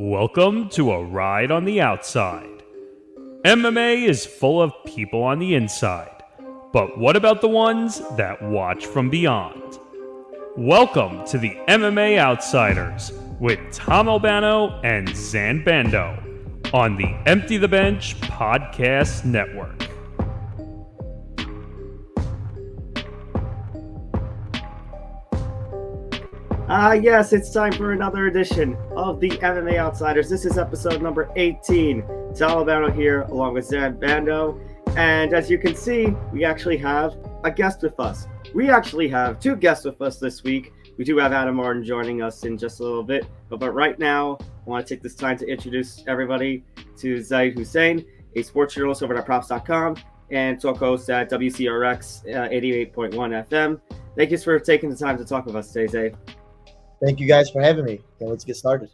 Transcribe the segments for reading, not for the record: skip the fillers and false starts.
Welcome to a ride on the outside. MMA is full of people on the inside, but what about the ones that watch from beyond? Welcome to the MMA Outsiders with Tom Albano and Zayd Bando on the Empty the Bench Podcast Network. Yes, it's time for another edition of the MMA Outsiders. This is episode number 18. Tom Albano here, along with Zayd Bando. And as you can see, we actually have a guest with us. We actually have two guests with us this week. We do have Adam Martin joining us in just a little bit. But right now, I want to take this time to introduce everybody to Zayd Hussein, a sports journalist over at props.com and talk host at WCRX 88.1 FM. Thank you for taking the time to talk with us today, Zayd. Thank you guys for having me. Okay, let's get started.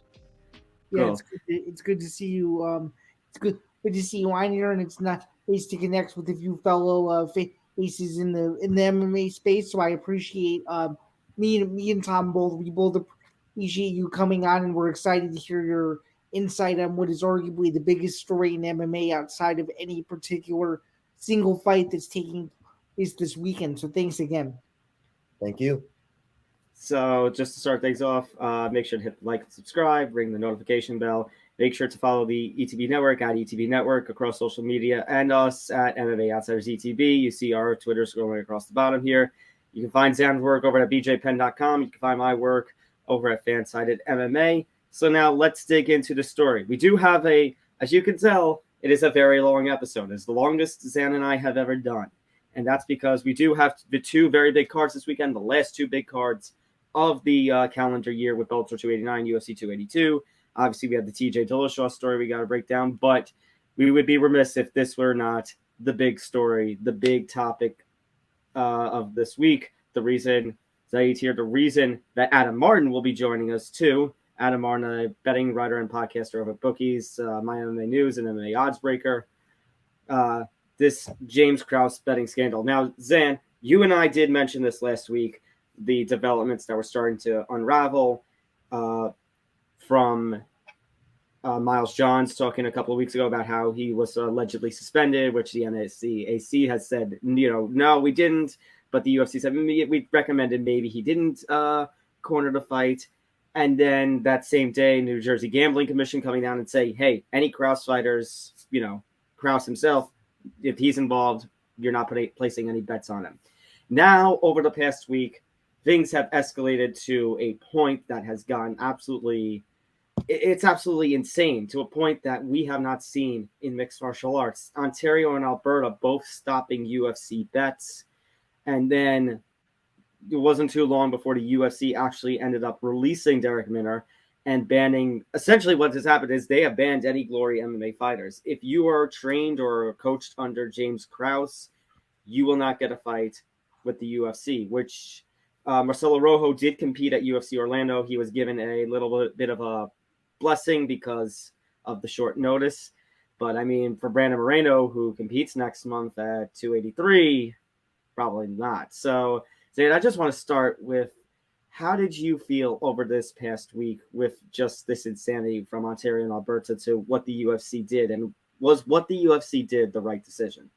Yeah, cool. It's good to see you. It's good to see you on here, and it's not nice to connect with a few fellow faces in the MMA space. So I appreciate me and Tom we both appreciate you coming on, and we're excited to hear your insight on what is arguably the biggest story in MMA outside of any particular single fight that's taking place this weekend. So thanks again. Thank you. So just to start things off, make sure to hit like and subscribe, ring the notification bell. Make sure to follow the ETB Network at ETB Network across social media and us at MMA Outsiders ETB. You see our Twitter scrolling across the bottom here. You can find Zan's work over at bjpen.com. You can find my work over at Fansided MMA. So now let's dig into the story. We do have as you can tell, it is a very long episode. It's the longest Zan and I have ever done. And that's because we do have the two very big cards this weekend, the last two big cards of the calendar year with Bellator 289, UFC 282. Obviously, we have the TJ Dillashaw story we got to break down, but we would be remiss if this were not the big story, the big topic of this week. The reason Zayd's here, the reason that Adam Martin will be joining us too. Adam Martin, a betting writer and podcaster over at Bookies, MyMMANews, and MMAOddsBreaker. This James Krause betting scandal. Now, Zan, you and I did mention this last week, the developments that were starting to unravel from Miles Johns talking a couple of weeks ago about how he was allegedly suspended, which the NAC has said, no, we didn't. But the UFC said we recommended maybe he didn't corner the fight. And then that same day, New Jersey Gambling Commission coming down and say, hey, any Krause fighters, Krause himself, if he's involved, you're not placing any bets on him. Now, over the past week, things have escalated to a point that has gotten absolutely insane, to a point that we have not seen in mixed martial arts. Ontario and Alberta both stopping UFC bets. And then it wasn't too long before the UFC actually ended up releasing Derek Minner and banning. Essentially what has happened is they have banned any Glory MMA fighters. If you are trained or coached under James Krause, you will not get a fight with the UFC, which Marcelo Rojo did compete at UFC Orlando. He was given a little bit of a blessing because of the short notice. But, I mean, for Brandon Moreno, who competes next month at 283, probably not. So, Zayd, I just want to start with, how did you feel over this past week with just this insanity from Ontario and Alberta to what the UFC did? And was what the UFC did the right decision?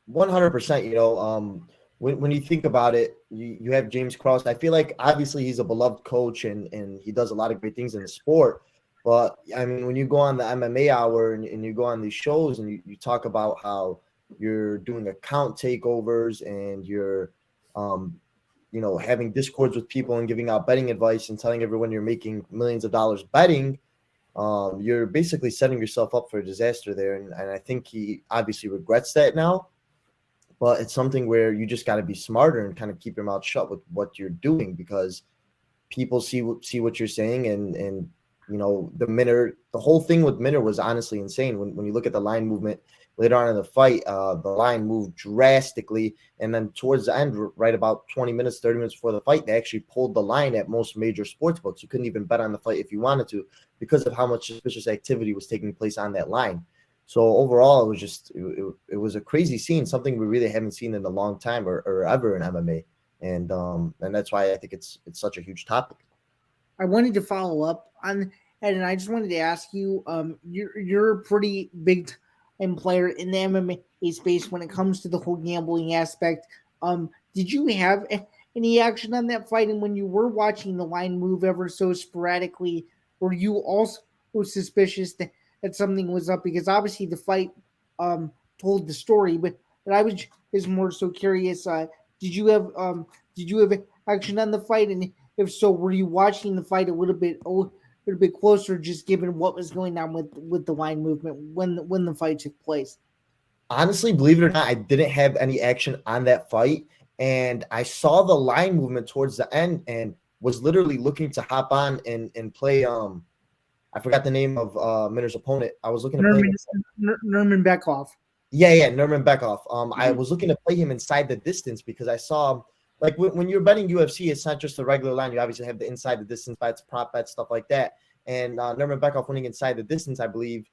100%, When you think about it, you have James Krause. I feel like obviously he's a beloved coach and he does a lot of great things in the sport. But, I mean, when you go on the MMA Hour and you go on these shows and you talk about how you're doing account takeovers and you're, having discords with people and giving out betting advice and telling everyone you're making millions of dollars betting, you're basically setting yourself up for a disaster there. And I think he obviously regrets that now. But it's something where you just got to be smarter and kind of keep your mouth shut with what you're doing, because people see what you're saying. And the whole thing with Minner was honestly insane. When you look at the line movement later on in the fight, the line moved drastically. And then towards the end, right about 20 minutes, 30 minutes before the fight, they actually pulled the line at most major sports books. You couldn't even bet on the fight if you wanted to, because of how much suspicious activity was taking place on that line. So overall, it was just it was a crazy scene, something we really haven't seen in a long time or ever in MMA, and that's why I think it's such a huge topic. I wanted to follow up on that, and I just wanted to ask you, you're a pretty big time player in the MMA space when it comes to the whole gambling aspect. Did you have any action on that fight? And when you were watching the line move ever so sporadically, were you also suspicious that something was up? Because obviously the fight told the story, but I was more so curious. Did you have action on the fight? And if so, were you watching the fight a little bit closer, just given what was going on with the line movement when the fight took place? Honestly, believe it or not, I didn't have any action on that fight. And I saw the line movement towards the end and was literally looking to hop on and play. I forgot the name of Minner's opponent. I was looking to play Nerman Beckhoff. Yeah, Nerman Beckhoff. I was looking to play him inside the distance because I saw, like, when you're betting UFC, it's not just a regular line. You obviously have the inside the distance bets, prop bets, stuff like that. And Nerman Beckhoff winning inside the distance, I believe,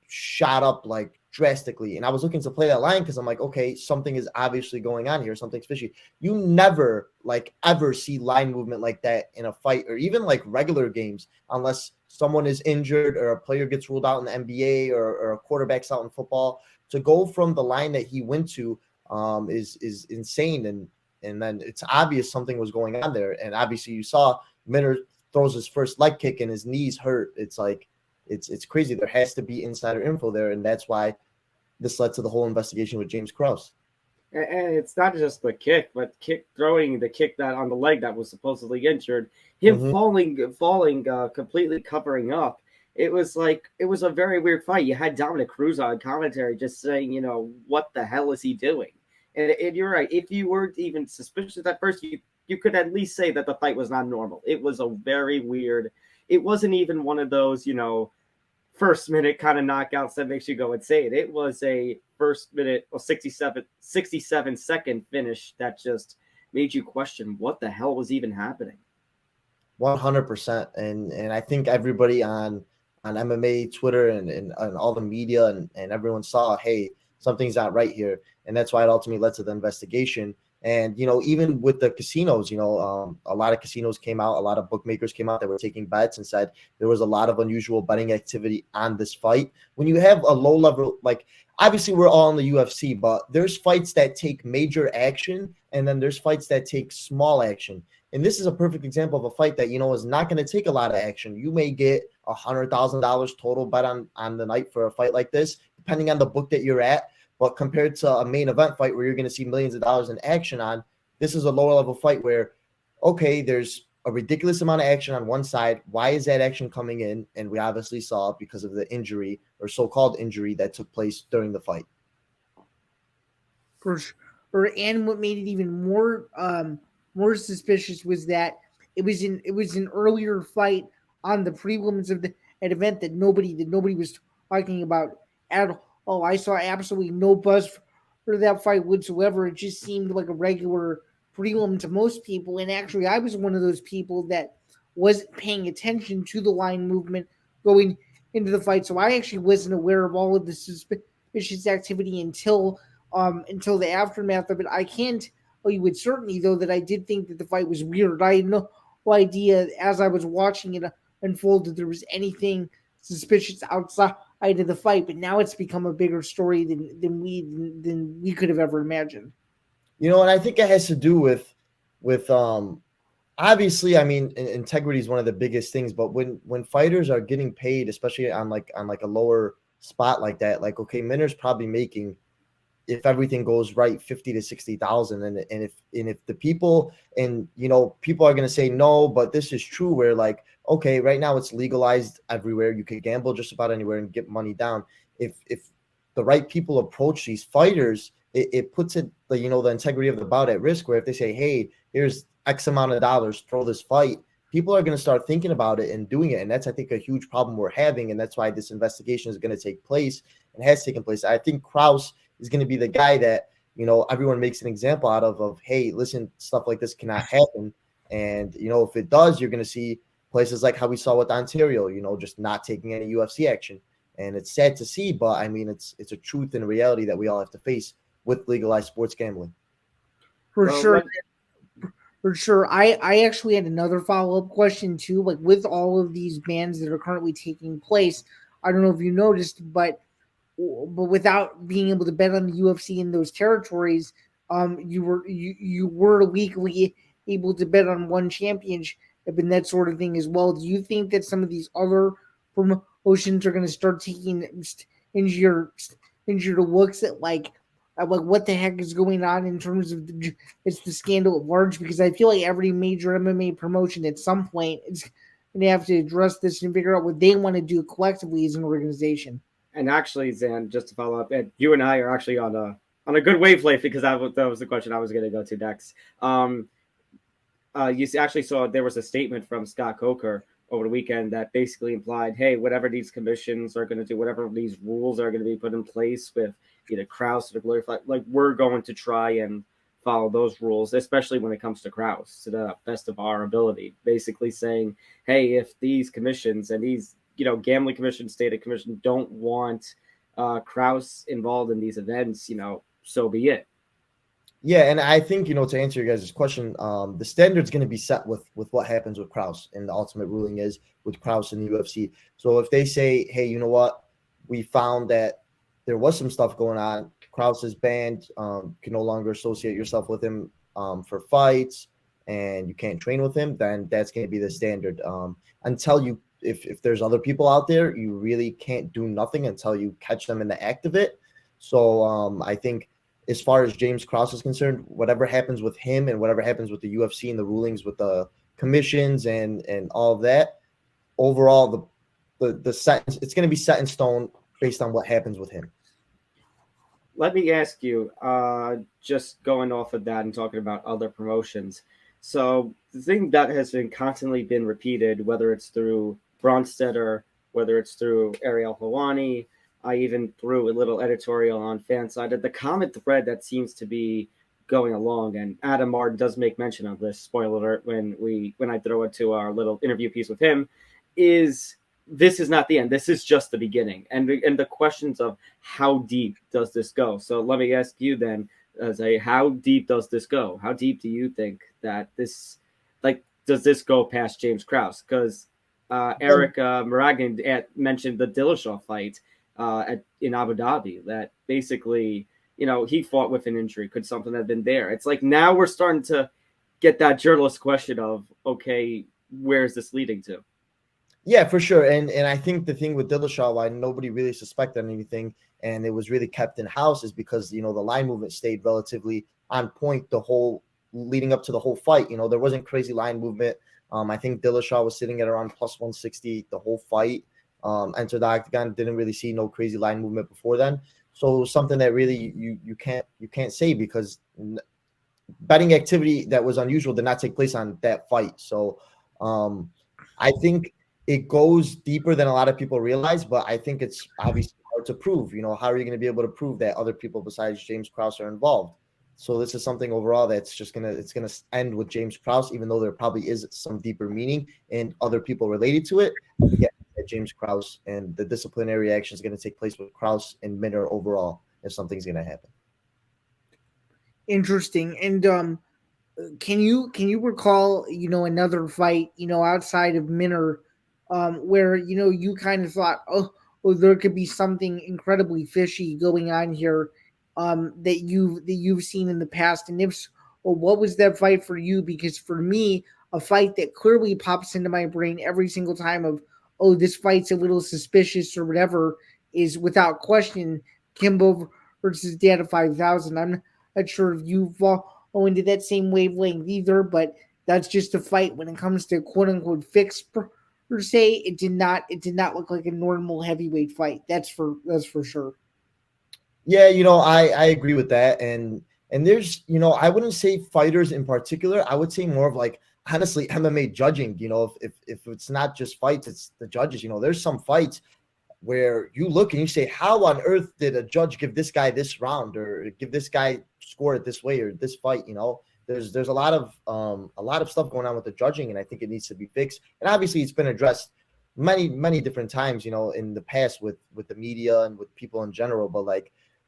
shot up like drastically. And I was looking to play that line because I'm like, okay, something is obviously going on here. Something's fishy. You never like ever see line movement like that in a fight or even like regular games unless someone is injured or a player gets ruled out in the NBA or a quarterback's out in football. To go from the line that he went to is insane. And then it's obvious something was going on there. And obviously you saw Minner throws his first leg kick and his knees hurt. It's like, it's crazy. There has to be insider info there. And that's why this led to the whole investigation with James Krause. And it's not just the kick, but throwing the kick that on the leg that was supposedly injured, him falling, completely covering up. It was a very weird fight. You had Dominic Cruz on commentary just saying, what the hell is he doing? And you're right. If you weren't even suspicious at first, you could at least say that the fight was not normal. It was a very weird. It wasn't even one of those, first minute kind of knockouts that makes you go insane. It was a first minute or 67 second finish that just made you question what the hell was even happening. 100%. And I think everybody on MMA Twitter and all the media and everyone saw, hey, something's not right here. And that's why it ultimately led to the investigation. And, even with the casinos, a lot of casinos came out, a lot of bookmakers came out that were taking bets and said there was a lot of unusual betting activity on this fight. When you have a low level, like obviously we're all in the UFC, but there's fights that take major action and then there's fights that take small action. And this is a perfect example of a fight that, is not going to take a lot of action. You may get $100,000 total bet on the night for a fight like this, depending on the book that you're at. But compared to a main event fight where you're going to see millions of dollars in action on, this is a lower level fight where, okay, there's a ridiculous amount of action on one side. Why is that action coming in? And we obviously saw it because of the injury or so-called injury that took place during the fight. For sure. And what made it even more suspicious was that it was an earlier fight on the prelims of an event that nobody was talking about at all. Oh, I saw absolutely no buzz for that fight whatsoever. It just seemed like a regular prelim to most people. And actually, I was one of those people that wasn't paying attention to the line movement going into the fight. So I actually wasn't aware of all of the suspicious activity until the aftermath of it. I can't tell you with certainty, though, that I did think that the fight was weird. I had no idea as I was watching it unfold that there was anything suspicious outside of the fight, but now it's become a bigger story than we could have ever imagined. And I think it has to do with obviously, I mean, integrity is one of the biggest things, but when fighters are getting paid, especially on like a lower spot like that, like, okay, Minner's probably making, if everything goes right, 50 to 60,000. And if the people people are going to say no, but this is true where like, okay, right now it's legalized everywhere. You can gamble just about anywhere and get money down. If the right people approach these fighters, it puts it, the integrity of the bout at risk, where if they say, hey, here's X amount of dollars, throw this fight, people are going to start thinking about it and doing it. And that's, I think, a huge problem we're having. And that's why this investigation is going to take place and has taken place. I think Krause is going to be the guy that, everyone makes an example out of, hey, listen, stuff like this cannot happen. And, if it does, you're going to see places like how we saw with Ontario, just not taking any UFC action. And it's sad to see, but I mean, it's a truth and a reality that we all have to face with legalized sports gambling. For sure. For sure. I actually had another follow-up question too. Like with all of these bans that are currently taking place, I don't know if you noticed, but without being able to bet on the UFC in those territories, you were legally able to bet on one championship and that sort of thing as well. Do you think that some of these other promotions are going to start taking into your looks at like what the heck is going on in terms of it's the scandal at large? Because I feel like every major MMA promotion at some point is going to have to address this and figure out what they want to do collectively as an organization. And actually, Zan, just to follow up, you and I are actually on a good wavelength because that was the question I was going to go to next. You actually saw there was a statement from Scott Coker over the weekend that basically implied, hey, whatever these commissions are going to do, whatever these rules are going to be put in place with either Krause or the Glory Flag, like we're going to try and follow those rules, especially when it comes to Krause, to the best of our ability. Basically saying, hey, if these commissions and these gambling commission, stated commission don't want Krause involved in these events, so be it. Yeah, and I think, to answer your guys' question, the standard's going to be set with what happens with Krause, and the ultimate ruling is with Krause in the UFC. So if they say, hey, you know what, we found that there was some stuff going on, Krause is banned, can no longer associate yourself with him for fights, and you can't train with him, then that's going to be the standard. Until you, if there's other people out there, you really can't do nothing until you catch them in the act of it. So I think, as far as James Krause is concerned, whatever happens with him and whatever happens with the UFC and the rulings with the commissions and all of that, overall, the sentence, it's going to be set in stone based on what happens with him. Let me ask you, just going off of that and talking about other promotions. So the thing that has been constantly been repeated, whether it's through Bronstetter, whether it's through Ariel Helwani, I even threw a little editorial on Fansided. The common thread that seems to be going along, and Adam Martin does make mention of this, spoiler alert, when I throw it to our little interview piece with him, is this is not the end. This is just the beginning. And the questions of how deep does this go? So let me ask you then, how deep does this go? How deep do you think that this, does this go past James Krause? Because Eric Maragan mentioned the Dillashaw fight in Abu Dhabi, that basically, he fought with an injury. Could something have been there? It's like now we're starting to get that journalist question of, okay, where is this leading to? Yeah, for sure. And I think the thing with Dillashaw, why nobody really suspected anything and it was really kept in house, is because, the line movement stayed relatively on point the whole leading up to the whole fight. There wasn't crazy line movement. I think Dillashaw was sitting at around plus 160 the whole fight. Entered the octagon, didn't really see no crazy line movement before then. So something that really you can't say, because betting activity that was unusual did not take place on that fight. So I think it goes deeper than a lot of people realize, but I think it's obviously hard to prove. How are you going to be able to prove that other people besides James Krause are involved? So this is something overall that's just gonna end with James Krause, even though there probably is some deeper meaning and other people related to it. Yeah, James Krause, and the disciplinary action is going to take place with Krause and Minner overall if something's going to happen. Interesting. And can you recall another fight outside of Minner where you kind of thought oh there could be something incredibly fishy going on here that you've seen in the past? And if so, what was that fight for you? Because for me, a fight that clearly pops into my brain every single time of, oh, this fight's a little suspicious or whatever, is without question Kimbo versus Data 5000. I'm not sure if you fall into that same wavelength either, but that's just a fight when it comes to quote unquote fix per se. It did not look like a normal heavyweight fight. That's for sure. Yeah, I agree with that. And there's, I wouldn't say fighters in particular. I would say more of honestly, MMA judging, if it's not just fights, it's the judges. There's some fights where you look and you say, how on earth did a judge give this guy this round or give this guy score it this way or this fight? There's a lot of stuff going on with the judging, and I think it needs to be fixed. And obviously, it's been addressed many different times, in the past with the media and with people in general. But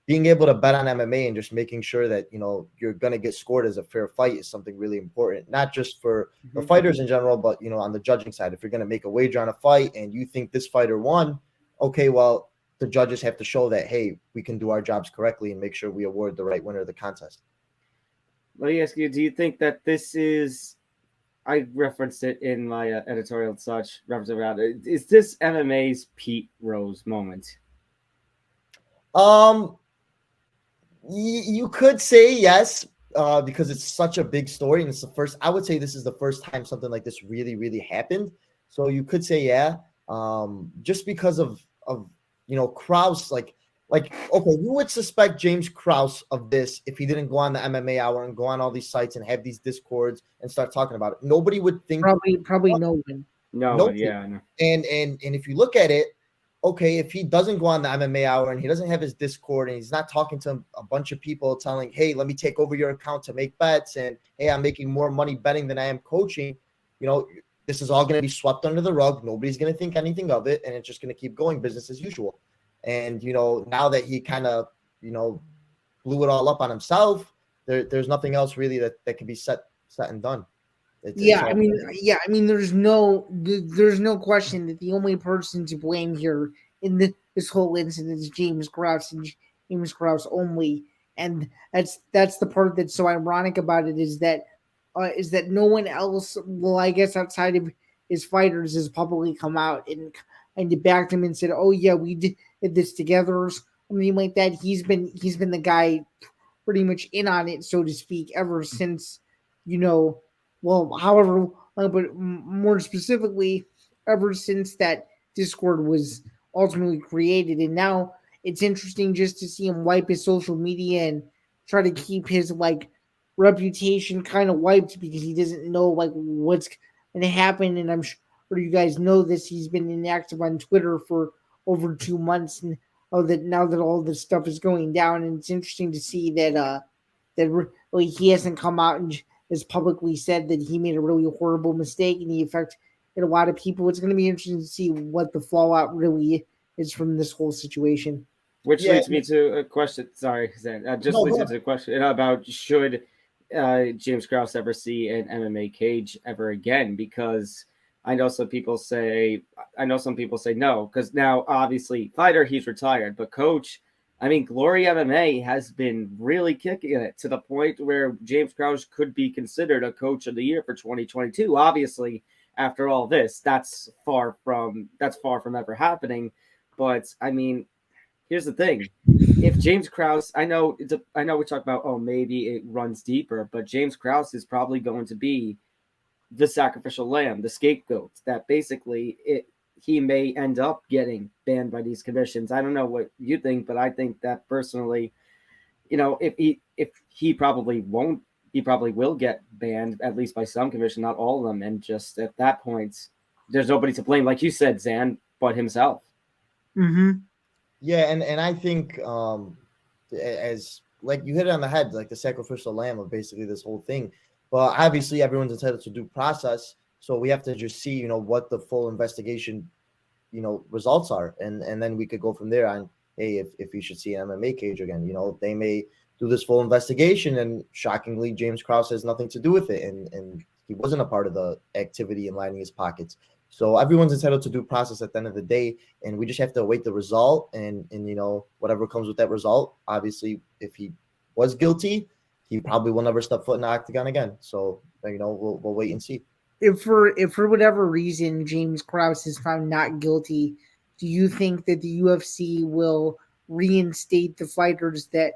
being able to bet on MMA and just making sure that, you're going to get scored as a fair fight is something really important, not just for the fighters in general, but, on the judging side. If you're going to make a wager on a fight and you think this fighter won, okay, well, the judges have to show that, hey, we can do our jobs correctly and make sure we award the right winner of the contest. Let me ask you, do you think that this is, I referenced it in my editorial and such, is this MMA's Pete Rose moment? You could say yes, because it's such a big story, and it's the first. I would say this is the first time something like this really, really happened. So you could say yeah, just because of Krause. Like okay, you would suspect James Krause of this if he didn't go on the MMA Hour and go on all these sites and have these discords and start talking about it. Nobody would think. Probably no one. No, yeah, no. And if you look at it, okay, if he doesn't go on the MMA Hour and he doesn't have his Discord and he's not talking to a bunch of people telling, hey, let me take over your account to make bets, and hey, I'm making more money betting than I am coaching, this is all going to be swept under the rug. Nobody's going to think anything of it, and it's just going to keep going business as usual. And, now that he kind of, blew it all up on himself, there's nothing else really that can be set and done. I mean, there's no question that the only person to blame here in this whole incident is James Krause and James Krause only, and that's the part that's so ironic about it is that no one else, well, I guess outside of his fighters, has publicly come out and backed him and said, oh yeah, we did this together, or something like that. He's been the guy pretty much in on it, so to speak, ever since well, however, but more specifically, ever since that Discord was ultimately created. And now it's interesting just to see him wipe his social media and try to keep his reputation kind of wiped, because he doesn't know what's going to happen. And I'm sure you guys know this. He's been inactive on Twitter for over 2 months, and now that all this stuff is going down. And it's interesting to see that really he hasn't come out and has publicly said that he made a really horrible mistake and he affected a lot of people. It's going to be interesting to see what the fallout really is from this whole situation. Which leads me to a question. Sorry, Zayn. Leads me to a question about should James Krause ever see an MMA cage ever again? Because I know some people say no, because now obviously fighter, he's retired, but coach, Glory MMA has been really kicking it to the point where James Krause could be considered a coach of the year for 2022. Obviously, after all this, that's far from ever happening. But here's the thing: if James Krause, I know we talk about maybe it runs deeper, but James Krause is probably going to be the sacrificial lamb, the scapegoat. That basically he may end up getting banned by these commissions. I don't know what you think, but I think that personally, if he probably won't, he probably will get banned, at least by some commission, not all of them. And just at that point, there's nobody to blame, like you said, Zan, but himself. Mm-hmm. Yeah, and I think as like you hit it on the head, like the sacrificial lamb of basically this whole thing. But obviously everyone's entitled to due process. So we have to just see, what the full investigation, results are. And then we could go from there on, hey, if you should see an MMA cage again, they may do this full investigation and shockingly, James Krause has nothing to do with it. And he wasn't a part of the activity in lining his pockets. So everyone's entitled to due process at the end of the day. And we just have to await the result and whatever comes with that result. Obviously, if he was guilty, he probably will never step foot in the octagon again. So, we'll wait and see. If for whatever reason James Krause is found not guilty, do you think that the UFC will reinstate the fighters that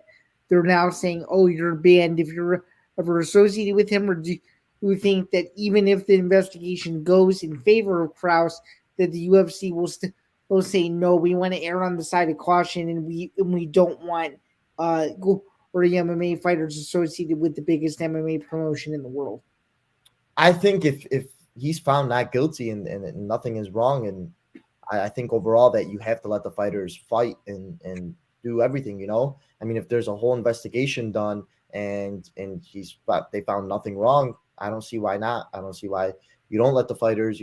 they're now saying, oh, you're banned if you're ever associated with him? Or do you think that even if the investigation goes in favor of Krause, that the UFC will say, no, we want to err on the side of caution and we don't want or the MMA fighters associated with the biggest MMA promotion in the world? I think if he's found not guilty and nothing is wrong, and I think overall that you have to let the fighters fight and do everything, if there's a whole investigation done and they found nothing wrong, I don't see why not. I don't see why you don't let the fighters,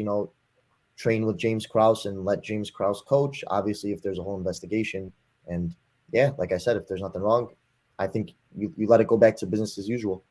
train with James Krause and let James Krause coach. Obviously, if there's a whole investigation and yeah, like I said, if there's nothing wrong, I think you let it go back to business as usual.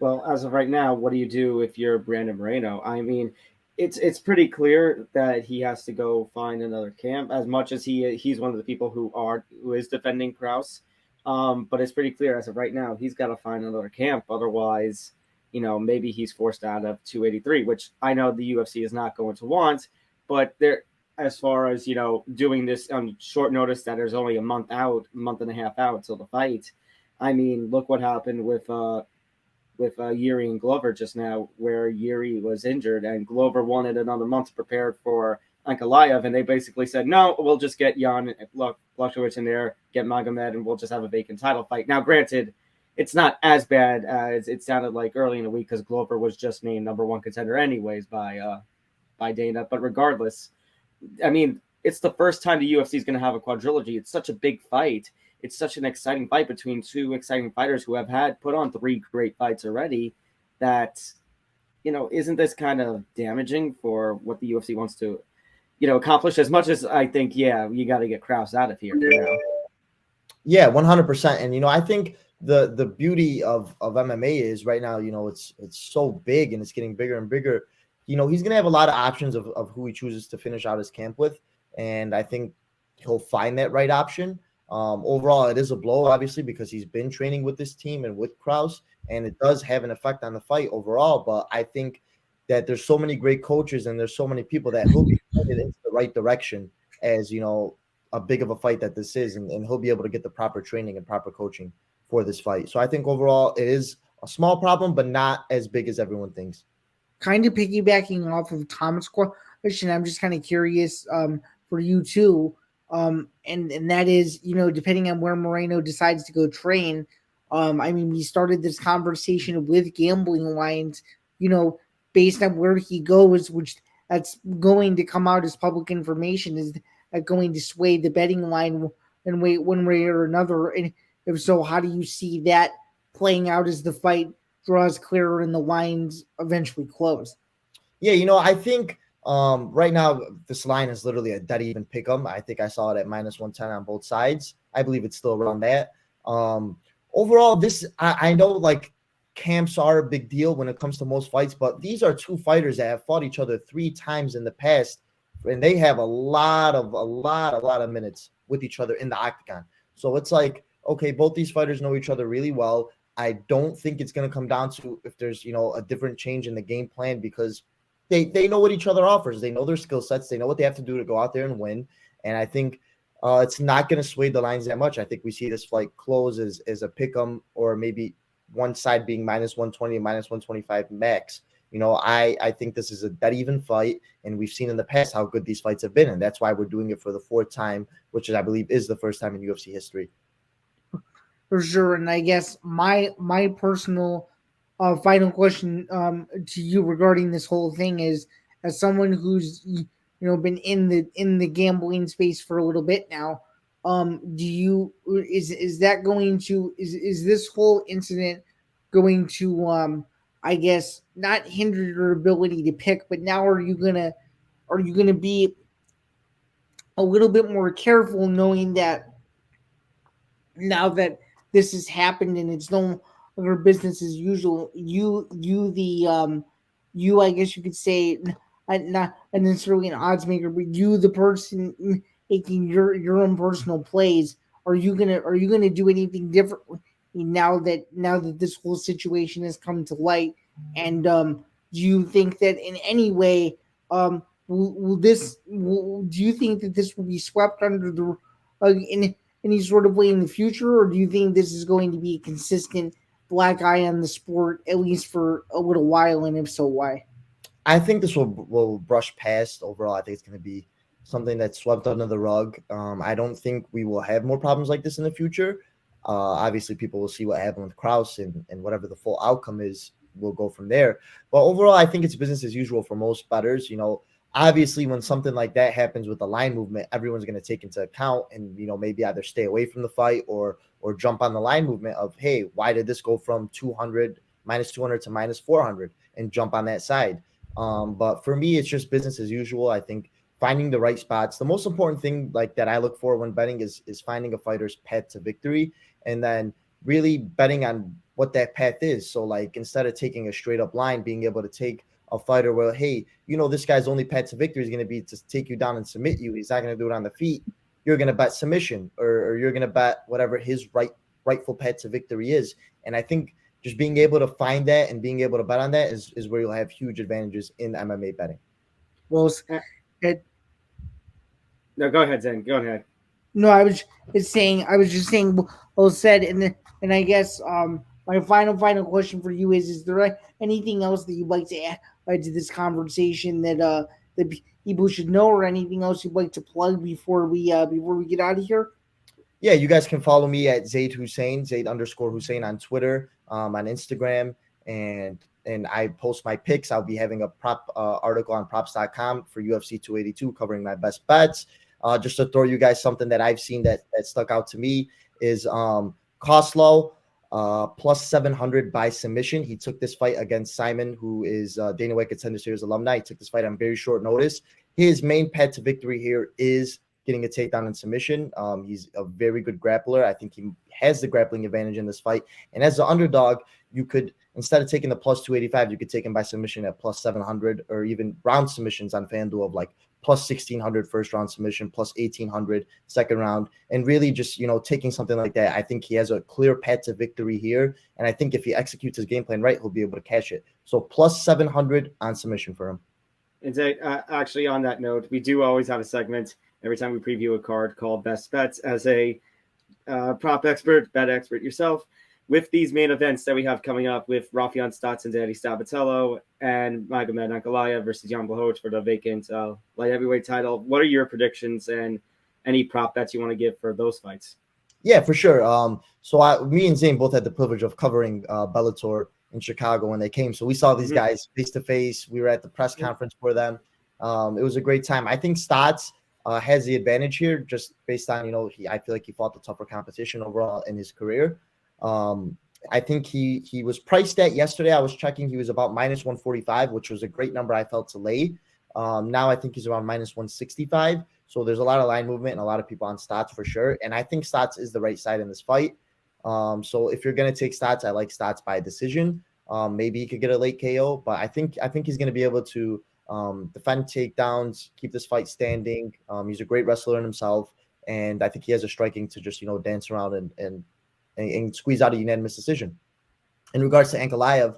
Well, as of right now, what do you do if you're Brandon Moreno? I mean, it's pretty clear that he has to go find another camp. As much as he's one of the people who is defending Krause, but it's pretty clear as of right now he's got to find another camp. Otherwise, maybe he's forced out of 283, which I know the UFC is not going to want. But there, as far as doing this on short notice, that there's only a month and a half out till the fight. I mean, look what happened with Yuri and Glover just now, where Yuri was injured and Glover wanted another month to prepare for Ankalaev, and they basically said, no, we'll just get Jan Blachowicz in there, get Magomed, and we'll just have a vacant title fight. Now, granted, it's not as bad as it sounded like early in the week because Glover was just named number one contender anyways by Dana. But regardless, I mean, it's the first time the UFC is going to have a quadrilogy. It's such a big fight. It's such an exciting fight between two exciting fighters who have put on 3 great fights already that, isn't this kind of damaging for what the UFC wants to, accomplish? As much as I think, yeah, you got to get Krause out of here for now. Yeah, 100%. And, I think the beauty of MMA is right now, it's so big and it's getting bigger and bigger. He's going to have a lot of options of who he chooses to finish out his camp with. And I think he'll find that right option. Overall, it is a blow, obviously, because he's been training with this team and with Krause, and it does have an effect on the fight overall. But I think that there's so many great coaches and there's so many people that he'll be headed into the right direction as, a big of a fight that this is, and he'll be able to get the proper training and proper coaching for this fight. So I think overall it is a small problem, but not as big as everyone thinks. Kind of piggybacking off of Tom's question, I'm just kind of curious for you too. And that is, depending on where Moreno decides to go train. I mean, we started this conversation with gambling lines, based on where he goes, which that's going to come out as public information, is going to sway the betting line and wait one way or another. And if so, how do you see that playing out as the fight draws clearer and the lines eventually close? Yeah, I think right now this line is literally a dead even pick 'em. I think I saw it at -110 on both sides. I believe it's still around that. Overall, I know like camps are a big deal when it comes to most fights, but these are two fighters that have fought each other 3 times in the past, and they have a lot of minutes with each other in the octagon. So it's like, okay, both these fighters know each other really well. I don't think it's going to come down to if there's, a different change in the game plan, because they know what each other offers. They know their skill sets. They know what they have to do to go out there and win. And I think it's not going to sway the lines that much. I think we see this fight close as a pick 'em, or maybe one side being -120, -125 max. I think this is a dead even fight, and we've seen in the past how good these fights have been, and that's why we're doing it for the 4th time, which is, I believe, is the first time in UFC history. For sure. And I guess my personal final question to you regarding this whole thing is, as someone who's been in the gambling space for a little bit now, is this whole incident going to I guess not hinder your ability to pick, but now are you gonna be a little bit more careful, knowing that now that this has happened and it's no longer business as usual, I guess you could say, not necessarily an odds maker, but you, the person making your own personal plays, are you gonna do anything differently now that this whole situation has come to light? And do you think that in any way do you think that this will be swept under the rug in any sort of way in the future, or do you think this is going to be a consistent black eye on the sport, at least for a little while? And if so, why? I think this will brush past. Overall, I think it's going to be something that's swept under the rug. I don't think we will have more problems like this in the future. Obviously, people will see what happened with Krause, and whatever the full outcome is, we'll go from there. But overall, I think it's business as usual for most bettors. Obviously, when something like that happens with the line movement, everyone's going to take into account and, maybe either stay away from the fight or jump on the line movement of, hey, why did this go from -200 to -400, and jump on that side. But for me, it's just business as usual. I think finding the right spots. The most important thing like that I look for when betting is finding a fighter's path to victory, and then really betting on what that path is. So like instead of taking a straight up line, being able to take a fighter where, hey, this guy's only path to victory is going to be to take you down and submit you. He's not going to do it on the feet. You're going to bet submission, or you're going to bet whatever his rightful path to victory is. And I think just being able to find that and being able to bet on that is where you'll have huge advantages in MMA betting. Well, no, go ahead, Zayn. Go ahead. No, I was just saying. Well said, and I guess my final question for you is there anything else that you'd like to add to this conversation that people should know, or anything else you'd like to plug before we get out of here? Yeah, you guys can follow me at Zayd Hussein, Zayd_Hussein on Twitter, on Instagram, and I post my picks. I'll be having a prop article on props.com for UFC 282 covering my best bets. Just to throw you guys something that I've seen that stuck out to me is Koslow plus 700 by submission. He took this fight against Simon, who is Dana White Contender Series alumni. He took this fight on very short notice. His main path to victory here is getting a takedown and submission. He's a very good grappler. I think he has the grappling advantage in this fight. And as the underdog, you could, instead of taking the plus 285, you could take him by submission at plus 700, or even round submissions on FanDuel of like plus 1,600 first round submission, plus 1,800 second round. And really just, taking something like that, I think he has a clear path to victory here. And I think if he executes his game plan right, he'll be able to cash it. So plus 700 on submission for him. And actually, on that note, we do always have a segment every time we preview a card called Best Bets. As a prop expert, bet expert yourself, with these main events that we have coming up with Rafion Stotts and Daddy Stabatello and Magomed Ankalaev versus Jan Blachowicz for the vacant light heavyweight title, what are your predictions and any prop bets you want to give for those fights? Yeah, for sure. So me and Zayn both had the privilege of covering Bellator in Chicago when they came. So we saw these guys face to face. We were at the press conference for them. It was a great time. I think Stotts has the advantage here just based on, I feel like he fought the tougher competition overall in his career. I think he was priced at yesterday. I was checking. He was about minus 145, which was a great number I felt to lay. Now I think he's around minus 165. So there's a lot of line movement and a lot of people on Stotts for sure. And I think Stotts is the right side in this fight. So if you're going to take Stotts, I like Stotts by decision. Maybe he could get a late KO, but I think he's going to be able to defend takedowns, keep this fight standing. He's a great wrestler in himself. And I think he has a striking to just, dance around and squeeze out a unanimous decision. In regards to Ankalaev,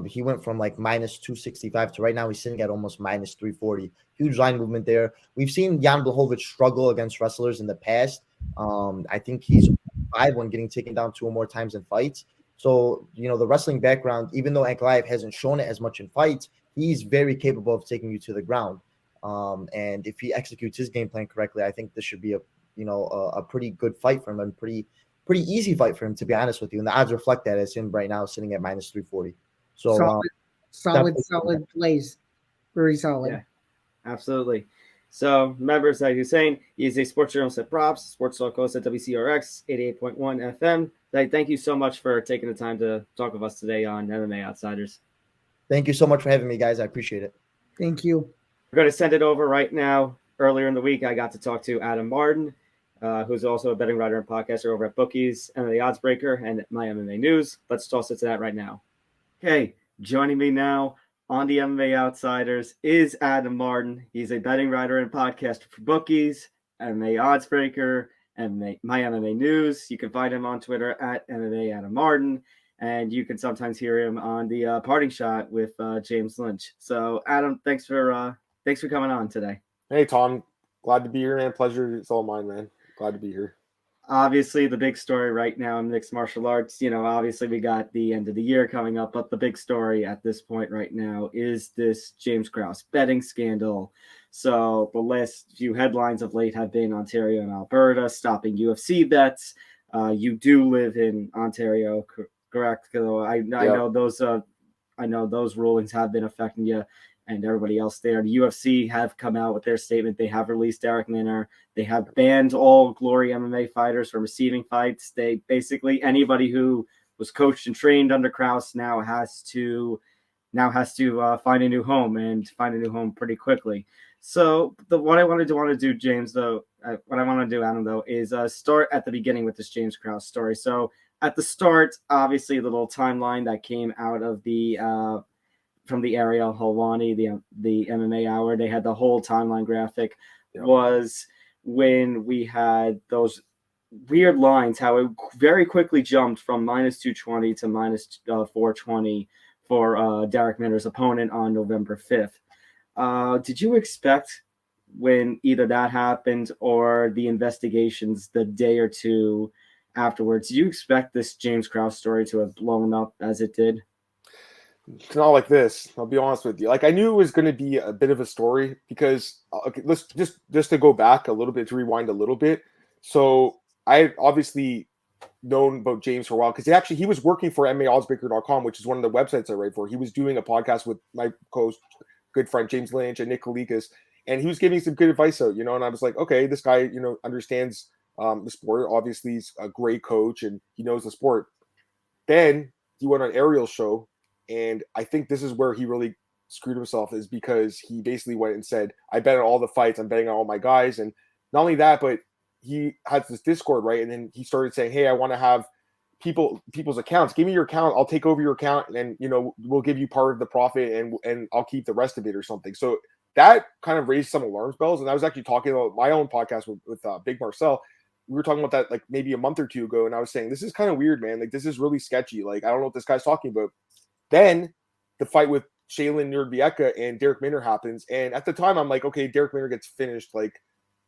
he went from like minus 265 to right now he's sitting at almost minus 340. Huge line movement there. We've seen Jan Blachowicz struggle against wrestlers in the past. I think he's 5-1 getting taken down 2 or more times in fights. So, the wrestling background, even though Ankalaev hasn't shown it as much in fights, he's very capable of taking you to the ground. And if he executes his game plan correctly, I think this should be a pretty good fight for him and pretty easy fight for him, to be honest with you. And the odds reflect that as him right now sitting at minus 340. So solid plays. Very solid. Yeah, absolutely. So remember, Zayd Hussein, he is a sports journalist at Props, sports talk host at WCRX 88.1 FM. Zayd, thank you so much for taking the time to talk with us today on MMA Outsiders. Thank you so much for having me, guys. I appreciate it. Thank you. We're going to send it over right now. Earlier in the week, I got to talk to Adam Martin, who's also a betting writer and podcaster over at Bookies, MMA OddsBreaker, and MyMMANews. Let's toss it to that right now. Okay, joining me now on the MMA Outsiders is Adam Martin. He's a betting writer and podcaster for Bookies, MMA OddsBreaker, and MyMMANews. You can find him on Twitter at MMA Adam Martin, and you can sometimes hear him on the Parting Shot with James Lynch. So, Adam, thanks for coming on today. Hey, Tom. Glad to be here, man. Pleasure. It's all mine, man. Glad to be here. Obviously, the big story right now in mixed martial arts, obviously we got the end of the year coming up, but the big story at this point right now is this James Krause betting scandal. So the last few headlines of late have been Ontario and Alberta stopping UFC bets. You do live in Ontario, correct? I know those rulings have been affecting you and everybody else there. The UFC have come out with their statement. They have released Darek Minner. They have banned all Glory MMA fighters from receiving fights. They basically, anybody who was coached and trained under Krause now has to find a new home, and find a new home pretty quickly. So what I want to do, James, though, what I want to do, Adam, though, is start at the beginning with this James Krause story. So at the start, obviously, the little timeline that came out of the from the Ariel Helwani, the MMA Hour, they had the whole timeline graphic. Was when we had those weird lines, how it very quickly jumped from -220 to -420 for Derek Minner's opponent on November 5th. Did you expect when either that happened or the investigations the day or two afterwards, did you expect this James Krause story to have blown up as it did? It's not like this. I'll be honest with you. Like, I knew it was going to be a bit of a story because, okay, let's just to go back a little bit, to rewind a little bit. So I obviously known about James for a while because he was working for MMAOddsBreaker.com, which is one of the websites I write for. He was doing a podcast with my co-host, good friend James Lynch and Nick Kalikas, and he was giving some good advice out, and I was like, okay, this guy, understands the sport. Obviously, he's a great coach and he knows the sport. Then he went on Ariel's show. And I think this is where he really screwed himself, is because he basically went and said, I bet on all the fights. I'm betting on all my guys. And not only that, but he had this Discord, right? And then he started saying, hey, I want to have people's accounts. Give me your account. I'll take over your account and, we'll give you part of the profit and I'll keep the rest of it or something. So that kind of raised some alarm bells. And I was actually talking about my own podcast with Big Marcel. We were talking about that like maybe a month or two ago. And I was saying, this is kind of weird, man. Like, this is really sketchy. Like, I don't know what this guy's talking about. Then the fight with Shaylin Nurbieka and Derek Minner happens. And at the time, I'm like, okay, Derek Minner gets finished. Like,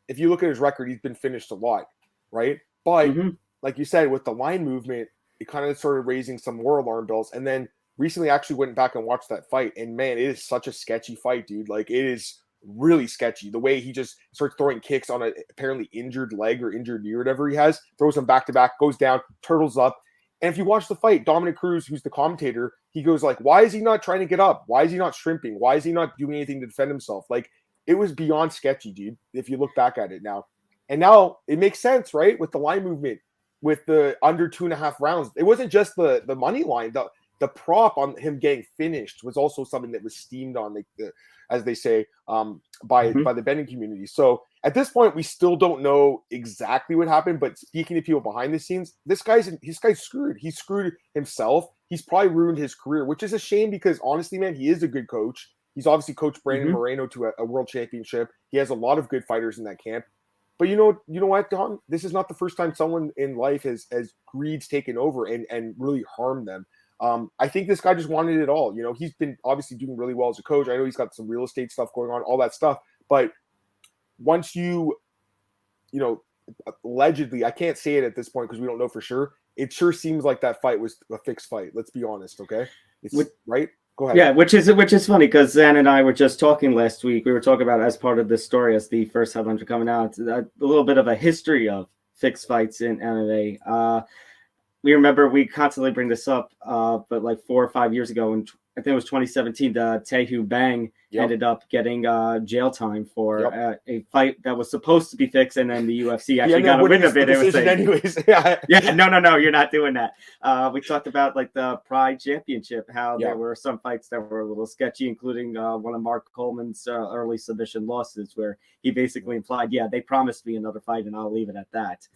if you look at his record, he's been finished a lot, right? But like you said, with the line movement, it kind of started raising some more alarm bells. And then recently I actually went back and watched that fight. And man, it is such a sketchy fight, dude. Like, it is really sketchy. The way he just starts throwing kicks on an apparently injured leg or injured knee or whatever he has, throws them back to back, goes down, turtles up. And if you watch the fight, Dominic Cruz, who's the commentator, he goes like, why is he not trying to get up? Why is he not shrimping? Why is he not doing anything to defend himself? Like, it was beyond sketchy, dude, if you look back at it now. And now it makes sense, right? With the line movement, with the under 2.5 rounds. It wasn't just the money line. The prop on him getting finished was also something that was steamed on, like as they say, by the betting community. So at this point, we still don't know exactly what happened. But speaking to people behind the scenes, this guy's screwed. He's screwed himself. He's probably ruined his career, which is a shame because honestly, man, he is a good coach. He's obviously coached Brandon Moreno to a world championship. He has a lot of good fighters in that camp. But you know what, Don? This is not the first time someone in life has greed's taken over and really harmed them. I think this guy just wanted it all. He's been obviously doing really well as a coach. I know he's got some real estate stuff going on, all that stuff. But once allegedly, I can't say it at this point because we don't know for sure. It sure seems like that fight was a fixed fight. Let's be honest, okay? Right? Go ahead. Yeah, which is funny because Zan and I were just talking last week. We were talking about, as part of this story, as the first headlines are coming out, a little bit of a history of fixed fights in MMA. We remember we constantly bring this up, but like 4 or 5 years ago, and I think it was 2017, the Taehu Bang ended up getting jail time for a fight that was supposed to be fixed, and then the UFC actually got a win of it. It was anyways. No, you're not doing that. We talked about like the Pride Championship, how there were some fights that were a little sketchy, including one of Mark Coleman's early submission losses, where he basically implied, they promised me another fight, and I'll leave it at that.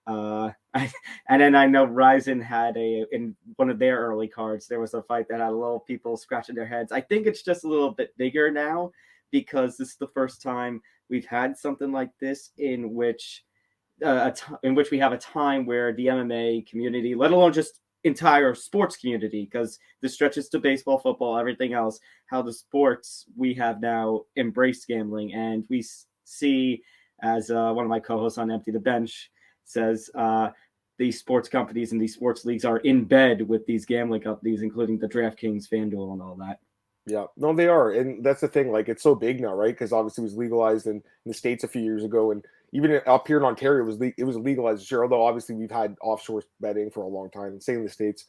And then I know Ryzen had in one of their early cards, there was a fight that had a little people scratching their heads. I think it's just a little bit bigger now because this is the first time we've had something like this in which we have a time where the MMA community, let alone just entire sports community, because this stretches to baseball, football, everything else, how the sports we have now embraced gambling. And we see, as one of my co-hosts on Empty the Bench says, these sports companies and these sports leagues are in bed with these gambling companies, including the DraftKings, FanDuel, and all that. Yeah, no, they are. And that's the thing. Like, it's so big now, right? Because obviously it was legalized in the States a few years ago. And even up here in Ontario, it was legalized this year, although obviously we've had offshore betting for a long time, same in the States.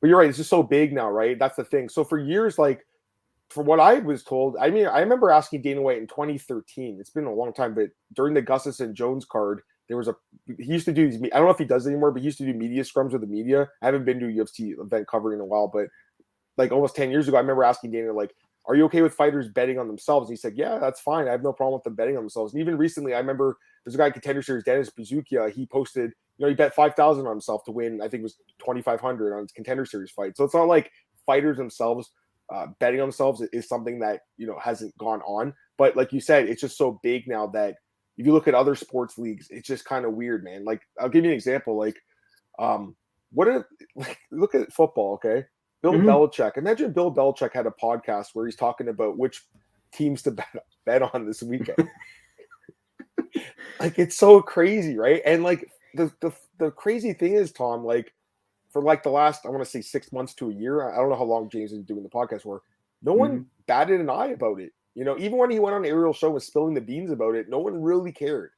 But you're right. It's just so big now, right? That's the thing. So for years, like, from what I was told, I mean, I remember asking Dana White in 2013. It's been a long time, but during the Gustafsson Jones card, he used to do these, I don't know if he does it anymore, but he used to do media scrums with the media. I haven't been to a UFC event covering in a while, but like almost 10 years ago, I remember asking Dana, like, are you okay with fighters betting on themselves? And he said, yeah, that's fine. I have no problem with them betting on themselves. And even recently, I remember there's a guy in Contender Series, Dennis Bazukia. He posted, he bet 5,000 on himself to win. I think it was 2,500 on his Contender Series fight. So it's not like fighters themselves betting on themselves is something that hasn't gone on. But like you said, it's just so big now that if you look at other sports leagues, it's just kind of weird, man. Like I'll give you an example. Like, look at football, okay? Bill Belichick. Imagine Bill Belichick had a podcast where he's talking about which teams to bet on this weekend. Like, it's so crazy, right? And like the crazy thing is, Tom, like for like the last, I want to say 6 months to a year, I don't know how long James is doing the podcast for, no one batted an eye about it. Even when he went on Ariel's show and was spilling the beans about it, no one really cared.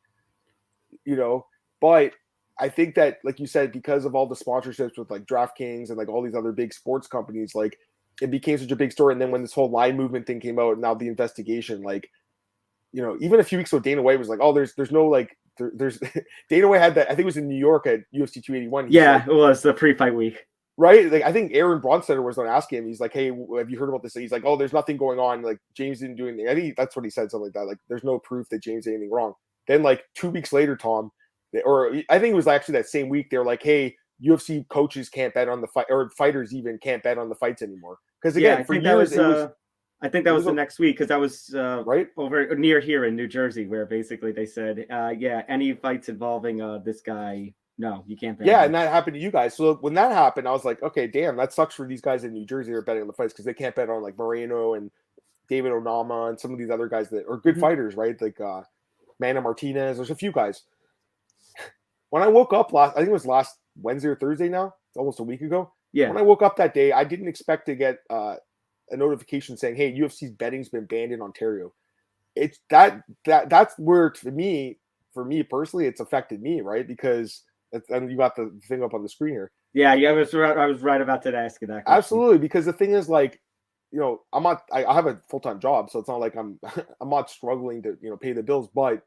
But I think that, like you said, because of all the sponsorships with like DraftKings and like all these other big sports companies, like it became such a big story. And then when this whole line movement thing came out, and now the investigation, like, even a few weeks ago, Dana White was like, "Oh, there's no like, there's." Dana White had that. I think it was in New York at UFC 281. Yeah, it was the pre-fight week, right? Like I think Aaron Bronstetter was going to ask him. He's like, "Hey, have you heard about this?" He's like, "Oh, there's nothing going on. Like James didn't do anything." I think that's what he said, something like that. Like there's no proof that James did anything wrong. Then like 2 weeks later, Tom. Or I think it was actually that same week, they were like, hey, UFC coaches can't bet on the fight, or fighters even can't bet on the fights anymore. Because again, for years, I think that was the next week, because that was right over near here in New Jersey, where basically they said, any fights involving this guy, no, you can't bet. Yeah, and that happened to you guys. So when that happened, I was like, okay, damn, that sucks for these guys in New Jersey that are betting on the fights, because they can't bet on like Moreno and David Onama and some of these other guys that are good fighters, right? Like Manny Martinez. There's a few guys. When I woke up I think it was last Wednesday or Thursday now. It's almost a week ago. Yeah. When I woke up that day, I didn't expect to get a notification saying, hey, UFC's betting's been banned in Ontario. It's that's where, for me personally, it's affected me, right? Because and you got the thing up on the screen here. Yeah, I was right about to ask you that question. Absolutely, because the thing is, like, I have a full-time job, so it's not like I'm not struggling to pay the bills, but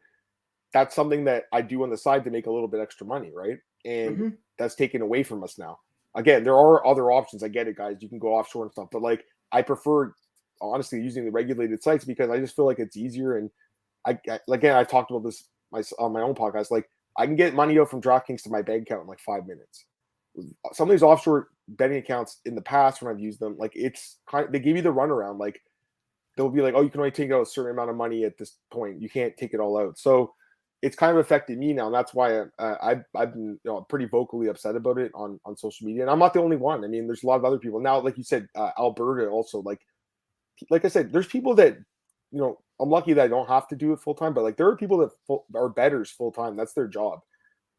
that's something that I do on the side to make a little bit extra money, right? And that's taken away from us now. Again, there are other options. I get it, guys. You can go offshore and stuff, but like I prefer, honestly, using the regulated sites because I just feel like it's easier. And again, I've talked about this on my own podcast. Like I can get money out from DraftKings to my bank account in like 5 minutes. Some of these offshore betting accounts in the past, when I've used them, like it's they give you the runaround. Like they'll be like, oh, you can only take out a certain amount of money at this point. You can't take it all out. So it's kind of affected me now, and that's why I've been pretty vocally upset about it on social media. And I'm not the only one. I mean, there's a lot of other people now. Like you said, Alberta also. Like I said, there's people that I'm lucky that I don't have to do it full time. But like there are people that are bettors full time. That's their job.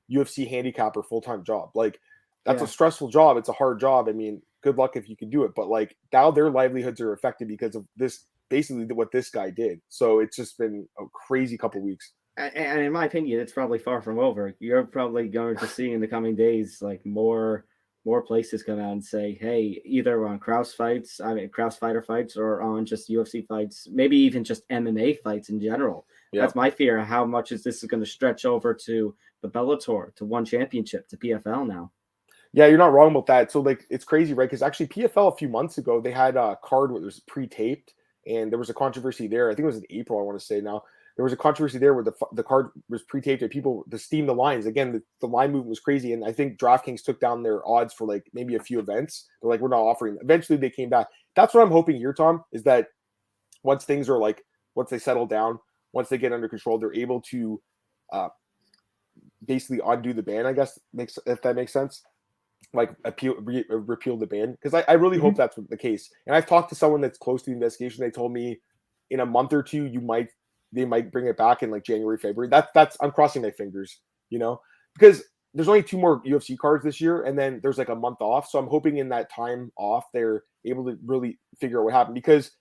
UFC handicapper full time job. Like that's a stressful job. It's a hard job. I mean, good luck if you can do it. But like now their livelihoods are affected because of this. Basically, what this guy did. So it's just been a crazy couple of weeks. And in my opinion, it's probably far from over. You're probably going to see in the coming days, like more places come out and say, hey, either on Krause fighter fights, or on just UFC fights, maybe even just MMA fights in general. Yeah. That's my fear. How much this is going to stretch over to the Bellator, to One Championship, to PFL now. Yeah, you're not wrong about that. So like, it's crazy, right? Because actually PFL a few months ago, they had a card that was pre-taped, and there was a controversy there. I think it was in April, I want to say now. There was a controversy there where the card was pre-taped and people to steam the lines. Again, the line movement was crazy. And I think DraftKings took down their odds for like maybe a few events. They're like, we're not offering them. Eventually they came back. That's what I'm hoping here, Tom, is that once things are like, once they settle down, once they get under control, they're able to basically undo the ban, I guess, if that makes sense. Like repeal the ban. Because I really hope that's the case. And I've talked to someone that's close to the investigation. They told me in a month or two, they might bring it back in like January, February. That's I'm crossing my fingers, because there's only 2 more UFC cards this year, and then there's like a month off. So I'm hoping in that time off, they're able to really figure out what happened. Because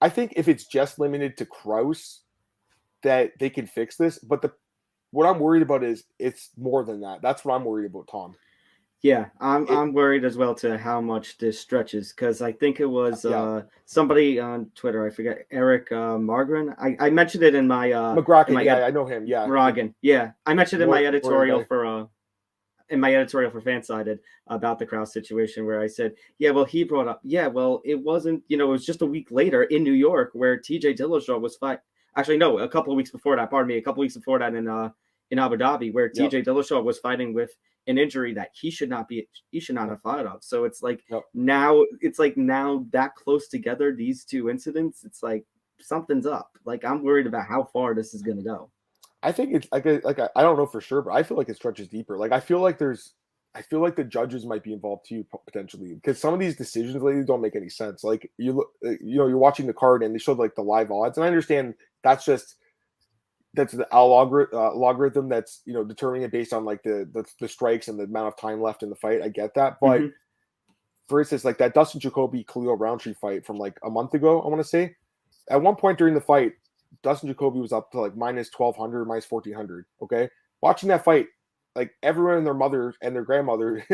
I think if it's just limited to Krause, that they can fix this. But what I'm worried about is it's more than that. That's what I'm worried about, Tom. Yeah, I'm worried as well to how much this stretches, because I think it was somebody on Twitter, I forget, Eric Margren. I mentioned it in my McGracken. I know him. Yeah, Margren. Yeah, I mentioned in my editorial for in my editorial for Fansided about the Krause situation, where I said, yeah, well, he brought up, yeah, well, it wasn't, it was just a week later in New York where TJ Dillashaw was fight. Actually, no, a couple of weeks before that. Pardon me, a couple of weeks before that in Abu Dhabi, where TJ Dillashaw was fighting with an injury that he should not have fought of. So it's like now that close together, these two incidents, it's like something's up. Like I'm worried about how far this is going to go. I think it's like I don't know for sure, but I feel like it stretches deeper. Like I feel like the judges might be involved too potentially, because some of these decisions lately don't make any sense. Like you're watching the card and they showed like the live odds, and I understand that's the logarithm that's determining it based on like the strikes and the amount of time left in the fight. I get that, but for instance, like that Dustin Jacoby Khalil Roundtree fight from like a month ago, I want to say, at one point during the fight, Dustin Jacoby was up to like minus 1,200, minus 1,400. Okay, watching that fight, like everyone and their mother and their grandmother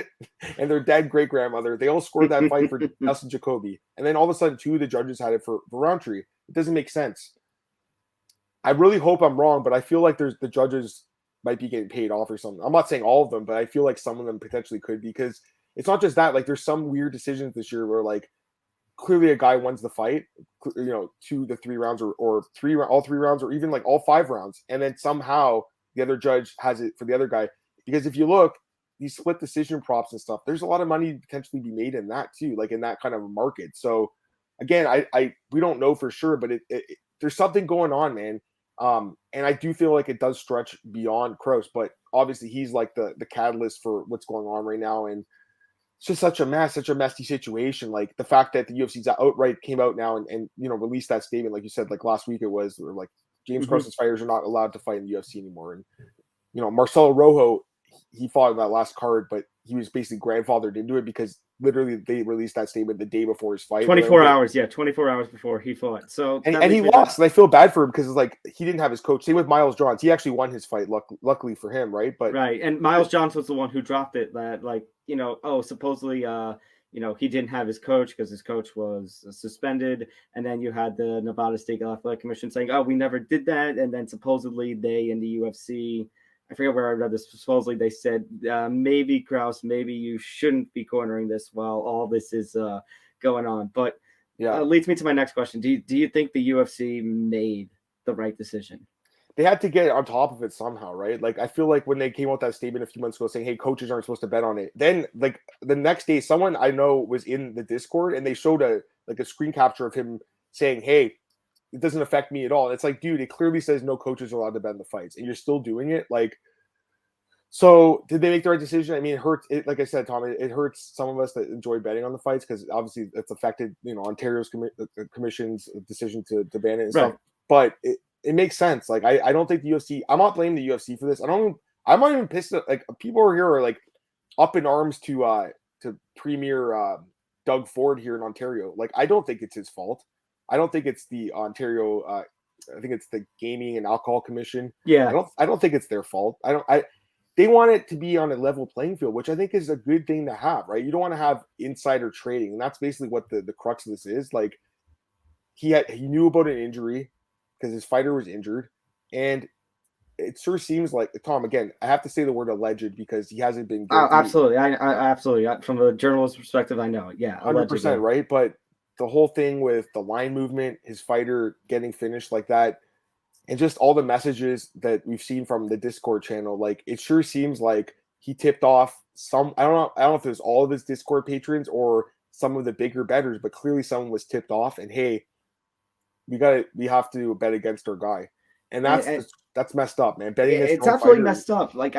and their dead great grandmother, they all scored that fight for Dustin Jacoby, and then all of a sudden, two of the judges had it for Roundtree. It doesn't make sense. I really hope I'm wrong, but I feel like the judges might be getting paid off or something. I'm not saying all of them, but I feel like some of them potentially could, because it's not just that. Like there's some weird decisions this year where like clearly a guy wins the fight, 2 to 3 rounds or all 3 rounds, or even like all 5 rounds, and then somehow the other judge has it for the other guy. Because if you look, these split decision props and stuff, there's a lot of money to potentially be made in that too, like in that kind of market. So again, we don't know for sure, but there's something going on, man. And I do feel like it does stretch beyond Krause, but obviously he's like the catalyst for what's going on right now. And it's just such a messy situation. Like the fact that the UFC's outright came out now and released that statement, like you said, like last week it was, or like James Krause's fighters are not allowed to fight in the UFC anymore. And, Marcelo Rojo, he fought in that last card, but he was basically grandfathered into it because literally they released that statement the day before his fight. 24 hours before he fought. So and he lost, and I feel bad for him because it's like he didn't have his coach. Same with Miles Johns. He actually won his fight, luckily for him, right? But right, and Miles Johns was the one who dropped it. That supposedly he didn't have his coach because his coach was suspended, and then you had the Nevada State Athletic Commission saying, "Oh, we never did that," and then supposedly they in the UFC. I forget where I read this. Supposedly they said, maybe Krause, maybe you shouldn't be cornering this while all this is going on. But leads me to my next question. Do you think the UFC made the right decision? They had to get on top of it somehow, right? Like I feel like when they came out that statement a few months ago saying, "Hey, coaches aren't supposed to bet on it," then like the next day, someone I know was in the Discord and they showed a screen capture of him saying, "Hey, it doesn't affect me at all." And it's like, dude, it clearly says no coaches are allowed to bet in the fights, and you're still doing it. Like, so did they make the right decision? I mean, it hurts. Like I said, Tom, it hurts some of us that enjoy betting on the fights because obviously it's affected, Ontario's commission's decision to ban it and stuff. But it makes sense. Like, I don't think the UFC. I'm not blaming the UFC for this. I'm not even pissed. Like, people over here are like up in arms to Premier Doug Ford here in Ontario. Like, I don't think it's his fault. I don't think it's the Ontario. I think it's the Gaming and Alcohol Commission. Yeah. I don't think it's their fault. They want it to be on a level playing field, which I think is a good thing to have, right? You don't want to have insider trading, and that's basically what the crux of this is. Like, he knew about an injury because his fighter was injured, and it sure seems like, Tom, again, I have to say the word alleged because he hasn't been guilty. Oh, absolutely. I absolutely. From a journalist perspective, I know. Yeah, 100%, right? But the whole thing with the line movement, his fighter getting finished like that, and just all the messages that we've seen from the Discord channel, like it sure seems like he tipped off some. I don't know if it was all of his Discord patrons or some of the bigger bettors, but clearly someone was tipped off. And hey, we have to bet against our guy, and that's messed up, man. Betting it's absolutely messed up. Like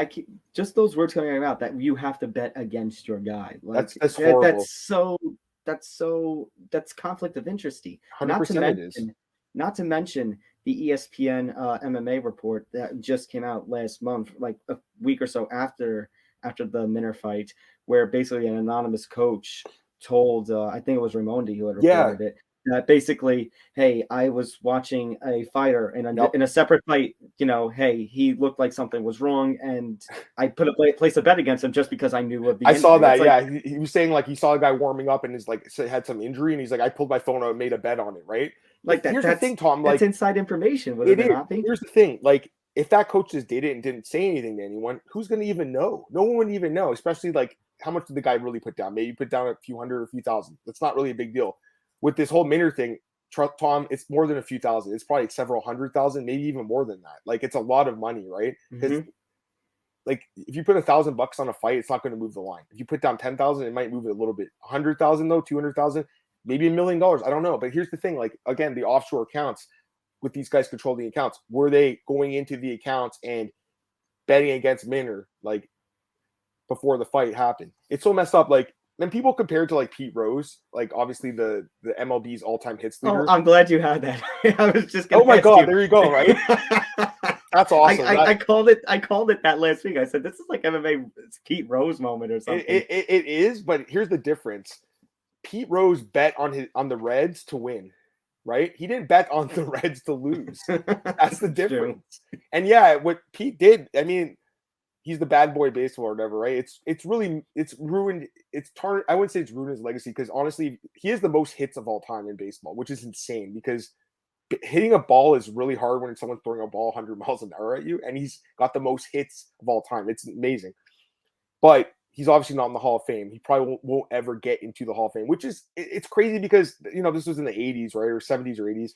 just those words coming out of my mouth that you have to bet against your guy. Like, that's horrible. That's conflict of interest-y. 100% Not to mention the ESPN MMA report that just came out last month, like a week or so after the Minner fight, where basically an anonymous coach told, I think it was Raimondi who had reported it, that basically, hey, I was watching a fighter in a separate fight, hey, he looked like something was wrong, and I placed a bet against him just because I knew of the injury. Saw that, he was saying like he saw a guy warming up and is like had some injury, and he's like, I pulled my phone out and made a bet on it, right? Like here's the thing, Tom. Like, that's inside information. Here's the thing. Like, if that coach just did it and didn't say anything to anyone, who's going to even know? No one would even know, especially like how much did the guy really put down? Maybe put down a few hundred or a few thousand. That's not really a big deal. With this whole Minner thing, Tom, it's more than a few thousand. It's probably several $100,000, maybe even more than that. Like it's a lot of money, right? Because like if you put $1,000 on a fight, it's not going to move the line. If you put down 10,000, it might move it a little bit. 100,000 though, 200,000, maybe $1 million. I don't know. But here's the thing: like again, the offshore accounts with these guys controlling the accounts. Were they going into the accounts and betting against Minner like before the fight happened? It's so messed up. Like when people compare it to like Pete Rose, like obviously the MLB's all-time hits leader. Oh, I'm glad you had that. I was just gonna oh my god, you. there you go, right? That's awesome. I called it that last week. I said this is like MMA Pete Rose moment or something. It is, but here's the difference. Pete Rose bet on the Reds to win, right? He didn't bet on the Reds to lose. That's the difference. And yeah, what Pete did, I mean, he's the bad boy baseball or whatever, right? It's ruined. I wouldn't say it's ruined his legacy because honestly, he has the most hits of all time in baseball, which is insane because hitting a ball is really hard when someone's throwing a ball 100 miles an hour at you, and he's got the most hits of all time. It's amazing. But he's obviously not in the Hall of Fame. He probably won't ever get into the Hall of Fame, which is it's crazy because this was in the 80s, right, or 70s or 80s.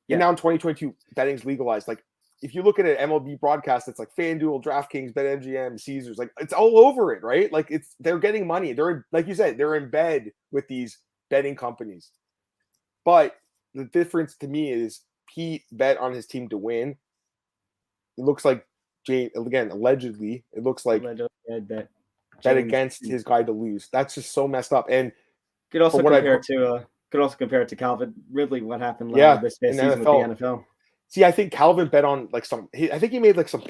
Yeah. And now in 2022, betting's legalized. Like if you look at an MLB broadcast, it's like FanDuel, DraftKings, BetMGM, Caesars, like it's all over it, right? Like they're getting money. They're like you said, they're in bed with these betting companies. But the difference to me is Pete bet on his team to win. It looks like James, again, allegedly, it looks like bet against his guy to lose. That's just so messed up. And could also compare it to Calvin Ridley. What happened this season with the NFL? See, I think Calvin bet on like I think he made like some.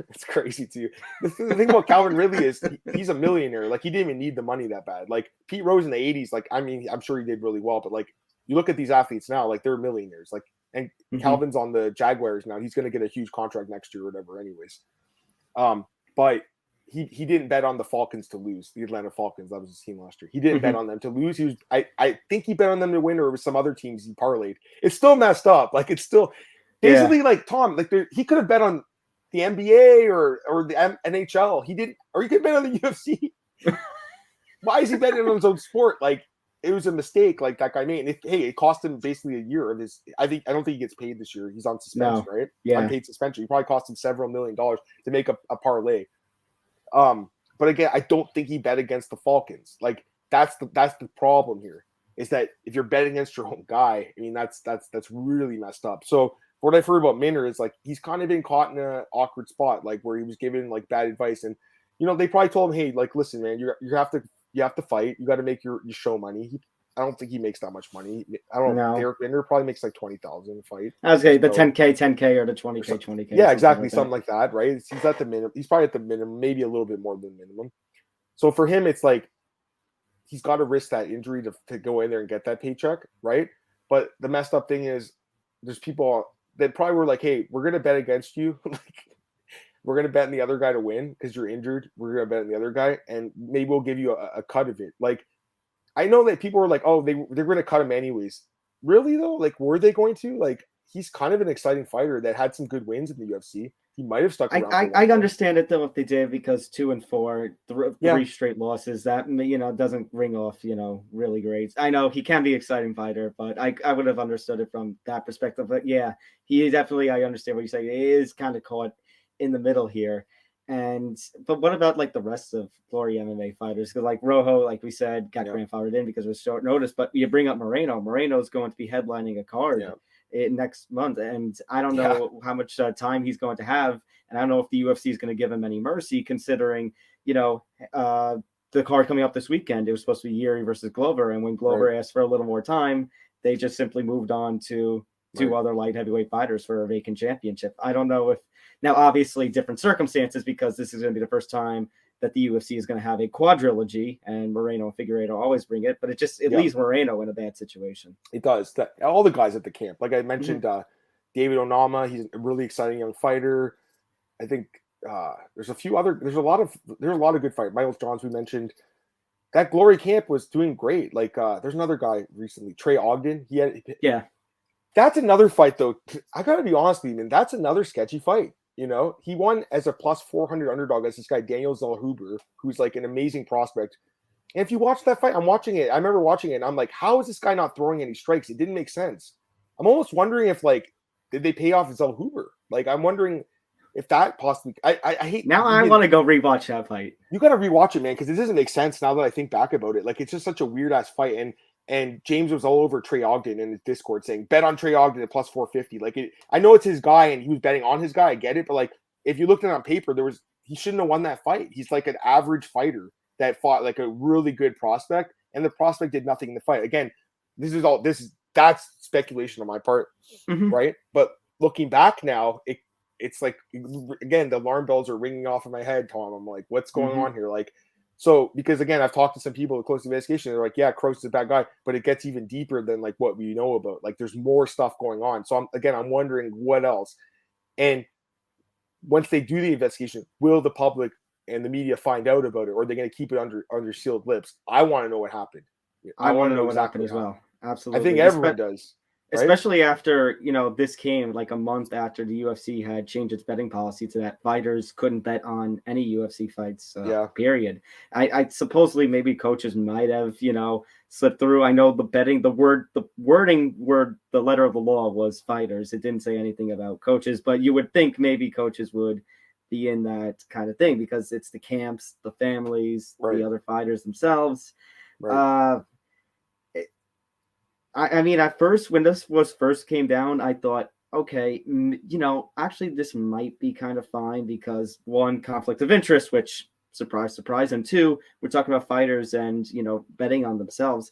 It's crazy too. The thing about Calvin Ridley is he's a millionaire. Like he didn't even need the money that bad. Like Pete Rose in the 80s. Like I mean, I'm sure he did really well, but like you look at these athletes now, like they're millionaires. Like and Calvin's on the Jaguars now. He's going to get a huge contract next year or whatever. Anyways, but he didn't bet on the Falcons to lose. The Atlanta Falcons, that was his team last year. He didn't bet on them to lose. He was I think he bet on them to win, or it was some other teams he parlayed. It's still messed up. Like it's still basically like Tom. Like he could have bet on the NBA or the NHL. He didn't, or he could bet on the UFC. Why is he betting on his own sport? Like it was a mistake. Like that guy made. And it cost him basically a year of his. I don't think he gets paid this year. He's on suspension, right? Yeah, unpaid suspension. He probably cost him several $1 million to make a parlay. But again, I don't think he bet against the Falcons. Like that's the problem here is that if you're betting against your own guy, I mean that's really messed up. So what I've heard about Minner is like he's kind of been caught in an awkward spot, like where he was given like bad advice, and they probably told him, hey, like listen, man, you have to fight, you got to make your show money. I don't think he makes that much money. I don't know. Derek Minner probably makes like $20,000 a fight. I was the 10K or the 20K. Yeah, exactly, something like that, right? He's at the minimum. He's probably at the minimum, maybe a little bit more than minimum. So for him, it's like he's got to risk that injury to go in there and get that paycheck, right? But the messed up thing is, there's people that probably were like, "Hey, we're gonna bet against you. Like, we're gonna bet on the other guy to win because you're injured. We're gonna bet on the other guy, and maybe we'll give you a cut of it." Like, I know that people were like, "Oh, they're gonna cut him anyways." Really though, like, were they going to? Like, he's kind of an exciting fighter that had some good wins in the UFC. He might have stuck around. I understand it though if they did, because 2 and 4, three straight losses, that doesn't ring off really great. I know he can be an exciting fighter, but I would have understood it from that perspective. But yeah, he definitely, I understand what you say. He is kind of caught in the middle here. But what about like the rest of Glory MMA fighters? Because like Rojo, like we said, got grandfathered in because it was short notice. But you bring up Moreno. Moreno's going to be headlining a card next month, and I don't know how much time he's going to have, and I don't know if the UFC is going to give him any mercy, considering the card coming up this weekend. It was supposed to be Yuri versus Glover, and when Glover asked for a little more time, they just simply moved on to 2 other light heavyweight fighters for a vacant championship. I don't know if now, obviously, different circumstances, because this is going to be the first time that the UFC is going to have a quadrilogy, and Moreno and Figueiredo always bring it, but it leaves Moreno in a bad situation. It does. All the guys at the camp, like I mentioned, David Onama, he's a really exciting young fighter. I think there's a lot of good fighters. Miles Johns, we mentioned. That Glory camp was doing great. Like there's another guy recently, Trey Ogden. That's another fight though. I gotta be honest with you, man. That's another sketchy fight. You know, he won as a plus 400 underdog as this guy Daniel Zellhuber, who's like an amazing prospect. And if you watch that fight, I'm watching it. I remember watching it, and I'm like, how is this guy not throwing any strikes? It didn't make sense. I'm almost wondering if like did they pay off Zellhuber? Like I'm wondering if that possibly. I hate now. I want to go rewatch that fight. You got to rewatch it, man, because it doesn't make sense now that I think back about it. Like it's just such a weird ass fight, and James was all over Trey Ogden in his Discord saying bet on Trey Ogden at plus 450. Like I know it's his guy, and he was betting on his guy. I get it, but like if you looked at it on paper, he shouldn't have won that fight. He's like an average fighter that fought like a really good prospect, and the prospect did nothing in the fight. Again, that's speculation on my part, right? But looking back now, it's like, again, the alarm bells are ringing off in my head, Tom. I'm like, what's going on here? Like, so because again, I've talked to some people close to the investigation. They're like, yeah, Krause is a bad guy, but it gets even deeper than like what we know about. Like, there's more stuff going on. So I'm wondering what else. And once they do the investigation, will the public and the media find out about it, or are they going to keep it under sealed lips? I want to know what happened. I want to know what happened as well. Absolutely. I think everyone does. Right? Especially after, this came like a month after the UFC had changed its betting policy to that fighters couldn't bet on any UFC fights, period. I supposedly maybe coaches might have, slipped through. I know the letter of the law was fighters. It didn't say anything about coaches, but you would think maybe coaches would be in that kind of thing because it's the camps, the families, the other fighters themselves. Right. I mean, at first, when this first came down, I thought, okay, actually, this might be kind of fine because one, conflict of interest, which surprise, surprise, and two, we're talking about fighters and betting on themselves.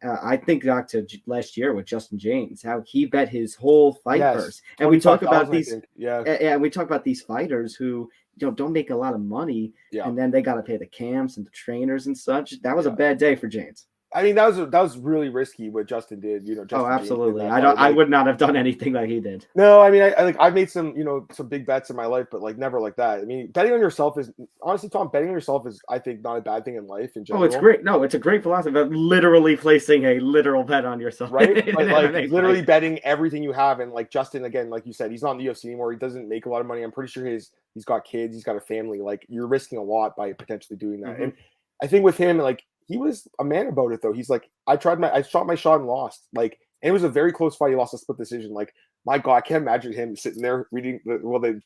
I think back to last year with Justin James, how he bet his whole fight first, and we talk about these, and we talk about these fighters who don't make a lot of money, and then they got to pay the camps and the trainers and such. That was a bad day for James. I mean, that was really risky what Justin did. Justin absolutely. I would not have done anything like he did. No, I mean, I've made some some big bets in my life, but like never like that. I mean, betting on yourself is honestly, Tom. Betting on yourself is, I think, not a bad thing in life in general. Oh, it's great. No, it's a great philosophy of literally placing a literal bet on yourself, right? But like literally betting everything you have, and like Justin, again, like you said, he's not in the UFC anymore. He doesn't make a lot of money. I'm pretty sure he's got kids, he's got a family. Like you're risking a lot by potentially doing that, and I think with him, like. He was a man about it though. He's like, I shot my shot and lost. Like, and it was a very close fight. He lost a split decision. Like, my God, I can't imagine him sitting there reading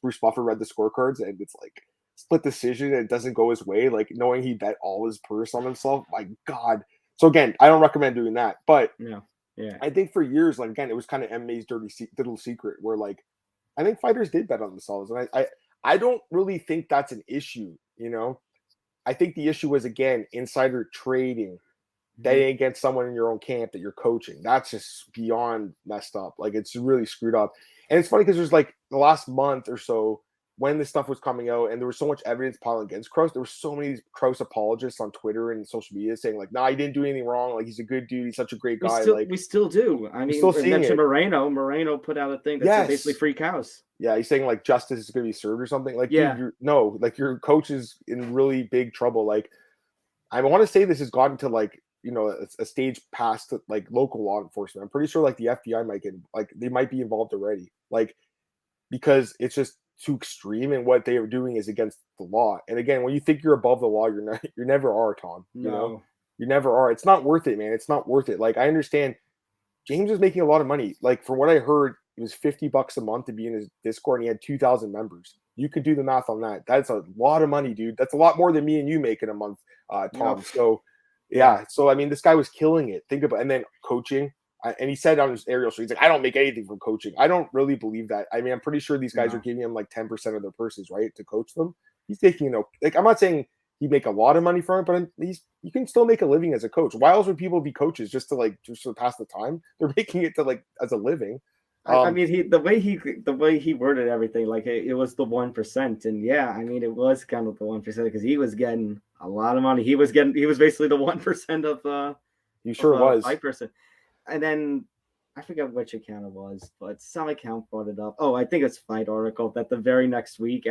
Bruce Buffer read the scorecards and it's like split decision and it doesn't go his way. Like knowing he bet all his purse on himself. My God. So again, I don't recommend doing that. But I think for years, like again, it was kind of MMA's dirty little secret where like I think fighters did bet on themselves, and I don't really think that's an issue. I think the issue was, again, insider trading, betting against someone in your own camp that you're coaching. That's just beyond messed up. Like, it's really screwed up. And it's funny because there's like the last month or so when this stuff was coming out and there was so much evidence piling against Krause, there were so many Krause apologists on Twitter and social media saying like, nah, he didn't do anything wrong. Like, he's a good dude. He's such a great guy. We still do. I mean, we mentioned Moreno. Moreno put out a thing that said basically free cows. Yeah, he's saying like justice is going to be served or something. Like, dude, like your coach is in really big trouble. Like, I want to say this has gotten to like, a stage past like local law enforcement. I'm pretty sure like the FBI might get like they might be involved already. Like, because it's just too extreme and what they are doing is against the law. And again, when you think you're above the law, you never are, Tom. You never are. It's not worth it, man. It's not worth it. Like, I understand James is making a lot of money. Like, from what I heard, it was $50 a month to be in his Discord, and he had 2,000 members. You could do the math on that. That's a lot of money, dude. That's a lot more than me and you make in a month, Tom. Yeah. So, yeah. So, I mean, this guy was killing it. Think about, and then coaching. And he said on his aerial show, he's like, I don't make anything from coaching. I don't really believe that. I mean, I'm pretty sure these guys are giving him like 10% of their purses, right, to coach them. He's taking, like, I'm not saying he'd make a lot of money from it, but you can still make a living as a coach. Why else would people be coaches just to pass the time? They're making it to like as a living. I mean, the way he worded everything, like it was the 1%, and yeah, I mean, it was kind of the 1% because he was getting a lot of money. He was basically the 1% of he sure was 5%. And then I forget which account it was, but some account brought it up. Oh, I think it's Fight Article that the very next week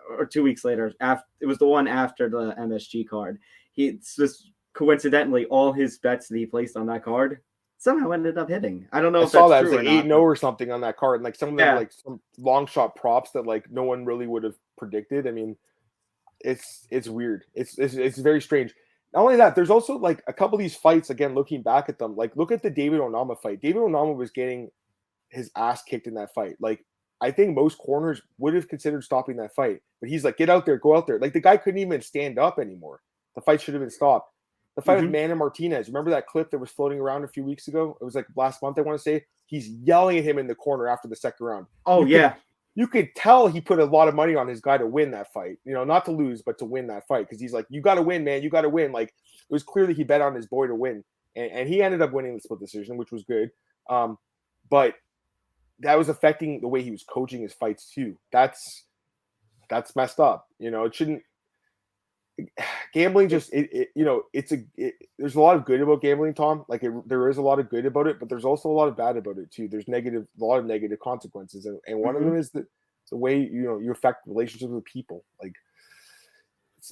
or 2 weeks later, it was the one after the MSG card. He just coincidentally all his bets that he placed on that card somehow ended up hitting. I don't know I if saw that's that. It true was or like 8-0 not. or something on that card. And like some of them Yeah. were like some long shot props that like no one really would have predicted. I mean, it's weird. It's very strange. Not only that, there's also like a couple of these fights, again, looking back at them, like look at the David Onama fight. David Onama was getting his ass kicked in that fight. Like, I think most corners would have considered stopping that fight, but he's like, get out there, go out there. Like the guy couldn't even stand up anymore. The fight should have been stopped. The fight with Manny Martinez. Remember that clip that was floating around a few weeks ago? It was like last month, I want to say. He's yelling at him in the corner after the second round. Oh, You could tell he put a lot of money on his guy to win that fight. You know, not to lose, but to win that fight. Because he's like, you got to win, man. You got to win. Like, it was clear that he bet on his boy to win. And he ended up winning the split decision, which was good. But that was affecting the way he was coaching his fights too. That's messed up. You know, it shouldn't. Gambling just there's a lot of good about gambling, Tom. Like there is a lot of good about it, but there's also a lot of bad about it too. There's a lot of negative consequences, and one of them is the way you affect relationships with people. Like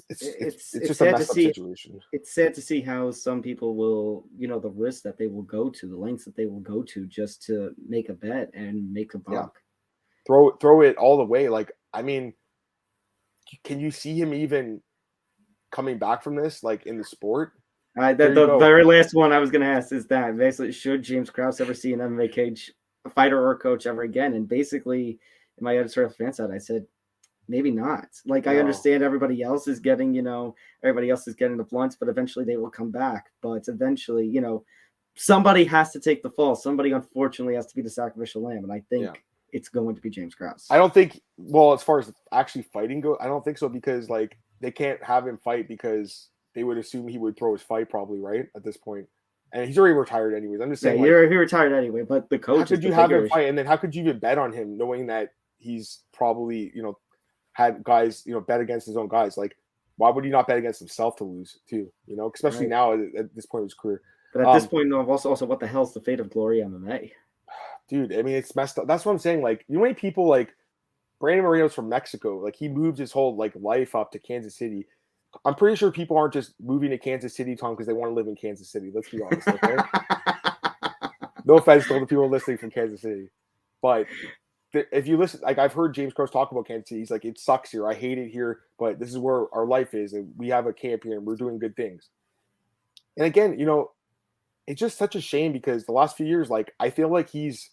it's just a messed up situation. It's sad to see how some people will, the risk that they will go to, the lengths that they will go to just to make a bet and make a buck. Yeah. Throw it all the way. Like, I mean, can you see him even coming back from this, like in the sport? The very last one I was going to ask is that basically, should James Krause ever see an MMA cage fighter or coach ever again? And basically, in my editorial fan side, I said, maybe not. Like, no. I understand everybody else is getting, the blunts, but eventually they will come back. But eventually, somebody has to take the fall. Somebody, unfortunately, has to be the sacrificial lamb. And I think it's going to be James Krause. I don't think, well, as far as actually fighting goes, I don't think so, because like they can't have him fight because they would assume he would throw his fight probably, right, at this point. And he's already retired anyways. I'm just saying, he retired anyway, but the coach. How could you have him fight, and then how could you even bet on him knowing that he's probably, had guys, bet against his own guys? Like, why would he not bet against himself to lose too? Especially now at this point of his career. But at this point, also, what the hell's the fate of Glory MMA? Dude, I mean, it's messed up. That's what I'm saying. Like, how many people, like Brandon Moreno's from Mexico. Like, he moved his whole life up to Kansas City. I'm pretty sure people aren't just moving to Kansas City, Tom, because they want to live in Kansas City. Let's be honest, okay? No offense to all the people listening from Kansas City, but if you listen, like I've heard James Krause talk about Kansas City. He's like, it sucks here. I hate it here, but this is where our life is, and we have a camp here, and we're doing good things. And again, it's just such a shame because the last few years, like I feel like he's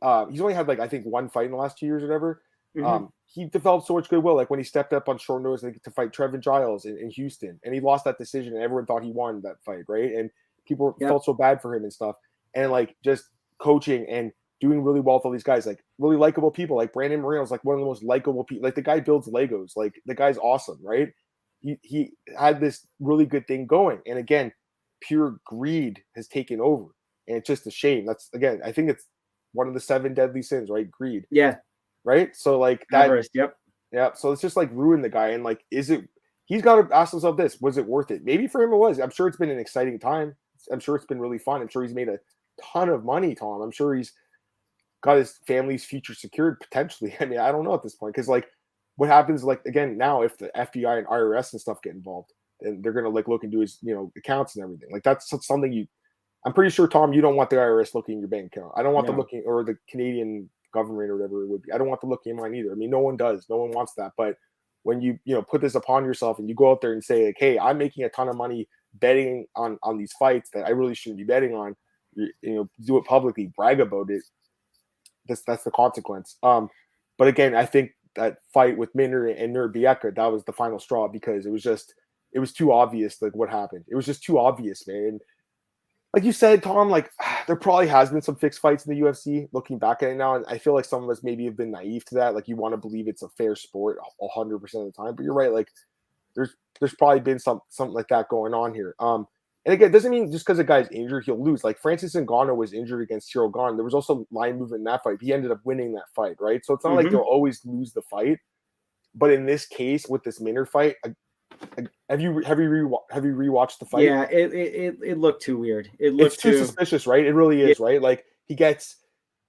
only had I think one fight in the last 2 years or whatever. Mm-hmm. He developed so much goodwill, like when he stepped up on short notice to fight Trevin Giles in Houston, and he lost that decision, and everyone thought he won that fight, right? And people felt so bad for him and stuff, and like just coaching and doing really well with all these guys, like really likable people, like Brandon Moreno's like one of the most likable people. Like the guy builds Legos, like the guy's awesome, right? He had this really good thing going, and again, pure greed has taken over, and it's just a shame. That's again, I think it's one of the 7 deadly sins, right? Greed. Yeah. Right. So like that. Everest, yep. Yeah. So it's just like ruined the guy, and like, he's got to ask himself this: was it worth it? Maybe for him it was. I'm sure it's been an exciting time. I'm sure it's been really fun. I'm sure he's made a ton of money, Tom. I'm sure he's got his family's future secured potentially. I mean, I don't know at this point, because like what happens, like again, now if the FBI and IRS and stuff get involved, then they're gonna look into his accounts and everything. Like that's something I'm pretty sure, Tom, you don't want the IRS looking in your bank account. I don't want them looking, or the Canadian government or whatever it would be. I don't want them looking in mine either. I mean, no one does. No one wants that. But when you put this upon yourself and you go out there and say like, hey, I'm making a ton of money betting on these fights that I really shouldn't be betting on, do it publicly, brag about it. That's the consequence. But again, I think that fight with Minner and Nurbieka, that was the final straw, because it was too obvious, like what happened. It was just too obvious, man. Like you said, Tom, like there probably has been some fixed fights in the UFC looking back at it now. And I feel like some of us maybe have been naive to that. Like you want to believe it's a fair sport 100% of the time, but you're right. Like there's probably been something like that going on here. And again, it doesn't mean just because a guy's injured, he'll lose. Like Francis Ngannou was injured against Cyril Gane. There was also line movement in that fight. He ended up winning that fight, right? So it's not like they'll always lose the fight. But in this case, with this Minner fight, have you rewatched the fight? Yeah, it looked too weird. It's too suspicious, right? It really is, right? Like he gets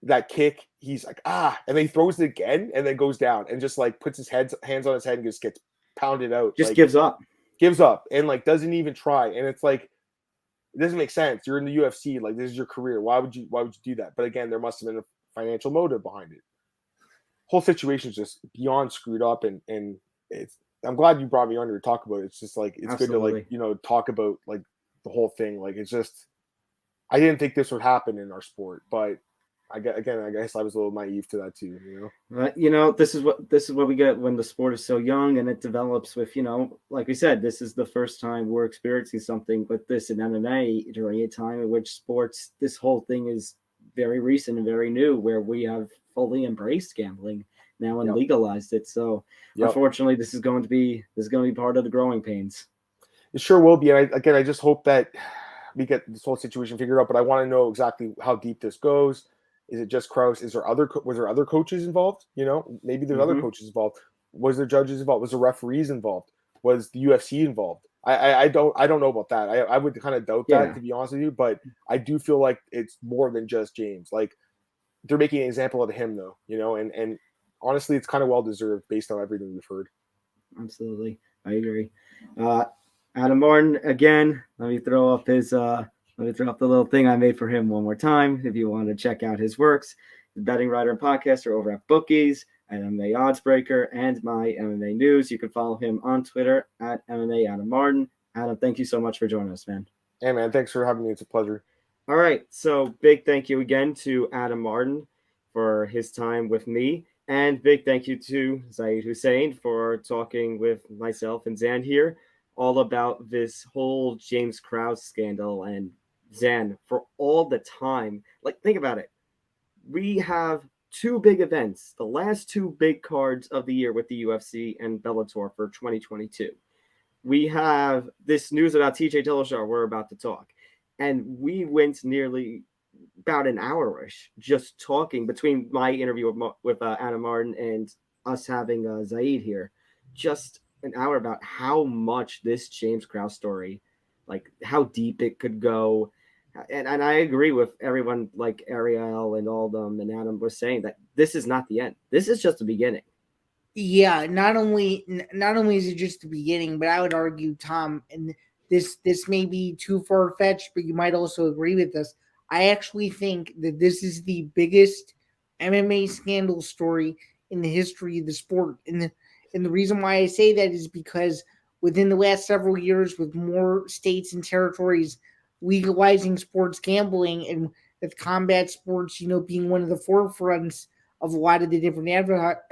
that kick, he's like and then he throws it again, and then goes down and just like puts his hands on his head and just gets pounded out. Just like, gives up, and like doesn't even try. And it's like It doesn't make sense. You're in the UFC, like this is your career. Why would you do that? But again, there must have been a financial motive behind it. Whole situation is just beyond screwed up, and it's. I'm glad you brought me on here to talk about it. It's just like it's Absolutely. good to talk about like the whole thing. Like it's just I didn't think this would happen in our sport, but I guess I was a little naive to that too. But this is what we get when the sport is so young and it develops with like we said, this is the first time we're experiencing something like this in MMA during a time in which sports, this whole thing is very recent and very new, where we have fully embraced gambling now and legalized it. So unfortunately, this is going to be part of the growing pains. It sure will be. And I just hope that we get this whole situation figured out. But I want to know exactly how deep this goes. Is it just Krause? Was there other coaches involved? Maybe there's other coaches involved. Was there judges involved? Was there referees involved? Was the UFC involved? I don't know about that. I would kind of doubt that, to be honest with you. But I do feel like it's more than just James. Like they're making an example of him, though. And honestly, it's kind of well deserved based on everything we've heard. Absolutely, I agree. Adam Martin again. Let me throw up the little thing I made for him one more time. If you want to check out his works, the betting writer and podcaster over at Bookies, at MMAOddsBreaker, and my MMA News. You can follow him on Twitter at MMA Adam Martin. Adam, thank you so much for joining us, man. Hey, man, thanks for having me. It's a pleasure. All right, so big thank you again to Adam Martin for his time with me, and big thank you to Zayd Hussein for talking with myself and Zan here all about this whole James Krause scandal. And Zan, for all the time, like, think about it. We have two big events, the last two big cards of the year with the UFC and Bellator for 2022. We have this news about TJ Dillashaw we're about to talk. And we went nearly about an hour-ish just talking between my interview with Adam Martin and us having Zayd here. Just an hour about how much this James Krause story, like how deep it could go. And I agree with everyone like Ariel and all them and Adam was saying that this is not the end. This is just the beginning. Yeah, not only is it just the beginning, but I would argue, Tom, and this may be too far-fetched, but you might also agree with us. I actually think that this is the biggest MMA scandal story in the history of the sport. And the reason why I say that is because within the last several years, with more states and territories legalizing sports gambling, and with combat sports, being one of the forefronts of a lot of the different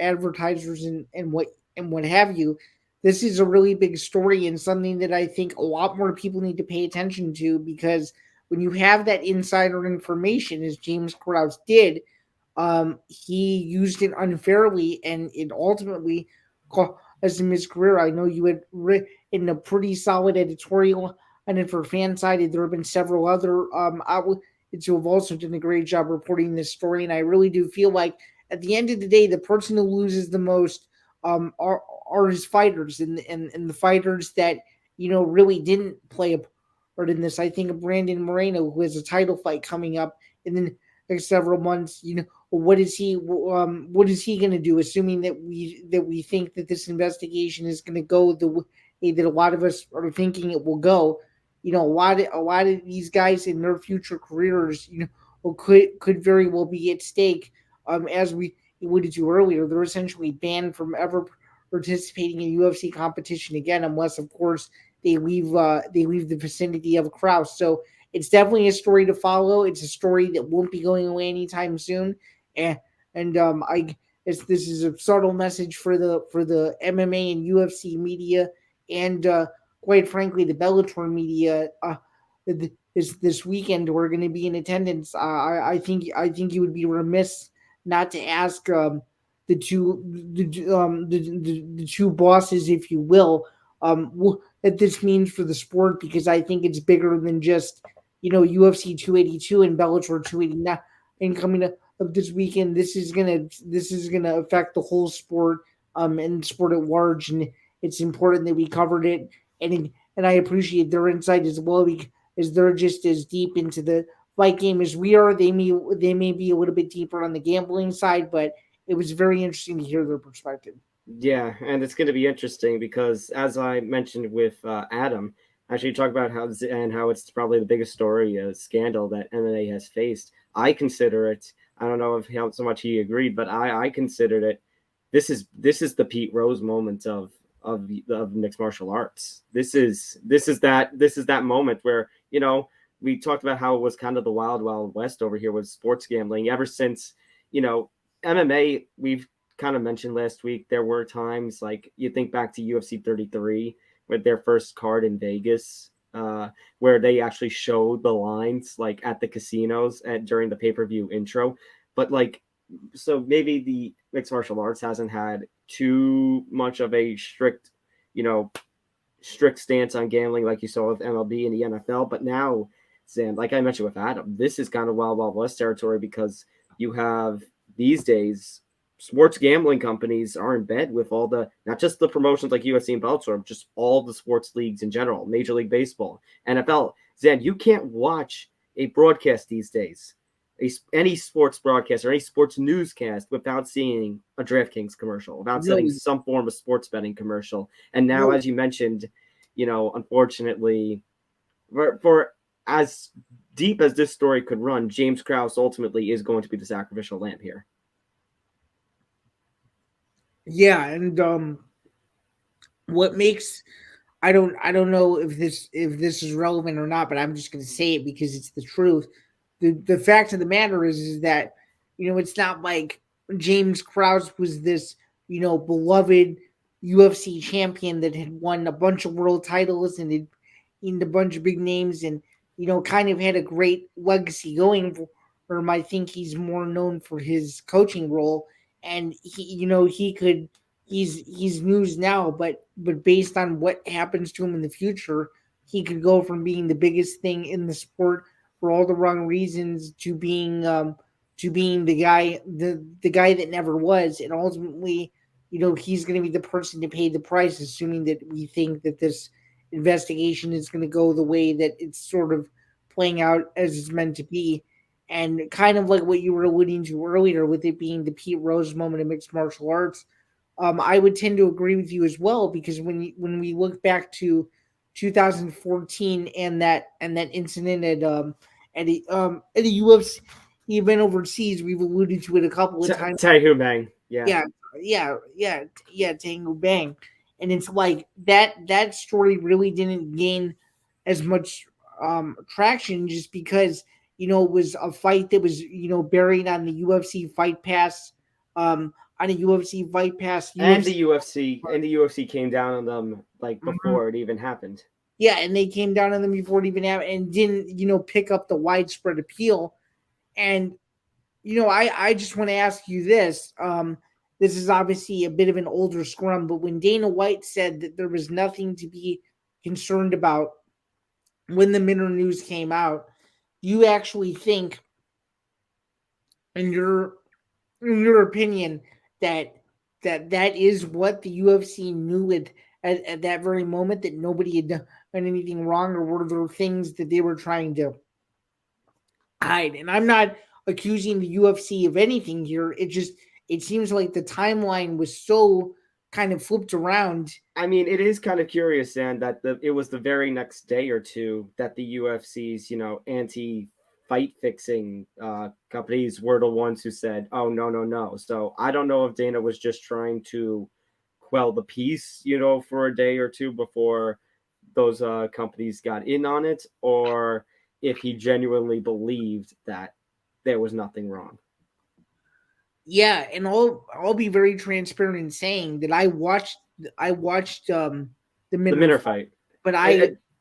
advertisers and what have you, this is a really big story and something that I think a lot more people need to pay attention to, because when you have that insider information, as James Krause did, he used it unfairly, and it ultimately cost him his career. I know you had written a pretty solid editorial on it for Fansided. There have been several other outlets who have also done a great job reporting this story, and I really do feel like at the end of the day, the person who loses the most are his fighters, and the fighters that really didn't play a part in this. I think of Brandon Moreno, who has a title fight coming up in the next several months. What is he going to do? Assuming that we think that this investigation is going to go the way that a lot of us are thinking it will go. A lot of these guys in their future careers, could very well be at stake. As we alluded to earlier, they're essentially banned from ever participating in UFC competition again, unless, of course, they leave the vicinity of Krause. So it's definitely a story to follow. It's a story that won't be going away anytime soon, and I guess this is a subtle message for the MMA and UFC media, and quite frankly, the Bellator media. This weekend we're going to be in attendance. I think you would be remiss not to ask the two bosses, if you will, what this means for the sport, because I think it's bigger than just UFC 282 and Bellator 289 and coming up this weekend. This is gonna affect the whole sport and sport at large, and it's important that we covered it, and I appreciate their insight as well, because they're just as deep into the fight game as we are. They may be a little bit deeper on the gambling side, but it was very interesting to hear their perspective. Yeah, and it's going to be interesting because, as I mentioned with Adam, actually talk about how it's probably the biggest story, scandal that MMA has faced. I consider it. I don't know if how so much he agreed, but I considered it. This is the Pete Rose moment of mixed martial arts. This is that moment where, you know, we talked about how it was kind of the wild west over here with sports gambling. Ever since, you know, MMA, we've kind of mentioned last week, there were times like you think back to UFC 33 with their first card in Vegas, where they actually showed the lines like at the casinos during the pay-per-view intro. But like, so maybe the mixed martial arts hasn't had too much of a strict stance on gambling like you saw with MLB and the NFL. But now, Sam, like I mentioned with Adam, this is kind of wild west territory, because you have these days sports gambling companies are in bed with all the, not just the promotions like UFC and Bellator, just all the sports leagues in general, Major League Baseball, NFL. Zan, you can't watch a broadcast these days, any sports broadcast or any sports newscast, without seeing a DraftKings commercial, without seeing some form of sports betting commercial. And now, as you mentioned, you know, unfortunately, for as deep as this story could run, James Krause ultimately is going to be the sacrificial lamb here. Yeah, and what makes I don't know if this is relevant or not, but I'm just going to say it because it's the truth. The fact of the matter is that, you know, it's not like James Krause was this, you know, beloved UFC champion that had won a bunch of world titles and had eaten a bunch of big names and, you know, kind of had a great legacy going for him. I think he's more known for his coaching role, and he, you know, he's news now, but based on what happens to him in the future, he could go from being the biggest thing in the sport for all the wrong reasons to being the guy that never was, and ultimately, you know, he's going to be the person to pay the price, assuming that we think that this investigation is going to go the way that it's sort of playing out as it's meant to be. And kind of like what you were alluding to earlier, with it being the Pete Rose moment of mixed martial arts, I would tend to agree with you as well, because when we look back to 2014 and that incident at the UFC event overseas, we've alluded to it a couple of times. Taehu Bang, Tango Bang, and it's like that story really didn't gain as much traction, just because, you know, it was a fight that was, you know, buried on the UFC Fight Pass, on a UFC Fight Pass, and the UFC came down on them like before it even happened. Yeah, and they came down on them before it even happened and didn't, you know, pick up the widespread appeal. And, you know, I just want to ask you this. This is obviously a bit of an older scrum, but when Dana White said that there was nothing to be concerned about when the Minter news came out, you actually think, in your opinion, that is what the UFC knew at that very moment, that nobody had done anything wrong, or were there things that they were trying to hide? And I'm not accusing the UFC of anything here. It seems like the timeline was so kind of flipped around. I mean, it is kind of curious, Dan, that it was the very next day or two that the UFC's, you know, anti-fight fixing companies were the ones who said, "Oh, no." So I don't know if Dana was just trying to quell the peace, you know, for a day or two before those companies got in on it, or if he genuinely believed that there was nothing wrong. Yeah, and I'll be very transparent in saying that I watched the Minter fight, but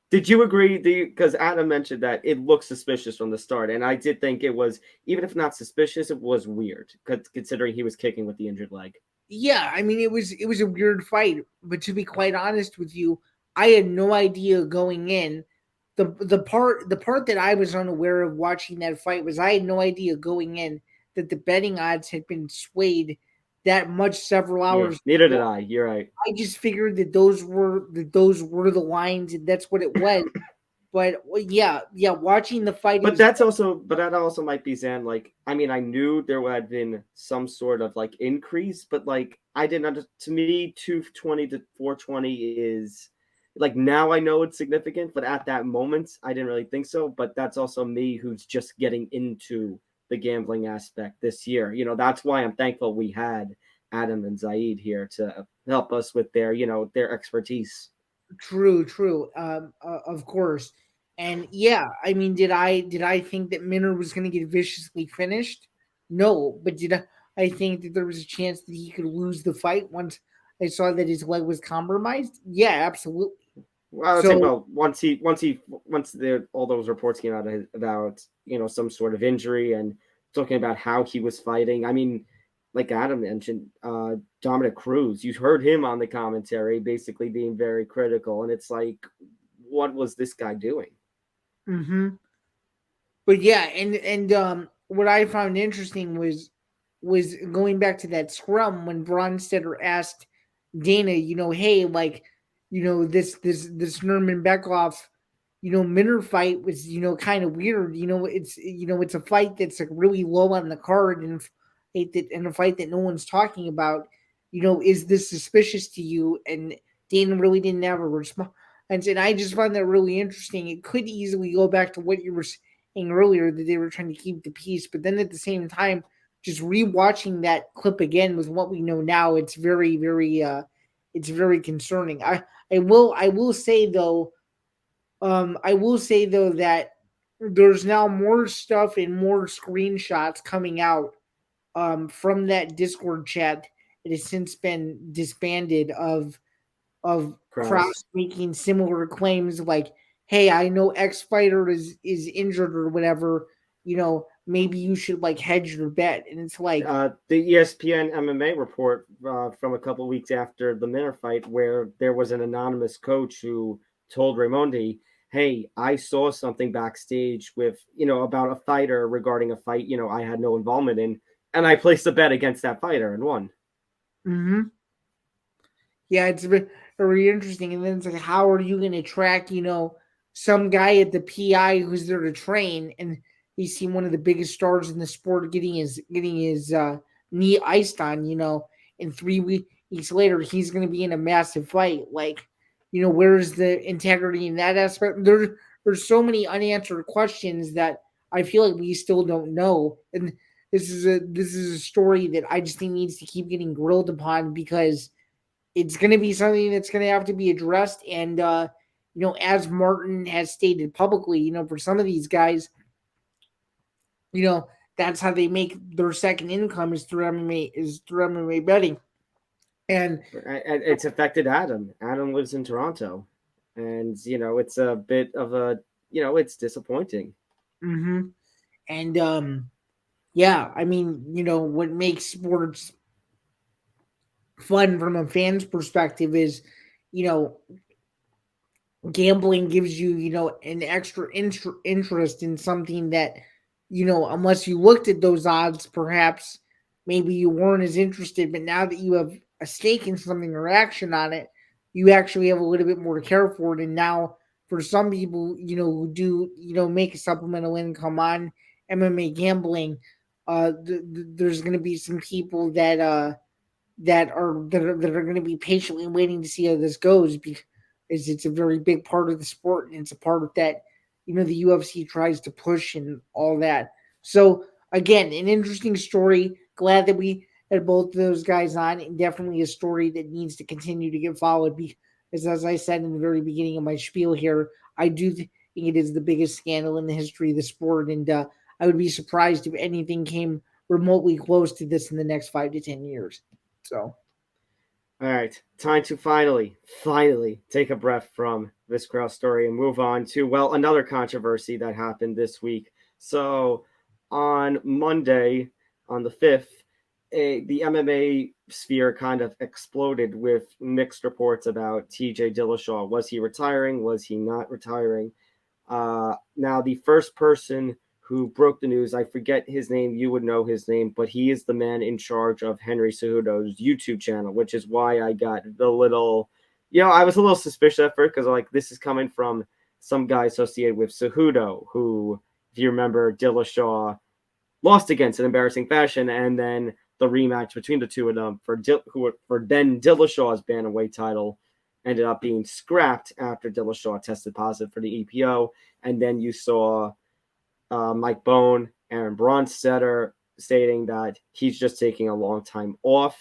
did you agree? Because Adam mentioned that it looked suspicious from the start, and I did think it was, even if not suspicious, it was weird, considering he was kicking with the injured leg. Yeah, I mean, it was a weird fight, but to be quite honest with you, I had no idea going in. The part that I was unaware of watching that fight was, I had no idea going in that the betting odds had been swayed that much several hours. Yeah, neither did I. You're right. I just figured that those were the lines, and that's what it was. But yeah, watching the fight. But that also might be, Zan. Like, I mean, I knew there had been some sort of like increase, but like I didn't to me, 220 to 420 is like now I know it's significant, but at that moment I didn't really think so. But that's also me who's just getting into the gambling aspect this year. That's why I'm thankful we had Adam and Zayd here to help us with their their expertise. True. Of course. And yeah, I mean, did I think that Minner was going to get viciously finished? No, but I think that there was a chance that he could lose the fight once I saw that his leg was compromised? Yeah, absolutely. Well, I would say, well, once all those reports came out about some sort of injury and talking about how he was fighting. I mean, like Adam mentioned, Dominic Cruz. You heard him on the commentary, basically being very critical, and it's like, what was this guy doing? Mm-hmm. But yeah, and what I found interesting was going back to that scrum when Bronstetter asked Dana, hey, like, this Nurmagomedov, Minner fight was, kind of weird. It's a fight that's like really low on the card and a fight that no one's talking about. Is this suspicious to you? And Dana really didn't have a response. And I just found that really interesting. It could easily go back to what you were saying earlier, that they were trying to keep the peace, but then at the same time, just rewatching that clip again with what we know now, it's very, it's very concerning. I will say though that there's now more stuff and more screenshots coming out from that Discord chat that has since been disbanded of Krause making similar claims like, hey, I know X fighter is injured or whatever, maybe you should like hedge your bet. And it's like the ESPN MMA report from a couple weeks after the Minner fight, where there was an anonymous coach who told Raimondi, hey, I saw something backstage with, about a fighter regarding a fight, I had no involvement in, and I placed a bet against that fighter and won. Mm-hmm. Yeah, it's very interesting. And then it's like, how are you going to track, some guy at the PI who's there to train, and he's seen one of the biggest stars in the sport getting his knee iced on, and 3 weeks later he's going to be in a massive fight. Like, where's the integrity in that aspect? There's so many unanswered questions that I feel like we still don't know. And this is a story that I just think needs to keep getting grilled upon, because it's going to be something that's going to have to be addressed. And, as Martin has stated publicly, for some of these guys, that's how they make their second income is through MMA betting. And it's affected Adam. Adam lives in Toronto, and, it's a bit of a, it's disappointing. Mm-hmm. And, yeah, I mean, what makes sports fun from a fan's perspective is, gambling gives you, an extra interest in something that, unless you looked at those odds, perhaps maybe you weren't as interested. But now that you have a stake in something or action on it, you actually have a little bit more to care for it. And now for some people, who do, make a supplemental income on MMA gambling, there's going to be some people that are going to be patiently waiting to see how this goes, because it's a very big part of the sport, and it's a part of that, the UFC tries to push and all that. So again, an interesting story. Glad that we had both of those guys on, and definitely a story that needs to continue to get followed, because as I said in the very beginning of my spiel here, I do think it is the biggest scandal in the history of the sport, and I would be surprised if anything came remotely close to this in the next 5 to 10 years. So, all right, time to finally take a breath from this Krause story and move on to, well, another controversy that happened this week. So on Monday, on the 5th, the MMA sphere kind of exploded with mixed reports about TJ Dillashaw. Was he retiring? Was he not retiring? Now, the first person who broke the news, I forget his name, you would know his name, but he is the man in charge of Henry Cejudo's YouTube channel, which is why I got the little, I was a little suspicious at first, because like, this is coming from some guy associated with Cejudo, who, if you remember, Dillashaw lost against in embarrassing fashion, and then the rematch between the two of them for then Dillashaw's bantamweight title, ended up being scrapped after Dillashaw tested positive for the EPO. And then you saw Mike Bone, Aaron Bronstetter stating that he's just taking a long time off.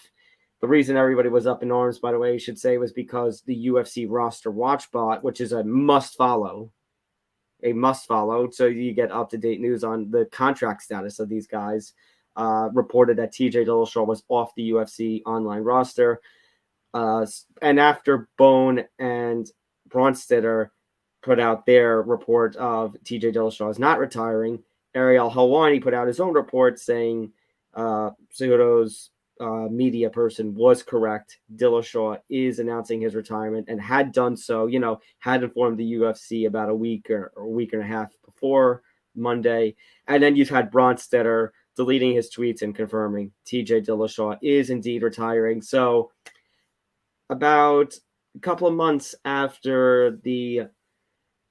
The reason everybody was up in arms, by the way, I should say, was because the UFC roster watch bot, which is a must follow, so you get up-to-date news on the contract status of these guys, reported that TJ Dillashaw was off the UFC online roster. And after Bone and Bronstetter put out their report of TJ Dillashaw is not retiring, Ariel Helwani put out his own report saying Cejudo's media person was correct. Dillashaw is announcing his retirement and had done so, had informed the UFC about a week or a week and a half before Monday. And then you've had Bronstetter deleting his tweets and confirming TJ Dillashaw is indeed retiring. So about a couple of months after the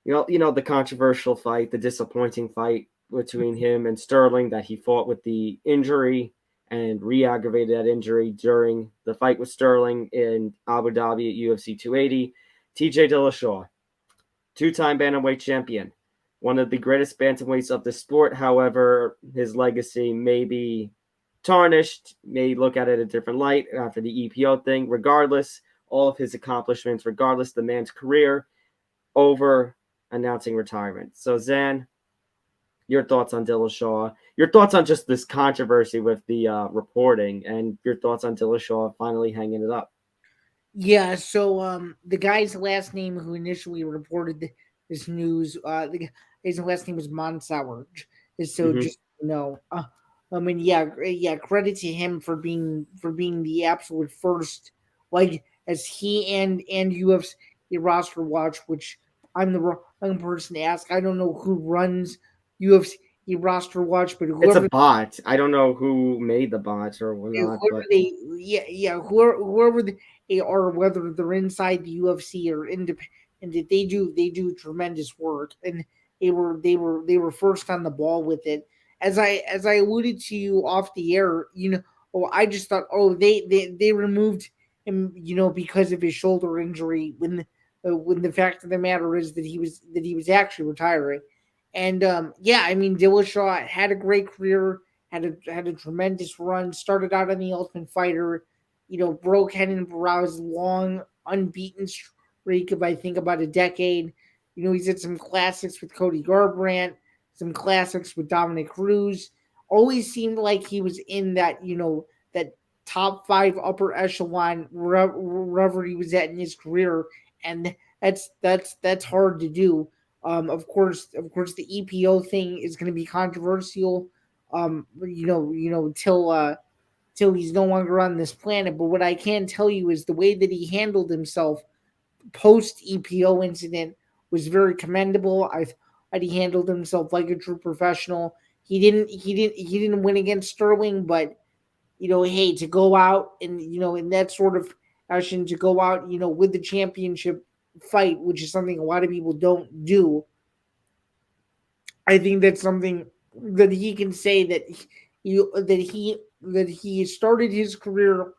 the controversial fight, the disappointing fight between him and Sterling that he fought with the injury and re-aggravated that injury during the fight with Sterling in Abu Dhabi at UFC 280. TJ Dillashaw, two-time bantamweight champion, one of the greatest bantamweights of the sport. However, his legacy may be tarnished, may look at it a different light after the EPO thing. Regardless, all of his accomplishments, regardless the man's career, over announcing retirement. So, Zan, your thoughts on Dillashaw, your thoughts on just this controversy with the reporting, and your thoughts on Dillashaw finally hanging it up. Yeah, so the guy's last name who initially reported this news, his last name was Mansour. So just credit to him for being the absolute first, like, as he and UFC roster watch, which I'm the wrong person to ask. I don't know who runs UFC roster watch, but it's a bot. I don't know who made the bots or whatnot. Whoever they are, whether they're inside the UFC or independent, they do tremendous work, and they were first on the ball with it. As I alluded to you off the air, I just thought, they removed him, because of his shoulder injury, when the fact of the matter is that he was actually retiring. And Dillashaw had a great career, had a tremendous run. Started out on the Ultimate Fighter, broke Renan Barrao's long unbeaten streak of, I think, about a decade. He's had some classics with Cody Garbrandt, some classics with Dominic Cruz. Always seemed like he was in that that top 5 upper echelon wherever he was at in his career, and that's hard to do. Of course, the EPO thing is going to be controversial, till he's no longer on this planet. But what I can tell you is the way that he handled himself post EPO incident was very commendable. I thought he handled himself like a true professional. He didn't win against Sterling, but hey, to go out and in that sort of fashion, to go out with the championship fight, which is something a lot of people don't do. I think that's something that he can say that he started his career,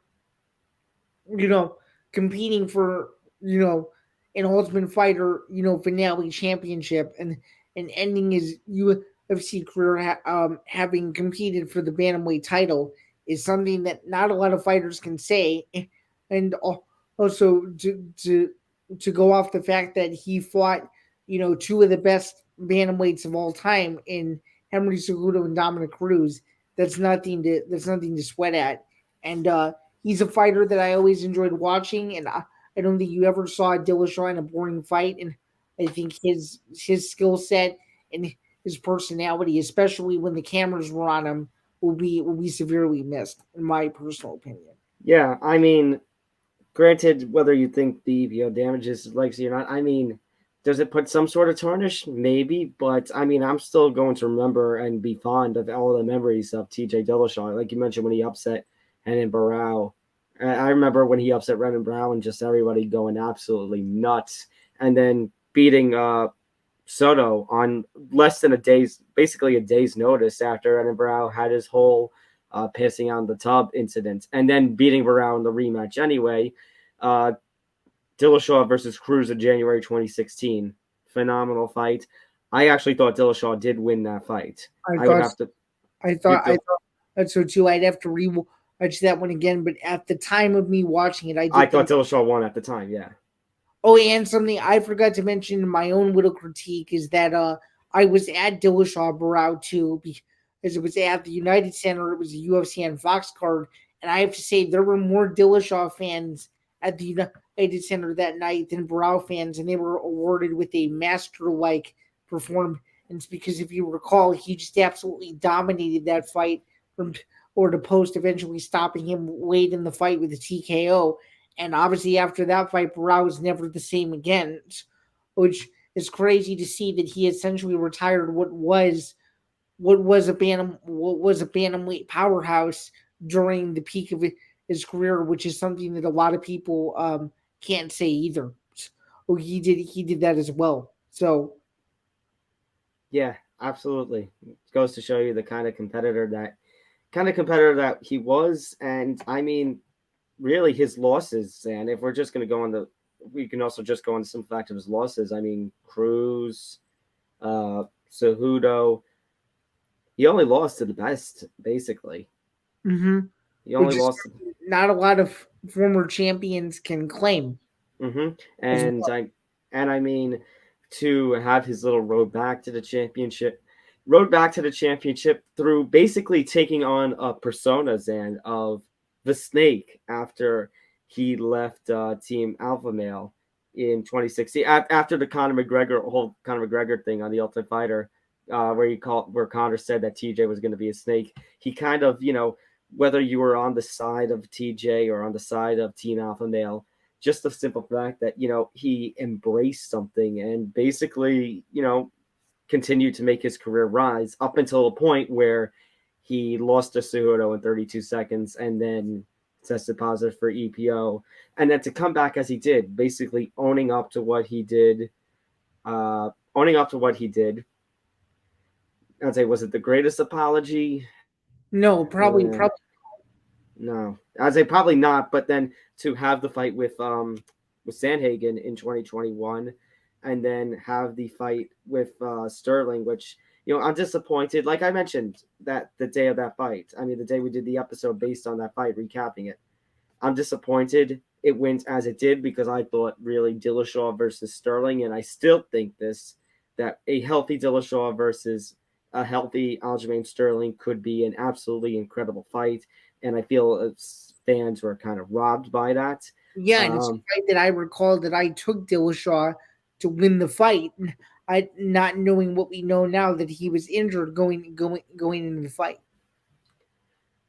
competing for an Ultimate Fighter, finale championship, and ending his UFC career having competed for the bantamweight title is something that not a lot of fighters can say, and also to go off the fact that he fought, two of the best bantamweights of all time in Henry Cejudo and Dominic Cruz. That's nothing to sweat at. And he's a fighter that I always enjoyed watching, and I don't think you ever saw Dillashaw in a boring fight. And I think his skill set and his personality, especially when the cameras were on him, will be severely missed, in my personal opinion. Yeah, I mean, granted, whether you think the EPO damages his legacy or not, does it put some sort of tarnish? Maybe, but I'm still going to remember and be fond of all the memories of TJ Dillashaw. Like you mentioned, when he upset Renan Barrao. I remember when he upset Renan Barrao and just everybody going absolutely nuts, and then beating Soto on less than basically a day's notice after Renan Barrao had his whole passing on the tub incident, and then beating Barrao in the rematch anyway. Dillashaw versus Cruz in January 2016. Phenomenal fight. I actually thought Dillashaw did win that fight. I thought that's so too. I'd have to rewatch that one again, but at the time of me watching it, I thought Dillashaw won at the time. Yeah. Oh, and something I forgot to mention in my own little critique is that I was at Dillashaw Barrow too, because it was at the United Center. It was a UFC on Fox card, and I have to say there were more Dillashaw fans at the United Center that night than Barrow fans, and they were awarded with a master-like performance because if you recall, he just absolutely dominated that fight from or the post, eventually stopping him late in the fight with a TKO. And obviously, after that fight, Barrow was never the same again, which is crazy to see that he essentially retired what was a bantamweight powerhouse during the peak of his career, which is something that a lot of people can't say either. So he did that as well. So, yeah, absolutely. It goes to show you the kind of competitor that he was, and I mean, really his losses. And if we're just going to go on we can also just go on some fact of his losses. I mean, Cruz, Cejudo, he only lost to the best, basically. Mm-hmm. He only lost. Not a lot of former champions can claim. Mm-hmm. And I mean, to have his little road back to the championship through basically taking on a persona, Zan, of the Snake after he left Team Alpha Male in 2016 after the whole Conor McGregor thing on the Ultimate Fighter, where Conor said that TJ was going to be a snake. He kind of, whether you were on the side of TJ or on the side of Team Alpha Male, just the simple fact that he embraced something and basically continued to make his career rise up until a point where he lost to Cejudo in 32 seconds and then tested positive for EPO. And then to come back as he did, basically owning up to what he did. I'd say, was it the greatest apology? No, probably. No. I'd say probably not, but then to have the fight with Sandhagen in 2021 and then have the fight with Sterling, which I'm disappointed. Like I mentioned, that the day of that fight, I mean, the day we did the episode based on that fight, recapping it, I'm disappointed it went as it did because I thought really Dillashaw versus Sterling, and I still think that a healthy Dillashaw versus a healthy Aljamain Sterling could be an absolutely incredible fight, and I feel fans were kind of robbed by that. Yeah, and it's a fight that I recall that I took Dillashaw to win the fight. I not knowing what we know now that he was injured going into the fight.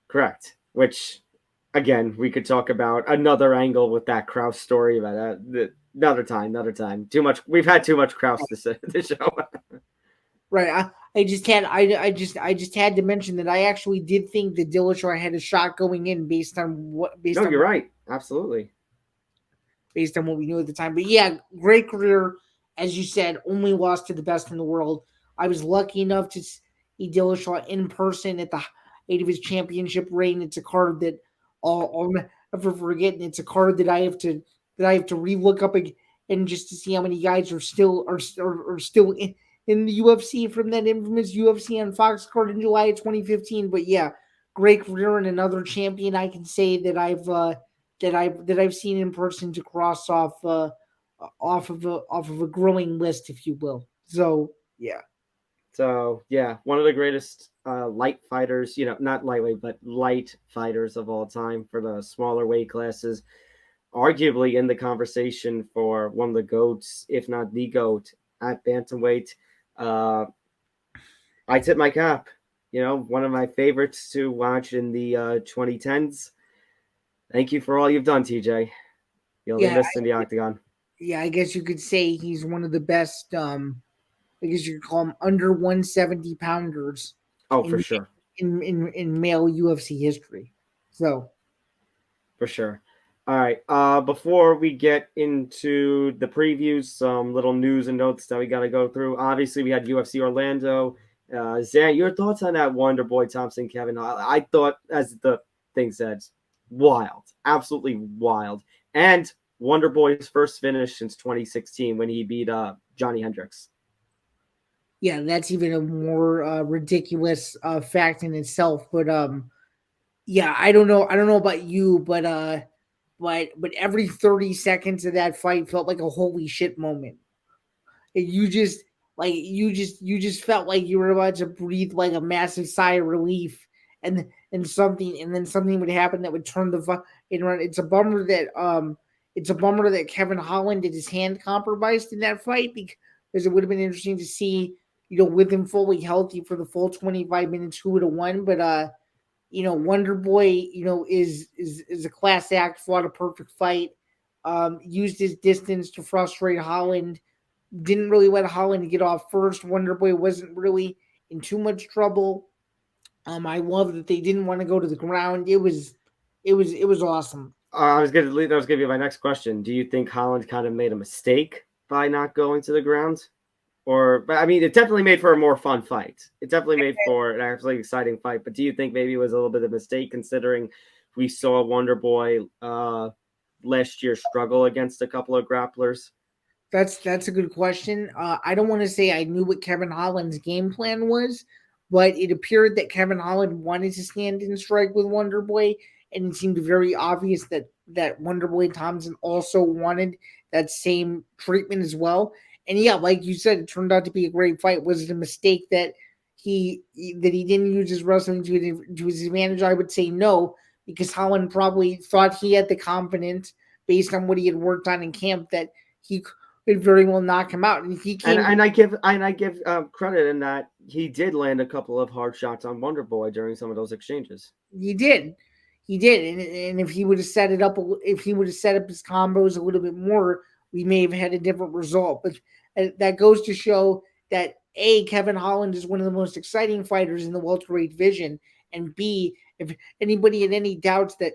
Correct. Which, again, we could talk about another angle with that Krause story about that another time. Too much. We've had too much Krause this show. Right. I just had to mention that I actually did think that Dillashaw had a shot going in based on you're right. Absolutely. Based on what we knew at the time. But yeah, great career. As you said, only lost to the best in the world. I was lucky enough to see Dillashaw in person at the height of his championship reign. It's a card that I'll never forget, and it's a card that I have to relook up again just to see how many guys are still in the UFC from that infamous UFC on Fox card in July of 2015. But yeah, great career and another champion I can say that I've seen in person to cross off of a growing list, if you will. So yeah, one of the greatest light fighters, not lightweight but light fighters of all time for the smaller weight classes, arguably in the conversation for one of the GOATs, if not the GOAT at bantamweight. I tip my cap. One of my favorites to watch in the 2010s. Thank you for all you've done, TJ. You'll be missed in the octagon. Yeah, I guess you could say he's one of the best. I guess you could call him under 170 pounders. Oh, for sure. In male UFC history. So, for sure. All right. Before we get into the previews, some little news and notes that we got to go through. Obviously, we had UFC Orlando. Zan, your thoughts on that Wonderboy Thompson Kevin? I thought, as the thing said, wild, absolutely wild. And Wonderboy's first finish since 2016 when he beat Johnny Hendricks. Yeah, that's even a more ridiculous fact in itself. But yeah, I don't know about you, but every 30 seconds of that fight felt like a holy shit moment. You just felt like you were about to breathe like a massive sigh of relief, and then something would happen that would turn the fight around. It's a bummer that Kevin Holland did his hand compromised in that fight, because it would have been interesting to see, with him fully healthy for the full 25 minutes, who would have won. But Wonderboy, is a class act, fought a perfect fight, used his distance to frustrate Holland, didn't really let Holland get off first. Wonderboy wasn't really in too much trouble. I love that they didn't want to go to the ground. It was awesome. That was going to be my next question. Do you think Holland kind of made a mistake by not going to the ground? But I mean, it definitely made for a more fun fight. It definitely made for an actually exciting fight. But do you think maybe it was a little bit of a mistake, considering we saw Wonderboy last year struggle against a couple of grapplers? That's a good question. I don't want to say I knew what Kevin Holland's game plan was, but it appeared that Kevin Holland wanted to stand and strike with Wonderboy, and it seemed very obvious that Wonderboy Thompson also wanted that same treatment as well. And yeah, like you said, it turned out to be a great fight. Was it a mistake that he didn't use his wrestling to his advantage? I would say no, because Holland probably thought he had the confidence based on what he had worked on in camp that he could very well knock him out. And he came. And I give credit in that he did land a couple of hard shots on Wonderboy during some of those exchanges. He did. And if he would have set up his combos a little bit more, we may have had a different result. But that goes to show that A, Kevin Holland is one of the most exciting fighters in the welterweight division, and B, if anybody had any doubts that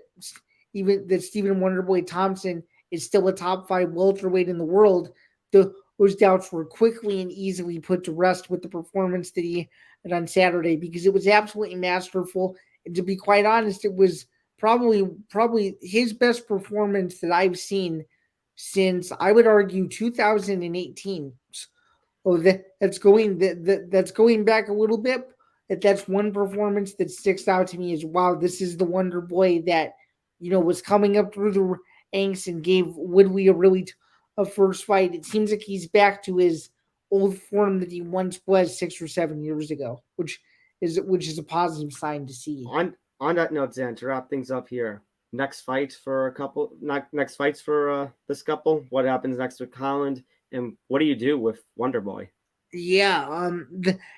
Stephen Wonderboy Thompson is still a top 5 welterweight in the world, those doubts were quickly and easily put to rest with the performance that he had on Saturday, because it was absolutely masterful. And to be quite honest, it was probably his best performance that I've seen since, I would argue, 2018. Oh, that's going back a little bit. That's one performance that sticks out to me as, wow, this is the Wonderboy that was coming up through the ranks and gave Woodley a really tough first fight. It seems like he's back to his old form that he once was 6 or 7 years ago, which is a positive sign to see. On that note, Zan, to wrap things up here, next fights for this couple. What happens next with Holland, and what do you do with Wonderboy? Yeah,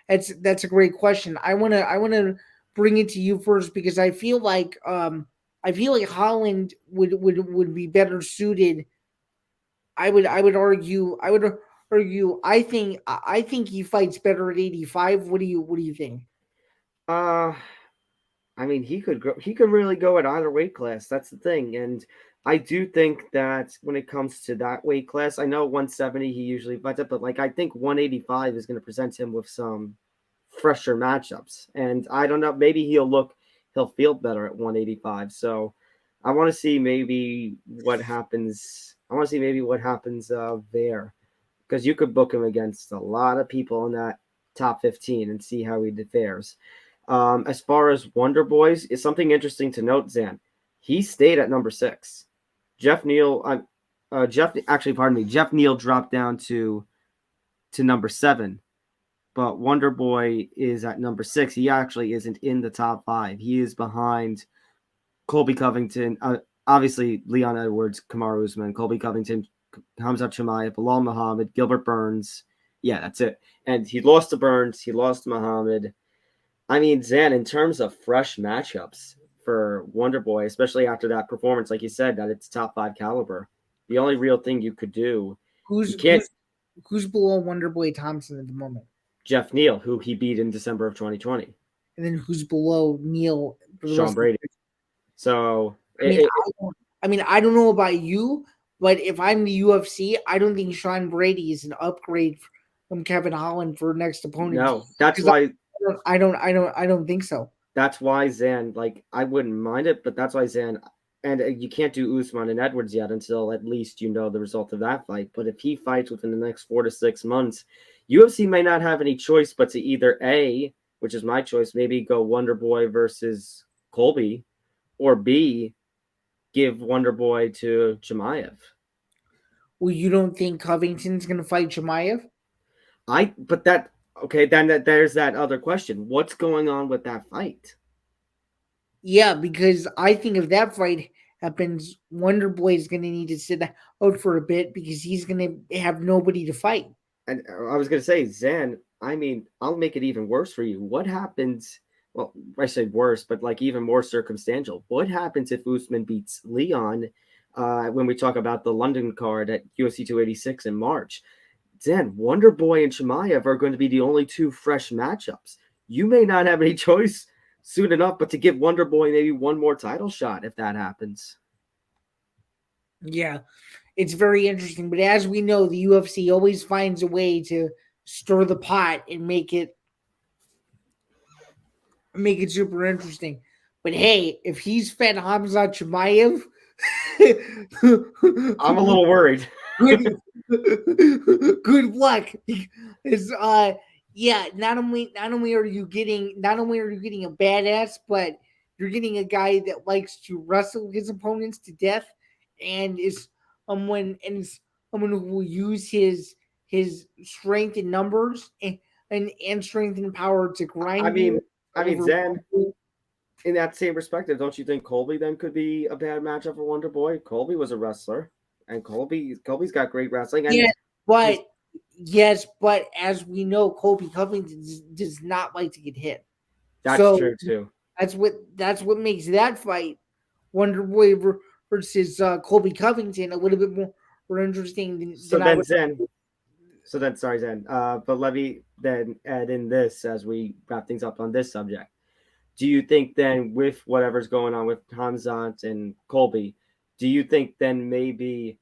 that's a great question. I wanna bring it to you first, because I feel like Holland would be better suited. I would argue. I think he fights better at 85. What do you think? I mean, he could really go at either weight class. That's the thing. And I do think that when it comes to that weight class, I know 170 he usually fights up, but I think 185 is going to present him with some fresher matchups. And I don't know, maybe he'll feel better at 185. So I want to see maybe what happens. There, because you could book him against a lot of people in that top 15 and see how he fares. As far as Wonderboys, is something interesting to note, Zan. He stayed at number 6. Jeff Neal dropped down to number 7, but Wonderboy is at number 6. He actually isn't in the top 5. He is behind Colby Covington, obviously Leon Edwards, Kamaru Usman, Colby Covington, Hamza Chimaev, Bilal Muhammad, Gilbert Burns. Yeah, that's it. And he lost to Burns. He lost to Muhammad. I mean, Zan, in terms of fresh matchups for Wonderboy, especially after that performance, like you said, that it's top 5 caliber, the only real thing you could do. Who's below Wonderboy Thompson at the moment? Jeff Neal, who he beat in December of 2020. And then who's below Neal? Sean Brady. So, I don't know about you, but if I'm the UFC, I don't think Sean Brady is an upgrade from Kevin Holland for next opponent. No, that's why. I don't think so. That's why, Zan, I wouldn't mind it, but that's why, Zan, And you can't do Usman and Edwards yet until at least you know the result of that fight. But if he fights within the next 4 to 6 months, UFC may not have any choice but to either A, which is my choice, maybe go Wonderboy versus Colby, or B, give Wonderboy to Chimaev. Well, you don't think Covington's going to fight Chimaev? Then there's that other question. What's going on with that fight? Yeah, because I think if that fight happens, Wonderboy is going to need to sit out for a bit because he's going to have nobody to fight. And I was going to say, Zan, I mean, I'll make it even worse for you. What happens? Well, I said worse, but like even more circumstantial. What happens if Usman beats Leon when we talk about the London card at UFC 286 in March? Zan, Wonderboy and Chimaev are going to be the only two fresh matchups. You may not have any choice soon enough, but to give Wonderboy maybe one more title shot if that happens. Yeah, it's very interesting. But as we know, the UFC always finds a way to stir the pot and make it super interesting. But hey, if he's fed Hamza Chimaev, I'm a little worried. Good luck. It's yeah, not only are you getting a badass, but you're getting a guy that likes to wrestle his opponents to death and is someone who will use his strength in numbers and strength and power to grind. I mean, Zan, in that same perspective, don't you think Colby then could be a bad matchup for Wonderboy? Colby was a wrestler, and Colby's got great wrestling. And but as we know, Colby Covington does not like to get hit. That's true too. That's what makes that fight, Wonderboy versus Colby Covington, a little bit more interesting than. Sorry, Zen. But let me then add in this as we wrap things up on this subject. Do you think then, with whatever's going on with Hamzat and Colby, do you think then maybe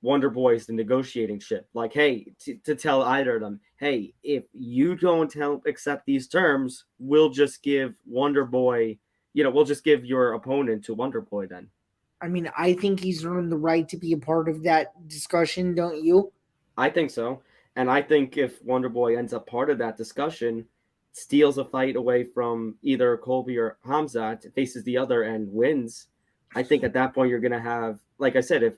Wonderboy is the negotiating chip? Like, hey, to tell either of them, hey, if you don't accept these terms, we'll just give Wonderboy, we'll just give your opponent to Wonderboy then. I mean, I think he's earned the right to be a part of that discussion, don't you? I think so. And I think if Wonderboy ends up part of that discussion, steals a fight away from either Colby or Hamzat, faces the other and wins, I think at that point you're going to have, like I said,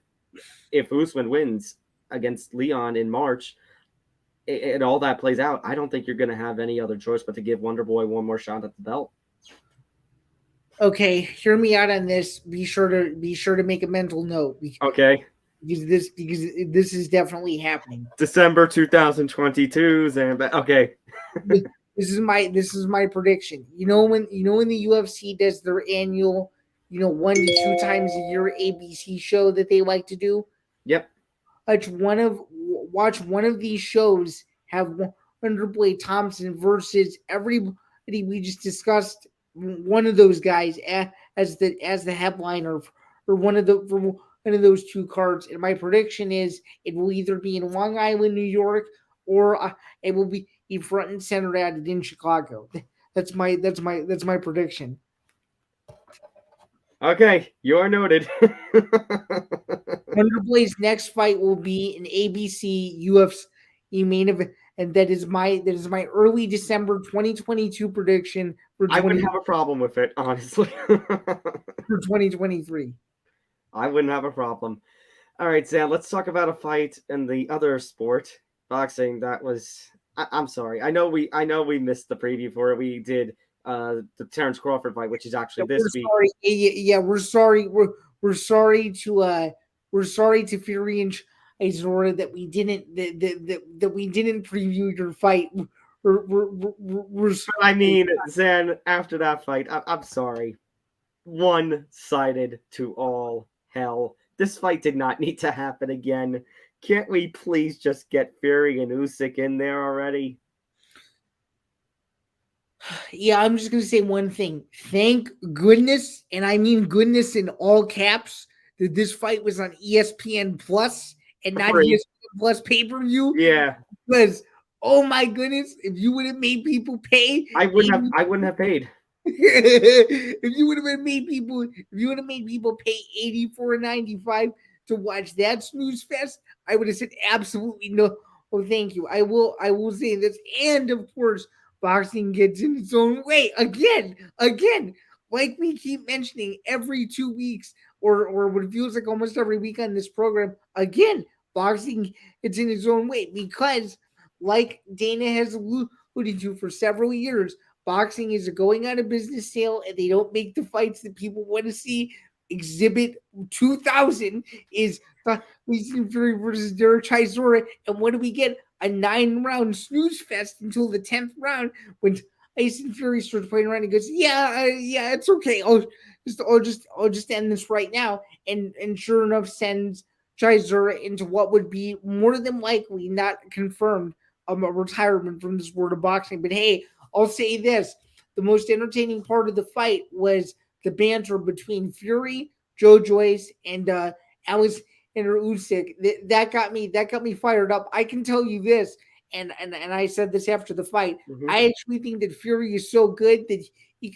if Usman wins against Leon in March and all that plays out, I don't think you're going to have any other choice but to give Wonderboy one more shot at the belt. Okay, hear me out on this. Be sure to make a mental note. Okay. Because this is definitely happening. December 2022, okay. This is my prediction. When the UFC does their annual, 1 to 2 times a year ABC show that they like to do. Yep. Watch one of these shows have Wonderboy Thompson versus everybody we just discussed. One of those guys as the headliner for one of those 2 cards, and my prediction is it will either be in Long Island, New York, or it will be front and center at it in Chicago. That's my prediction. Okay, you are noted. Wonderboy's next fight will be an ABC UFC main event, and that is my early December 2022 prediction for. I wouldn't have a problem with it, honestly. For 2023. I wouldn't have a problem. All right, Sam, let's talk about a fight in the other sport, boxing. That was, I'm sorry. I know we missed the preview for it. We did the Terrence Crawford fight, which is actually this week. Sorry. Yeah, we're sorry. We're sorry to Fury and Chisora that we didn't preview your fight. I mean, Zen, after that fight, I'm sorry. One-sided to all hell. This fight did not need to happen again. Can't we please just get Fury and Usyk in there already? Yeah, I'm just going to say one thing. Thank goodness, and I mean goodness in all caps, that this fight was on ESPN Plus and not ESPN Plus pay-per-view. Yeah. Because, oh my goodness, if you would have made people pay, I wouldn't have paid. If you would have made people pay $84.95 to watch that snooze fest, I would have said absolutely no. Oh, thank you. I will say this, and of course, boxing gets in its own way again. Like we keep mentioning every 2 weeks, or what feels like almost every week on this program. Again, boxing gets in its own way because, like Dana has alluded to for several years, boxing is a going out of business sale, and they don't make the fights that people want to see. Exhibit 2000 is Tyson Fury versus Derek Chisora, and what do we get? A 9-round snooze fest until the 10th round when Tyson Fury starts playing around and goes, yeah, it's okay. I'll just end this right now, and sure enough, sends Chisora into what would be more than likely not confirmed a retirement from the sport of boxing. But hey, I'll say this: the most entertaining part of the fight was the banter between Fury, Joe Joyce, and Alexander Usyk. That got me fired up. I can tell you this, and I said this after the fight. Mm-hmm. I actually think that Fury is so good that he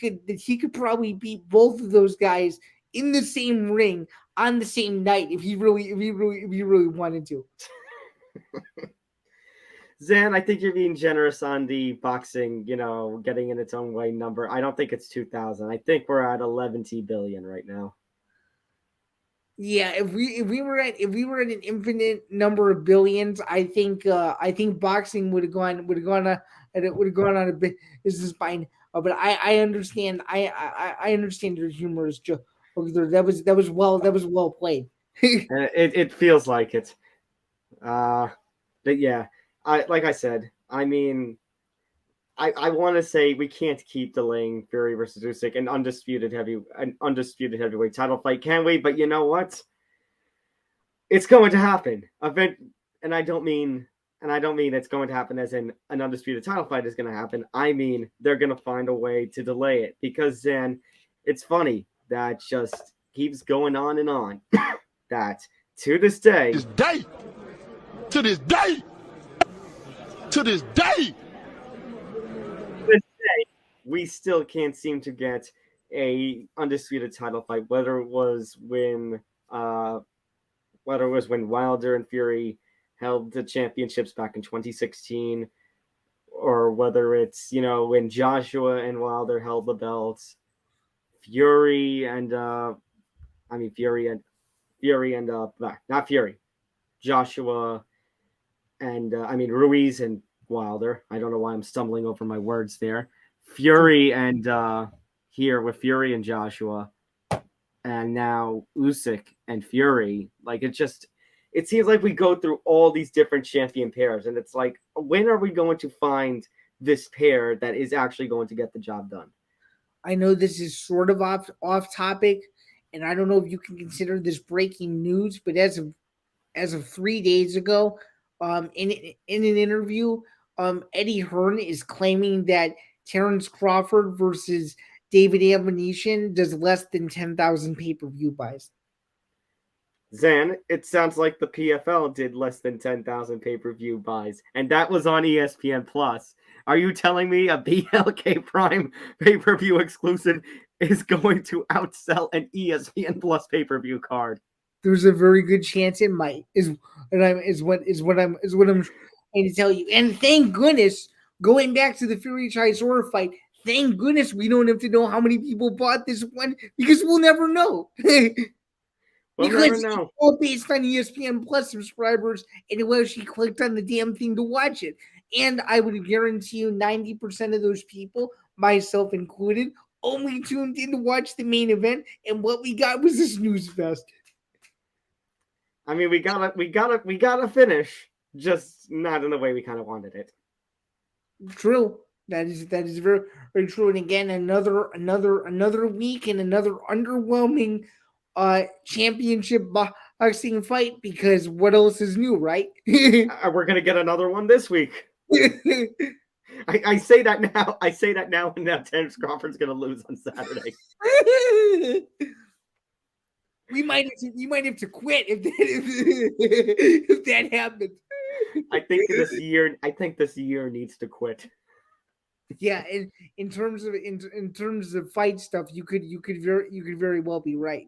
could probably beat both of those guys in the same ring on the same night if he really wanted to. Zan, I think you're being generous on the boxing, getting in its own way number. I don't think it's 2,000. I think we're at 11 billion right now. Yeah, if we were at an infinite number of billions, I think boxing would have gone on a business fine. But I understand I understand your humorous joke. That was well played. It feels like it. But yeah. Like I said, I mean, I want to say we can't keep delaying Fury versus Usyk an undisputed heavyweight title fight, can we? But you know what? It's going to happen. And I don't mean it's going to happen as in an undisputed title fight is going to happen. I mean they're going to find a way to delay it because then it's funny that just keeps going on and on. That to this day, we still can't seem to get a undisputed title fight, whether it was when Wilder and Fury held the championships back in 2016, or whether it's when Joshua and Wilder held the belts. Joshua and Ruiz and Wilder. I don't know why I'm stumbling over my words there. Fury and here with Fury and Joshua, and now Usyk and Fury. Like it seems like we go through all these different champion pairs, and it's like, when are we going to find this pair that is actually going to get the job done? I know this is sort of off topic, and I don't know if you can consider this breaking news, but as of 3 days ago, in an interview, Eddie Hearn is claiming that Terrence Crawford versus David Ambonesian does less than 10,000 pay-per-view buys. Zan, it sounds like the PFL did less than 10,000 pay-per-view buys, and that was on ESPN Plus. Are you telling me a BLK Prime pay-per-view exclusive is going to outsell an ESPN Plus pay-per-view card? There's a very good chance it might. Is what I'm trying to tell you. And thank goodness, going back to the Fury Chisora fight, thank goodness we don't have to know how many people bought this one, because we'll never know. We'll never know. It's all based on ESPN Plus subscribers, and who actually clicked on the damn thing to watch it. And I would guarantee you 90% of those people, myself included, only tuned in to watch the main event, and what we got was a snooze fest. we gotta finish, just not in the way we kind of wanted it. True. That is very, very true. And again, another week and another underwhelming championship boxing fight, because what else is new, right? We're gonna get another one this week. I say that now, and now Terrence Crawford's gonna lose on Saturday. We might have to quit if that happens. I think this year needs to quit. Yeah, in terms of in terms of fight stuff, you could very well be right.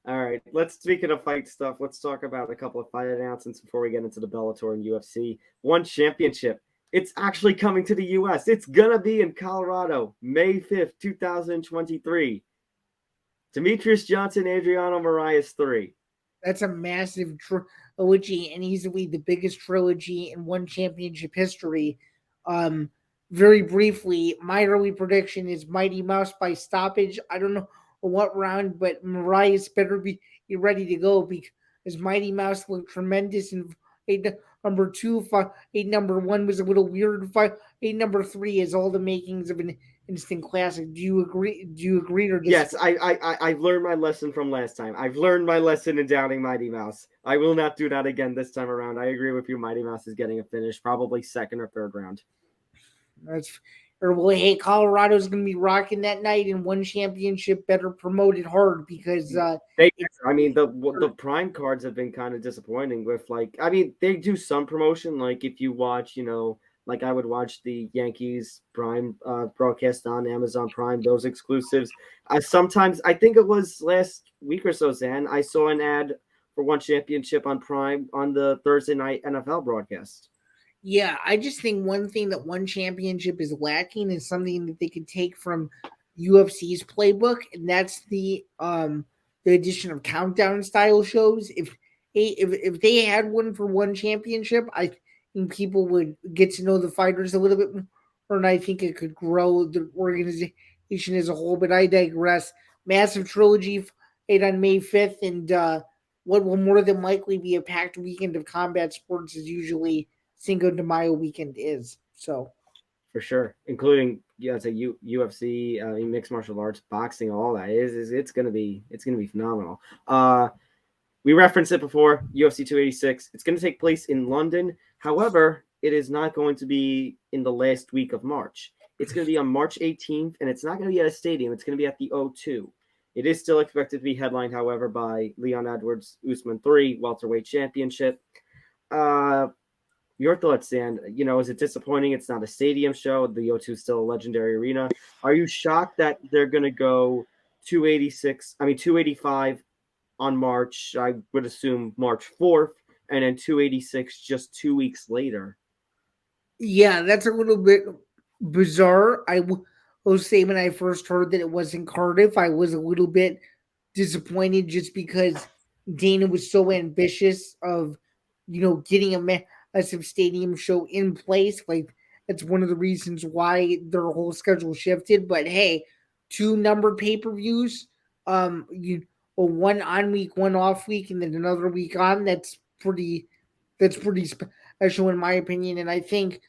All right, speaking of fight stuff, let's talk about a couple of fight announcements before we get into the Bellator and UFC. One championship. It's actually coming to the US. It's gonna be in Colorado, May 5th, 2023. Demetrius Johnson, Adriano Moraes 3. That's a massive trilogy and easily the biggest trilogy in one championship history. Very briefly, my early prediction is Mighty Mouse by stoppage. I don't know what round, but Marias better be ready to go because Mighty Mouse looked tremendous in fight number 2. Fight number 1 was a little weird. Fight number 3 is all the makings of an instant classic. Do you agree? Do you agree or disagree? Yes, I've learned my lesson from last time. I've learned my lesson in doubting Mighty Mouse. I will not do that again this time around. I agree with you. Mighty Mouse is getting a finish, probably second or third round. That's or well, hey, Colorado's going to be rocking that night, and one championship better promote it hard because the prime cards have been kind of disappointing. With they do some promotion. Like if you watch, like I would watch the Yankees Prime broadcast on Amazon Prime, those exclusives. Sometimes I think it was last week or so, Zan, I saw an ad for one championship on Prime on the Thursday night NFL broadcast. Yeah, I just think one thing that one championship is lacking is something that they could take from UFC's playbook, and that's the addition of countdown style shows. If they had one for one championship, I think people would get to know the fighters a little bit more, and I think it could grow the organization as a whole. But I digress. Massive trilogy fight on May 5th, and what will more than likely be a packed weekend of combat sports is usually Cinco de Mayo weekend is. So for sure, including UFC, mixed martial arts, boxing, all that it's gonna be phenomenal. We referenced it before, UFC 286. It's gonna take place in London. However, it is not going to be in the last week of March. It's gonna be on March 18th, and it's not gonna be at a stadium. It's gonna be at the O2. It is still expected to be headlined, however, by Leon Edwards Usman 3 welterweight championship. Your thoughts, Dan? Is it disappointing it's not a stadium show? The O2 is still a legendary arena. Are you shocked that they're going to go 285 on March, I would assume March 4th, and then 286 just 2 weeks later? Yeah, that's a little bit bizarre. I will say when I first heard that it was in Cardiff, I was a little bit disappointed just because Dana was so ambitious of, getting a massive stadium show in place. Like that's one of the reasons why their whole schedule shifted. But hey, 2 numbered pay-per-views, one on week, one off week, and then another week on. That's pretty special in my opinion. And I think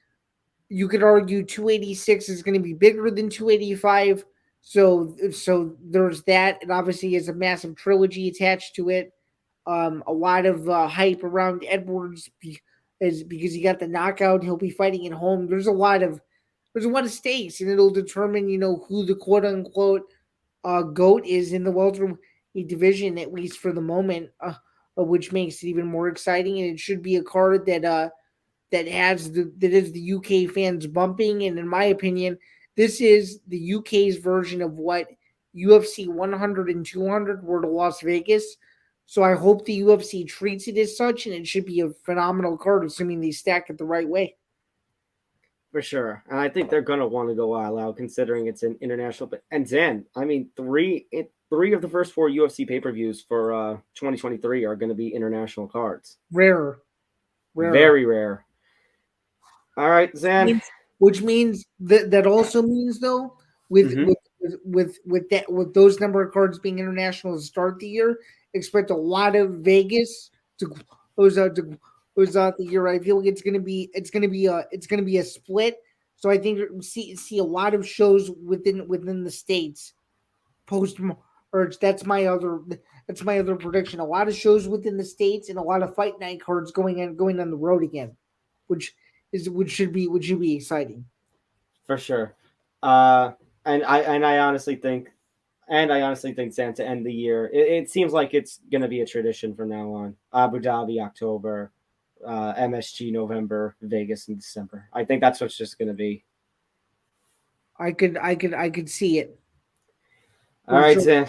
you could argue 286 is going to be bigger than 285. So there's that. It obviously is a massive trilogy attached to it. A lot of hype around Edwards is because he got the knockout. He'll be fighting at home. There's a lot of stakes, and it'll determine who the quote unquote GOAT is in the welterweight division, at least for the moment, which makes it even more exciting. And it should be a card that is the UK fans bumping. And in my opinion, this is the UK's version of what UFC 100 and 200 were to Las Vegas. So I hope the UFC treats it as such, and it should be a phenomenal card, assuming they stack it the right way. For sure. And I think they're going to want to go all out, considering it's an international. And Zan, three of the first 4 UFC pay-per-views for 2023 are going to be international cards. Rare. Very rare. All right, Zan. Which means that also means though, with those number of cards being international to start the year, expect a lot of Vegas to close out the year. I feel like it's gonna be a split. So I think we see a lot of shows within the states post merge. That's my other prediction. A lot of shows within the states and a lot of fight night cards going on the road again, which should be exciting. For sure. And I honestly think Zan, to end the year, it seems like it's going to be a tradition from now on. Abu Dhabi October, MSG November, Vegas in December. I think that's what's just going to be. I could see it. All right, sure. Zan.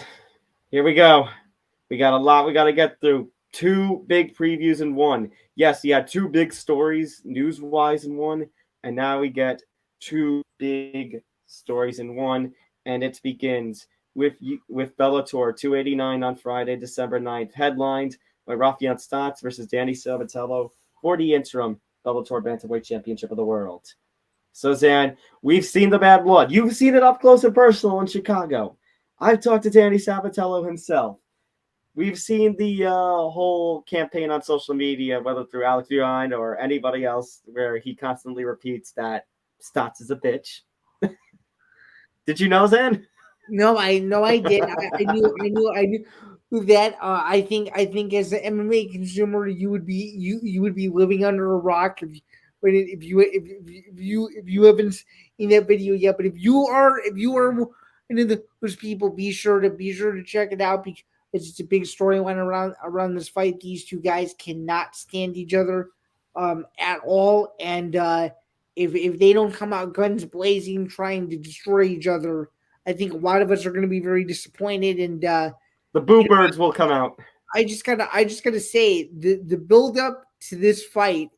Here we go. We got a lot we got to get through. 2 big previews in one. Yes, you had 2 big stories news-wise in one, and now we get 2 big stories in one, and it begins with Bellator 289 on Friday, December 9th, headlined by Rafael Stotts versus Danny Sabatello for the interim Bellator Bantamweight Championship of the World. So, Zan, we've seen the bad blood. You've seen it up close and personal in Chicago. I've talked to Danny Sabatello himself. We've seen the whole campaign on social media, whether through Alex Buine or anybody else, where he constantly repeats that Stotts is a bitch. Did you know, Zan? No, I did. I knew that. I think as an MMA consumer, you would be living under a rock if you haven't seen that video yet. But if you are one of those people, be sure to check it out because it's a big storyline around this fight. These two guys cannot stand each other at all, and if they don't come out guns blazing trying to destroy each other, I think a lot of us are going to be very disappointed, and the Boo Birds will come out. I just gotta say the build up to this fight,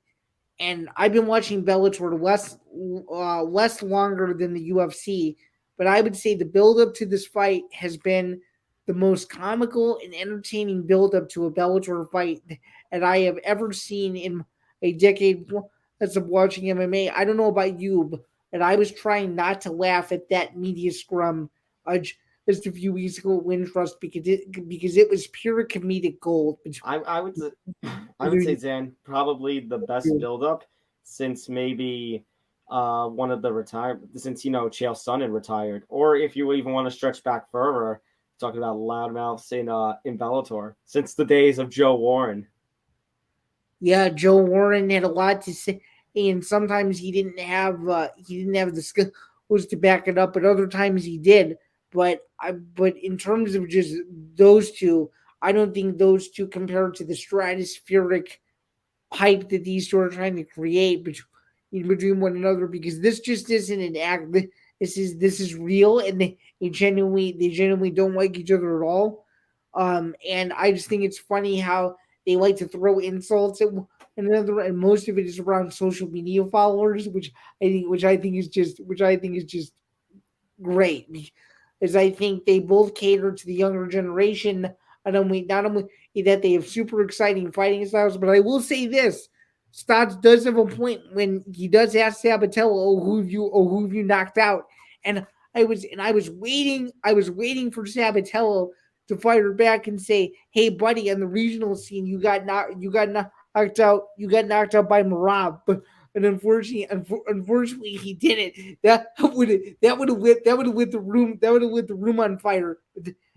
and I've been watching Bellator less longer than the UFC, but I would say the build up to this fight has been the most comical and entertaining build up to a Bellator fight that I have ever seen in a decade of watching MMA. I don't know about you, but I was trying not to laugh at that media scrum just a few weeks ago at Wintrust because it was pure comedic gold. I would say, Zan, probably the best build-up since maybe one of the since Chael Sonnen retired, or if you even want to stretch back further, talking about loudmouths in Bellator since the days of Joe Warren. Yeah, Joe Warren had a lot to say, and sometimes he didn't have the skills to back it up, but other times he did. But in terms of just those two, I don't think those two compare to the stratospheric hype that these two are trying to create between one another, because this just isn't an act. This is real, and they genuinely don't like each other at all. And I just think it's funny how they like to throw insults at another, and most of it is around social media followers, which I think is just great, as I think they both cater to the younger generation. Not only that they have super exciting fighting styles, but I will say this: Stotts does have a point when he does ask Sabatello, "Oh, who have you knocked out?" And I was waiting for Sabatello to fire back and say, "Hey, buddy, on the regional scene, you got knocked out by Merab." And unfortunately, he didn't. That would have lit the room on fire.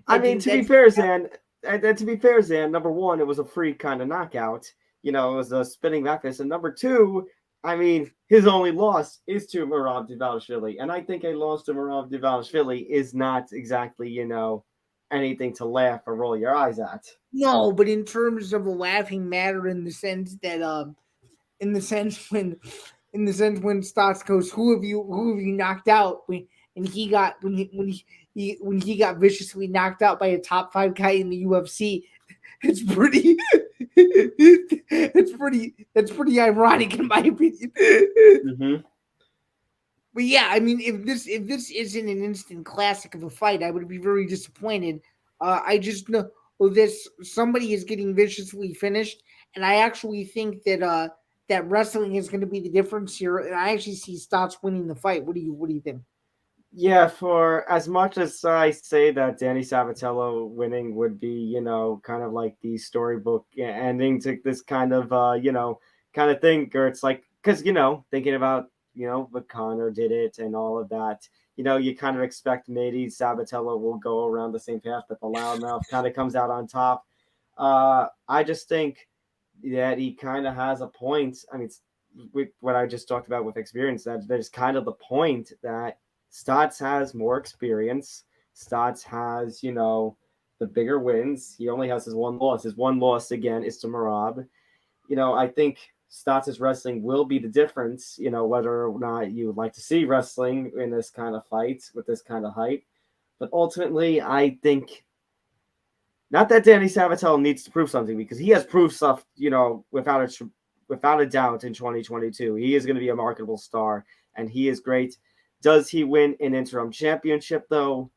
I mean, to be fair, Zan, number one, it was a free kind of knockout. It was a spinning back fist, and number two, I mean, his only loss is to Merab Dvalishvili, and I think a loss to Merab Dvalishvili is not exactly, anything to laugh or roll your eyes at. No, but in terms of a laughing matter, in the sense when Stotts goes, who have you knocked out? And he got when he got viciously knocked out by a top 5 guy in the UFC. It's pretty ironic in my opinion. Mm-hmm. But yeah, I mean, if this isn't an instant classic of a fight, I would be very disappointed. I just know this somebody is getting viciously finished, and I actually think that that wrestling is going to be the difference here. And I actually see Stotts winning the fight. What do you think? Yeah, for as much as I say that Danny Sabatello winning would be, kind of like the storybook ending to this kind of, kind of thing, or it's like, because, thinking about, what Connor did it and all of that, you kind of expect maybe Sabatello will go around the same path, but the loudmouth kind of comes out on top. I just think that he kind of has a point. I mean, with what I just talked about with experience, that there's kind of the point that Stotts has more experience. Stotts has, the bigger wins. He only has his one loss. His one loss, again, is to Merab. I think Stotts' wrestling will be the difference, whether or not you would like to see wrestling in this kind of fight with this kind of height. But ultimately, I think not that Danny Savitel needs to prove something, because he has proved stuff, without a doubt in 2022. He is going to be a marketable star, and he is great. Does he win an interim championship, though?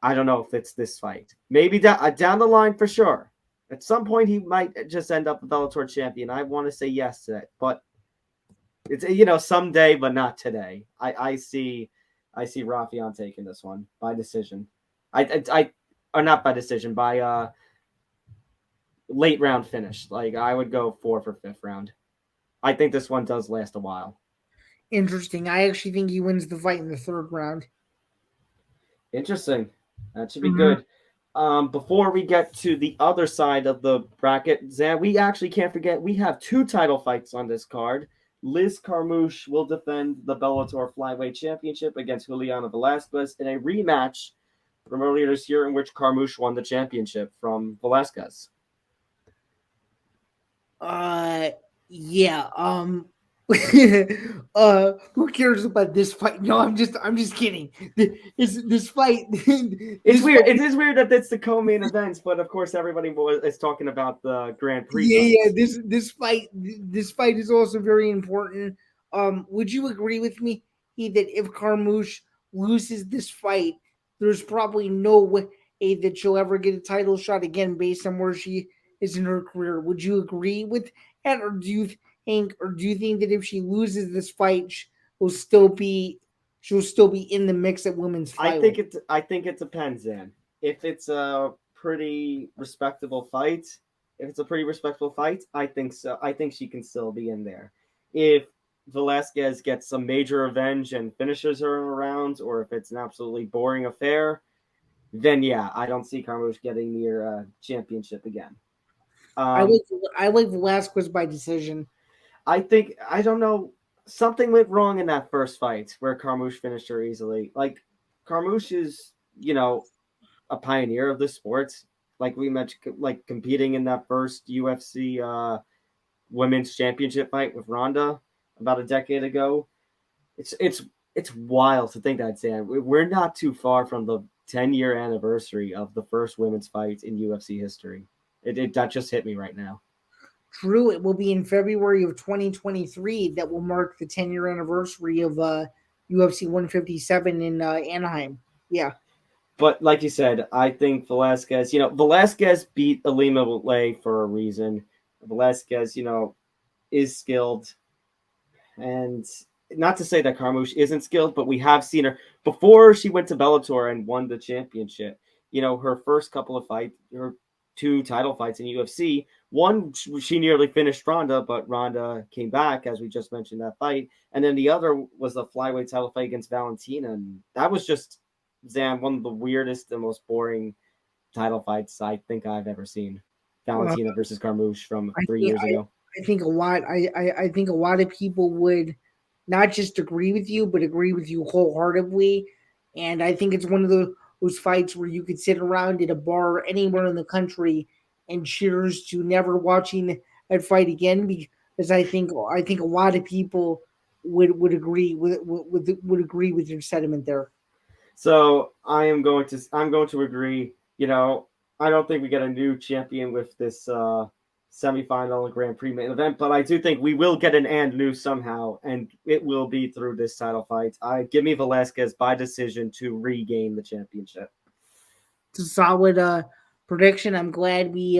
I don't know if it's this fight. Maybe down the line for sure. At some point, he might just end up a Bellator champion. I want to say yes to that, but it's someday, but not today. I see Rafion taking this one by decision. Or not by decision, by late round finish. Like, I would go 4th or 5th round. I think this one does last a while. Interesting. I actually think he wins the fight in the 3rd round. Interesting. That should be good. Before we get to the other side of the bracket, Zan, we actually can't forget we have 2 title fights on this card. Liz Carmouche will defend the Bellator Flyweight Championship against Juliana Velasquez in a rematch from earlier this year, in which Carmouche won the championship from Velasquez. Yeah. Who cares about this fight? No, I'm just kidding. This fight. It's weird. It is weird that it's the co-main events, but of course everybody is talking about the Grand Prix. Yeah. This fight is also very important. Would you agree with me that if Carmouche loses this fight, there's probably no way that she'll ever get a title shot again based on where she is in her career? Would you agree with that, or do you think that if she loses this fight, she'll still be in the mix at women's flyweight? I think it depends, Zan. If it's a pretty respectable fight, I think so. I think she can still be in there. If Velasquez gets some major revenge and finishes her in a round, or if it's an absolutely boring affair, then yeah, I don't see Carmouche getting near championship again. I like Velasquez by decision. I don't know. Something went wrong in that first fight where Carmouche finished her easily. Like, Carmouche is, a pioneer of the sport. Like we mentioned, like competing in that first UFC women's championship fight with Ronda about a decade ago. It's wild to think that, Sam. We're not too far from the 10-year anniversary of the first women's fight in UFC history. That just hit me right now. True, it will be in February of 2023 that will mark the 10-year anniversary of UFC 157 in Anaheim. Yeah. But like you said, I think Velasquez beat Alima Lay for a reason. Velasquez, is skilled. And not to say that Carmouche isn't skilled, but we have seen her before she went to Bellator and won the championship. Her first couple of fights, her 2 title fights in UFC. One, she nearly finished Ronda, but Ronda came back, as we just mentioned, that fight. And then the other was the flyweight title fight against Valentina. And that was just, Zan, one of the weirdest and most boring title fights I think I've ever seen. Valentina versus Carmouche from 3 years ago. I think a lot of people would not just agree with you, but agree with you wholeheartedly. And I think it's one of those fights where you could sit around at a bar anywhere in the country and cheers to never watching that fight again, because I think a lot of people would agree would agree with your sentiment there. So I'm going to agree. I don't think we get a new champion with this semifinal and Grand Prix main event, but I do think we will get an and new somehow, and it will be through this title fight. Give me Velasquez by decision to regain the championship. It's a solid prediction. I'm glad we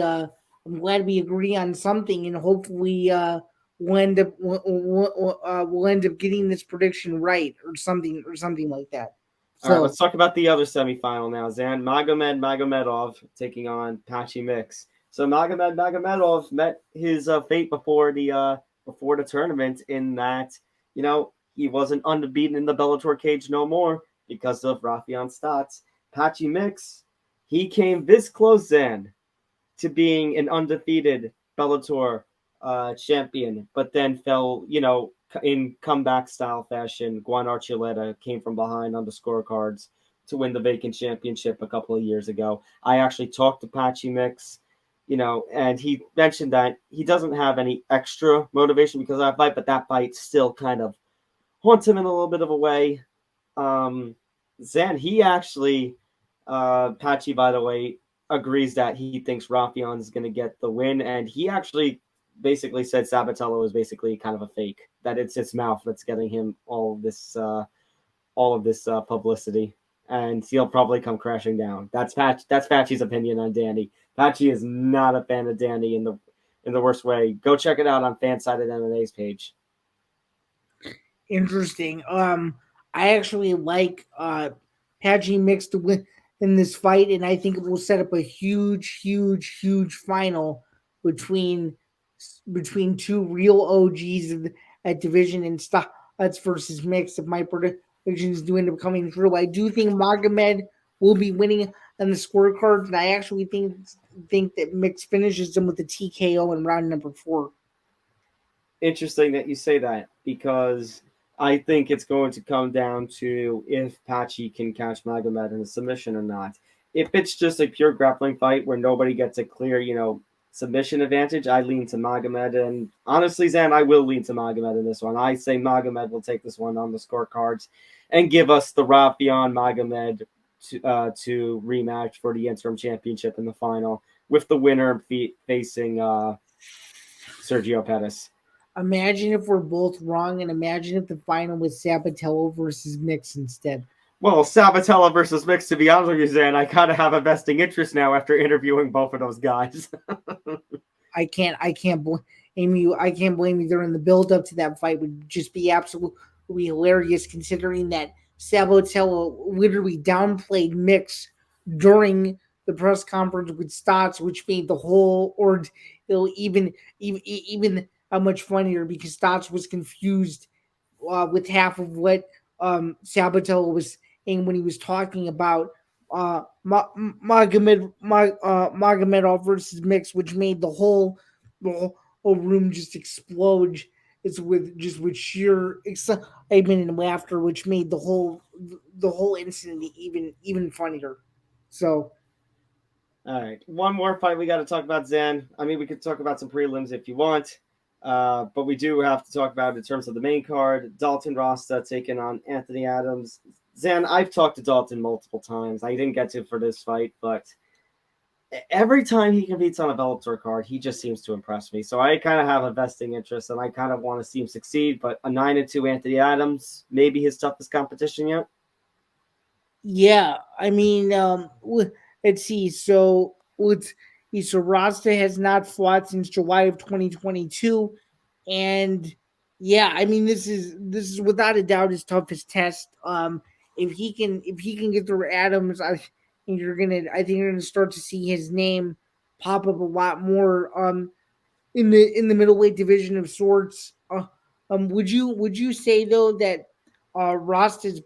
agree on something, and hopefully we'll end up getting this prediction right, or something like that. All right, let's talk about the other semifinal now, Zan. Magomed Magomedov taking on Patchy Mix. So Magomed Magomedov met his fate before the tournament, in that, he wasn't unbeaten in the Bellator cage no more because of Rafion Stotts. Patchy Mix, he came this close, Zan, to being an undefeated Bellator champion, but then fell, in comeback style fashion. Juan Archuleta came from behind on the scorecards to win the vacant championship a couple of years ago. I actually talked to Patchy Mix and he mentioned that he doesn't have any extra motivation because of that fight, but that fight still kind of haunts him in a little bit of a way. Zan, he actually, Patchy, by the way, agrees that he thinks Rafion is going to get the win, and he actually basically said Sabatello is basically kind of a fake, that it's his mouth that's getting him all of this publicity, and he'll probably come crashing down. That's Patchy's opinion on Danny. Patchy is not a fan of Danny in the worst way. Go check it out on Fansided MMA's page. Interesting. I actually like Patchy Mix to win in this fight, and I think it will set up a huge final between two real OGs at division and Stotts versus Mix. If my predictions do end up coming through, I do think Magomed will be winning on the scorecards, and I actually think that Mix finishes him with the TKO in round number 4. Interesting that you say that, because I think it's going to come down to if Patchy can catch Magomed in a submission or not. If it's just a pure grappling fight where nobody gets a clear, submission advantage, I lean to Magomed. And honestly, Zan, I will lean to Magomed in this one. I say Magomed will take this one on the scorecards and give us the Rafion Magomed to rematch for the interim championship in the final, with the winner facing Sergio Pettis. Imagine if we're both wrong, and imagine if the final was Sabatello versus Mix instead. Well, Sabatello versus Mix, to be honest with you, Zan, I kind of have a vesting interest now after interviewing both of those guys. I can't blame you. I can't blame you. During the build up to that fight would just be absolutely hilarious, considering that Sabatello literally downplayed Mix during the press conference with Stotts, which made the whole ordeal even much funnier, because Stotts was confused with half of what Sabatello was saying when he was talking about Magomedov versus Mix, which made the whole room just explode. It's with sheer excitement and laughter, which made the whole incident even funnier. So, all right, one more fight we got to talk about, Zan. I mean, we could talk about some prelims if you want. But we do have to talk about, in terms of the main card, Dalton Rasta taking on Anthony Adams. Zan, I've talked to Dalton multiple times. I didn't get to for this fight, but every time he competes on a Bellator card, he just seems to impress me. So I kind of have a vesting interest, and I kind of want to see him succeed. But a 9-2 Anthony Adams, maybe his toughest competition yet? Yeah, I mean, let's see. So Rasta has not fought since July of 2022, and yeah, I mean, this is without a doubt his toughest test. If he can get through Adams, I think you're gonna start to see his name pop up a lot more in the middleweight division of sorts. Would you say though that Rasta's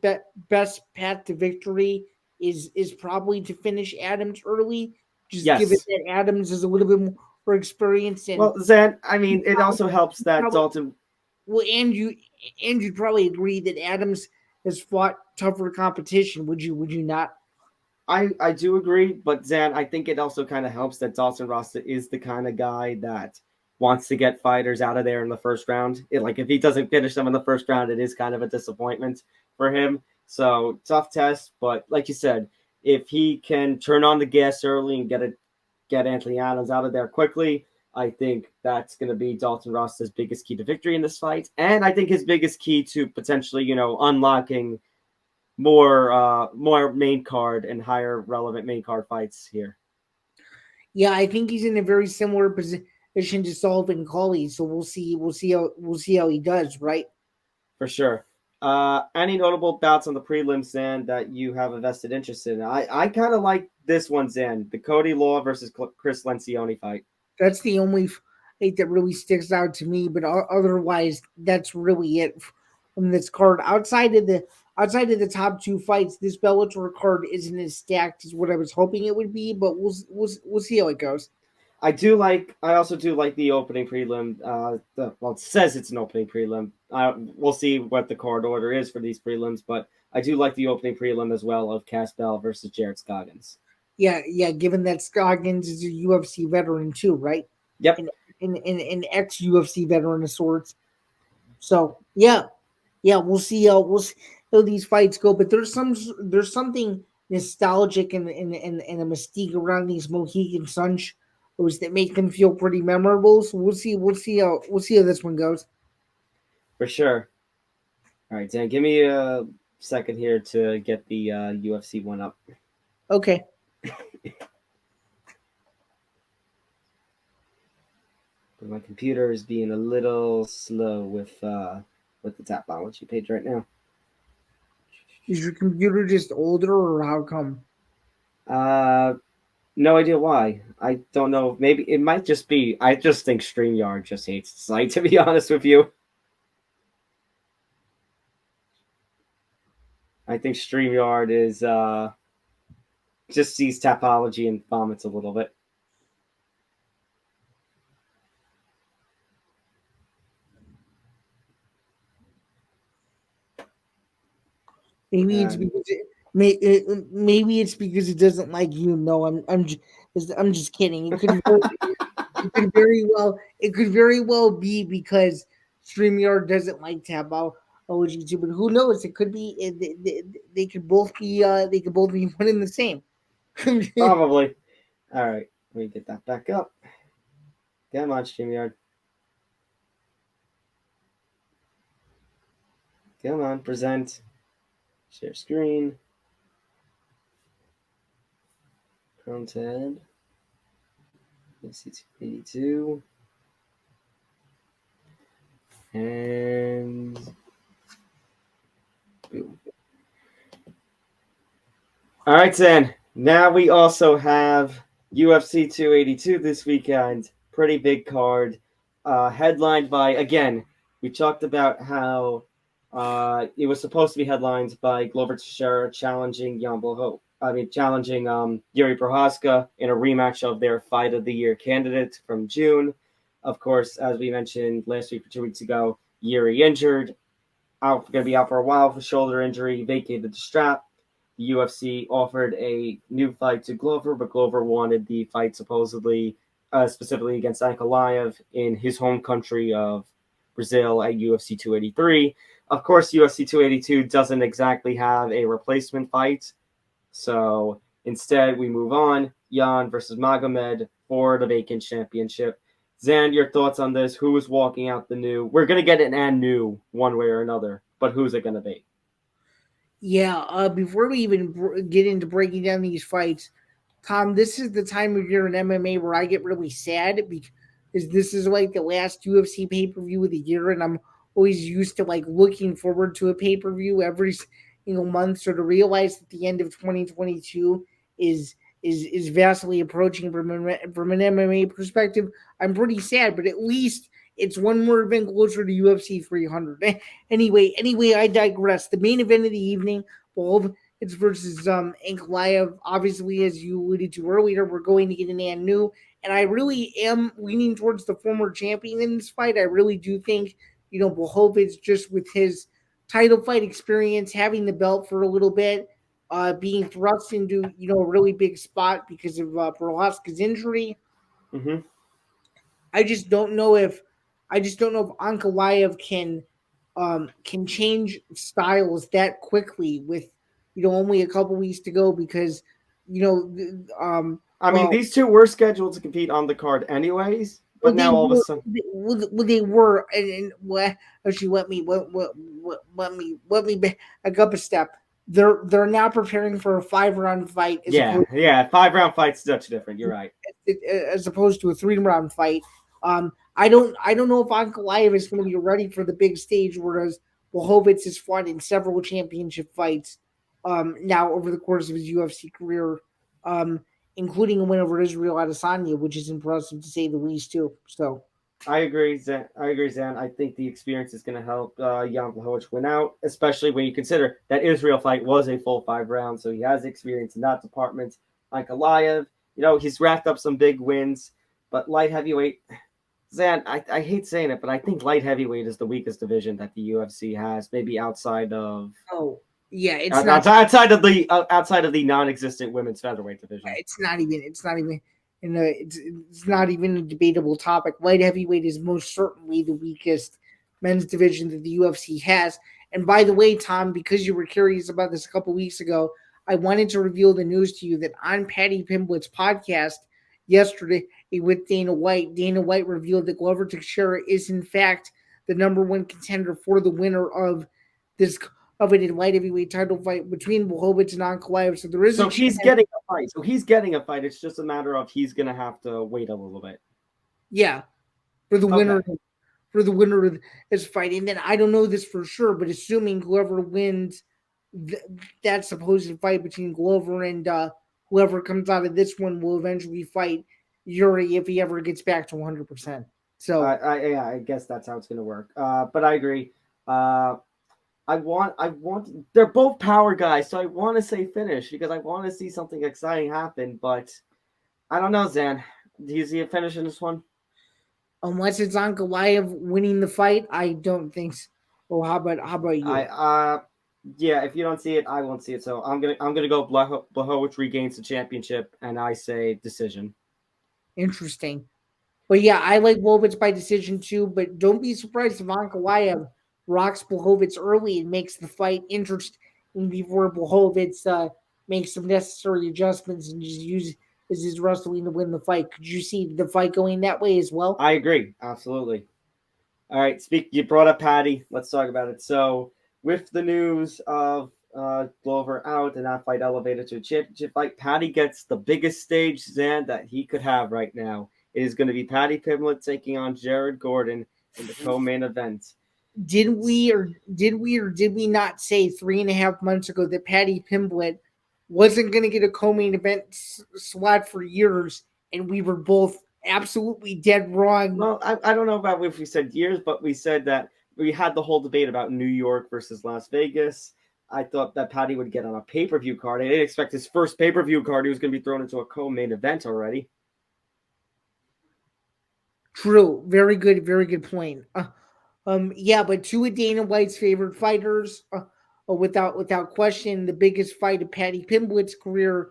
best path to victory is probably to finish Adams early? Just given that Adams is a little bit more experienced. And well, Zan, I mean, it also helps that Dalton. Well, and you'd probably agree that Adams has fought tougher competition. Would you not? I do agree, but Zan, I think it also kind of helps that Dalton Rasta is the kind of guy that wants to get fighters out of there in the first round. If he doesn't finish them in the first round, it is kind of a disappointment for him. So tough test, but like you said, if he can turn on the gas early and get Anthony Adams out of there quickly, I think that's going to be Dalton Rasta's biggest key to victory in this fight, and I think his biggest key to potentially, unlocking more main card and higher relevant main card fights here. Yeah, I think he's in a very similar position to Sullivan Coley, so we'll see how he does, right? For sure. Any notable bouts on the prelims, Zan, that you have a vested interest in? I kind of like this one, Zan, the Cody Law versus Chris Lencioni fight. That's the only fight that really sticks out to me, but otherwise, that's really it from this card. Outside of the top 2 fights, this Bellator card isn't as stacked as what I was hoping it would be, but we'll see how it goes. I also do like the opening prelim. It says it's an opening prelim. We'll see what the card order is for these prelims, but I do like the opening prelim as well of Cass Bell versus Jared Scoggins. Yeah. Given that Scoggins is a UFC veteran too, right? Yep. An ex UFC veteran of sorts. So yeah, we'll see how these fights go. But there's something nostalgic and a mystique around these Mohican Sun shows that make them feel pretty memorable. So we'll see how this one goes. For sure. All right, Dan, give me a second here to get the UFC one up. Okay. My computer is being a little slow with the Tapology page right now. Is your computer just older, or how come? No idea why. I don't know. Maybe it might just be. I just think StreamYard just hates the site, to be honest with you. I think StreamYard is just sees Tapology and vomits a little bit. Maybe it's because maybe it's because it doesn't like you. No, I'm just kidding. It could very well be because StreamYard doesn't like Tapology too. But who knows? It could be they could both be one and the same. Probably. All right, let me get that back up. Come on, StreamYard. Come on, present. Share screen. Chrome tab. MC282. And boom. All right, then. Now we also have UFC 282 this weekend. Pretty big card. Headlined by, again, we talked about how it was supposed to be headlined by Glover Teixeira challenging challenging Yuri Prochazka in a rematch of their Fight of the Year candidate from June. Of course, as we mentioned last week or 2 weeks ago, Yuri injured, going to be out for a while with shoulder injury, vacated the strap. The UFC offered a new fight to Glover, but Glover wanted the fight supposedly, specifically against Ankalaev in his home country of Brazil at UFC 283. Of course, UFC 282 doesn't exactly have a replacement fight, so instead we move on. Jan versus Magomed for the vacant championship. Zan, your thoughts on this? Who is walking out the new? We're going to get an and new one way or another, but who's it going to be? Yeah, before we even get into breaking down these fights, Tom, this is the time of year in MMA where I get really sad because this is like the last UFC pay-per-view of the year, and I'm always used to like looking forward to a pay-per-view every month. So to realize that the end of 2022 is vastly approaching from an MMA perspective, I'm pretty sad, but at least it's one more event closer to UFC 300. Anyway, I digress. The main event of the evening, it's versus Ankalaev. Obviously, as you alluded to earlier, we're going to get an and new, and I really am leaning towards the former champion in this fight. I really do think, Blachowicz, just with his title fight experience, having the belt for a little bit, being thrust into a really big spot because of Prochazka's injury. Mm-hmm. I just don't know if Ankalaev can change styles that quickly with only a couple weeks to go because these two were scheduled to compete on the card anyways, but now all of a sudden they were and actually let me back up a step. They're now preparing for a 5-round fight. 5-round fight's much different. You're right. As opposed to a 3-round fight. I don't know if Ankalaev is going to be ready for the big stage, whereas Blachowicz has fought in several championship fights now over the course of his UFC career, including a win over Israel Adesanya, which is impressive to say the least too. So I agree, Zan. I think the experience is going to help Jan Blachowicz win out, especially when you consider that Israel fight was a full 5 rounds, so he has experience in that department. Ankalaev, he's racked up some big wins, but light heavyweight, Zan, I hate saying it, but I think light heavyweight is the weakest division that the UFC has, maybe outside of Yeah, it's not outside of the non-existent women's featherweight division. It's not even it's not even a debatable topic. Light heavyweight is most certainly the weakest men's division that the UFC has. And by the way, Tom, because you were curious about this a couple weeks ago, I wanted to reveal the news to you that on Patty Pimblett's podcast yesterday with Dana White revealed that Glover Teixeira is in fact the number one contender for the winner of this coveted light heavyweight title fight between Blachowicz and Ankalaev. So there is he's getting a fight. So he's getting a fight. It's just a matter of he's gonna have to wait a little bit. Yeah, for the winner of this fight. And then I don't know this for sure, but assuming Glover wins that supposed fight between Glover and whoever comes out of this one will eventually fight Yuri if he ever gets back to 100%. So I guess that's how it's gonna work. But I agree. I want. They're both power guys, so I want to say finish because I want to see something exciting happen. But I don't know, Zan. Do you see a finish in this one? Unless it's Ankalaev winning the fight, I don't think so. Well, how about you? Yeah. If you don't see it, I won't see it. So I'm gonna go Blachowicz regains the championship, and I say decision. Interesting. But yeah, I like Blachowicz by decision too. But don't be surprised if Ankalaev rocks Blachowicz early and makes the fight interesting before Blachowicz makes some necessary adjustments and just uses his wrestling to win the fight. Could you see the fight going that way as well? I agree. Absolutely. All right. You brought up Patty. Let's talk about it. So with the news of Glover out and that fight elevated to a championship fight, Patty gets the biggest stage, Zan, that he could have right now. It is going to be Patty Pimblett taking on Jared Gordon in the co-main event. Did we not say 3.5 months ago that Patty Pimblett wasn't going to get a co-main event slot for years, and we were both absolutely dead wrong? Well, I don't know about if we said years, but we said that we had the whole debate about New York versus Las Vegas. I thought that Patty would get on a pay-per-view card. I didn't expect his first pay-per-view card. He was going to be thrown into a co-main event already. True. Very good point. Yeah, but two of Dana White's favorite fighters, without question, the biggest fight of Patty Pimblett's career,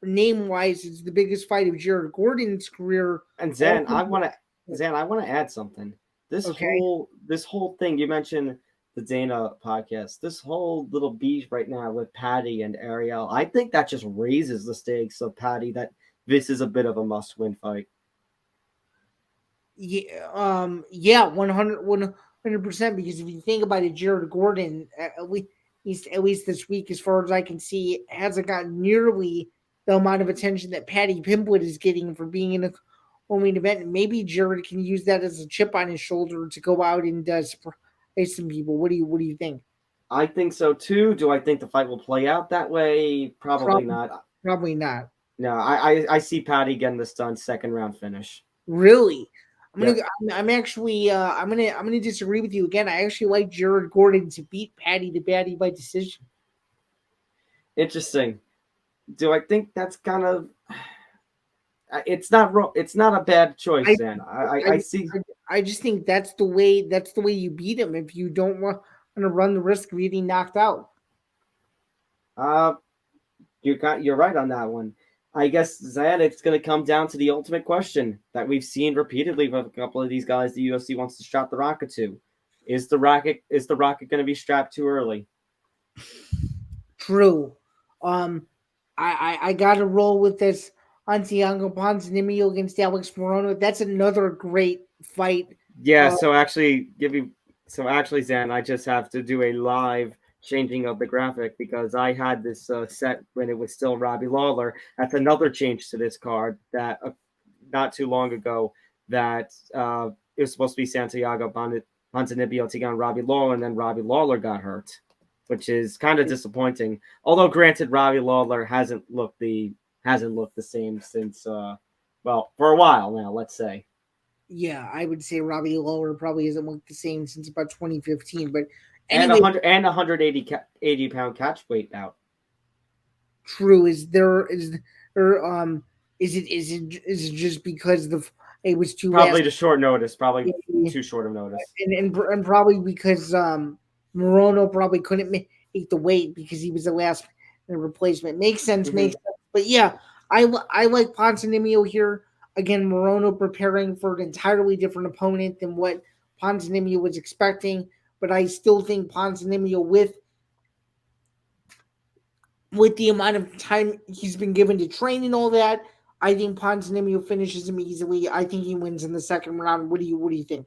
name-wise, is the biggest fight of Jared Gordon's career. And Zan, I want to add something. This whole thing you mentioned, the Dana podcast, this whole little beef right now with Patty and Ariel, I think that just raises the stakes of Patty. That this is a bit of a must-win fight. Yeah, 100%. Because if you think about it, Jared Gordon, at least this week, as far as I can see, hasn't gotten nearly the amount of attention that Patty Pimblett is getting for being in a co-main event. And maybe Jared can use that as a chip on his shoulder to go out and surprise some people. What do you think? I think so too. Do I think the fight will play out that way? Probably not. Probably not. No, I see Patty getting this done, second round finish. Really? I'm gonna disagree with you again. I actually like Jared Gordon to beat Patty by decision. Interesting. Do I think that's kind of? It's not a bad choice, then. I see. I just think that's the way you beat him if you don't want to run the risk of getting knocked out. You're right on that one. I guess, Zan, it's going to come down to the ultimate question that we've seen repeatedly with a couple of these guys the UFC wants to strap the rocket to. Is the rocket going to be strapped too early? True. I got to roll with this Santiago Ponzinibbio against Alex Morono. That's another great fight. Yeah. So actually, Zan, I just have to do a live changing of the graphic because I had this set when it was still Robbie Lawler. That's another change to this card that not too long ago that it was supposed to be Santiago Ponzinibbio taking on Robbie Lawler, and then Robbie Lawler got hurt, which is kind of disappointing. Although granted, Robbie Lawler hasn't looked the same since for a while now, let's say. Yeah, I would say Robbie Lawler probably hasn't looked the same since about 2015, but anyway, and 180 pound catch weight out. True. Is it just because it was too probably to short notice, probably too short of notice, and probably because Morono probably couldn't make take the weight because he was the last replacement. Makes sense. But yeah, I like Ponzinibbio here. Again, Morono preparing for an entirely different opponent than what Ponzinibbio was expecting. But I still think Ponzinibbio, with the amount of time he's been given to train and all that, I think Ponzinibbio finishes him easily. I think he wins in the second round. What do you think?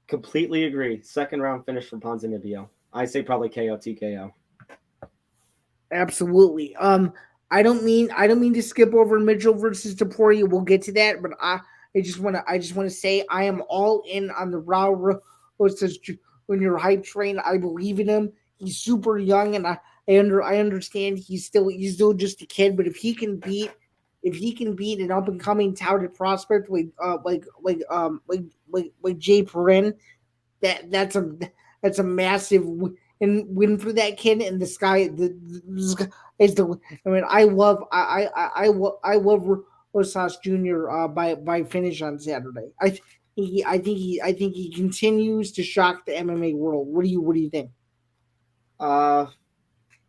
Completely agree. Second round finish for Ponzinibbio. I say probably KO TKO. Absolutely. I don't mean to skip over Mitchell versus Topuria. We'll get to that, but I just want to say I am all in on the Raul Rosas Jr. hype train. I believe in him. He's super young, and I understand he's still just a kid. But if he can beat an up and coming touted prospect like Jay Perrin, that's a massive win for that kid. And the sky is the. I mean, I love Rosas Jr. by finish on Saturday. I think he continues to shock the MMA world. What do you think?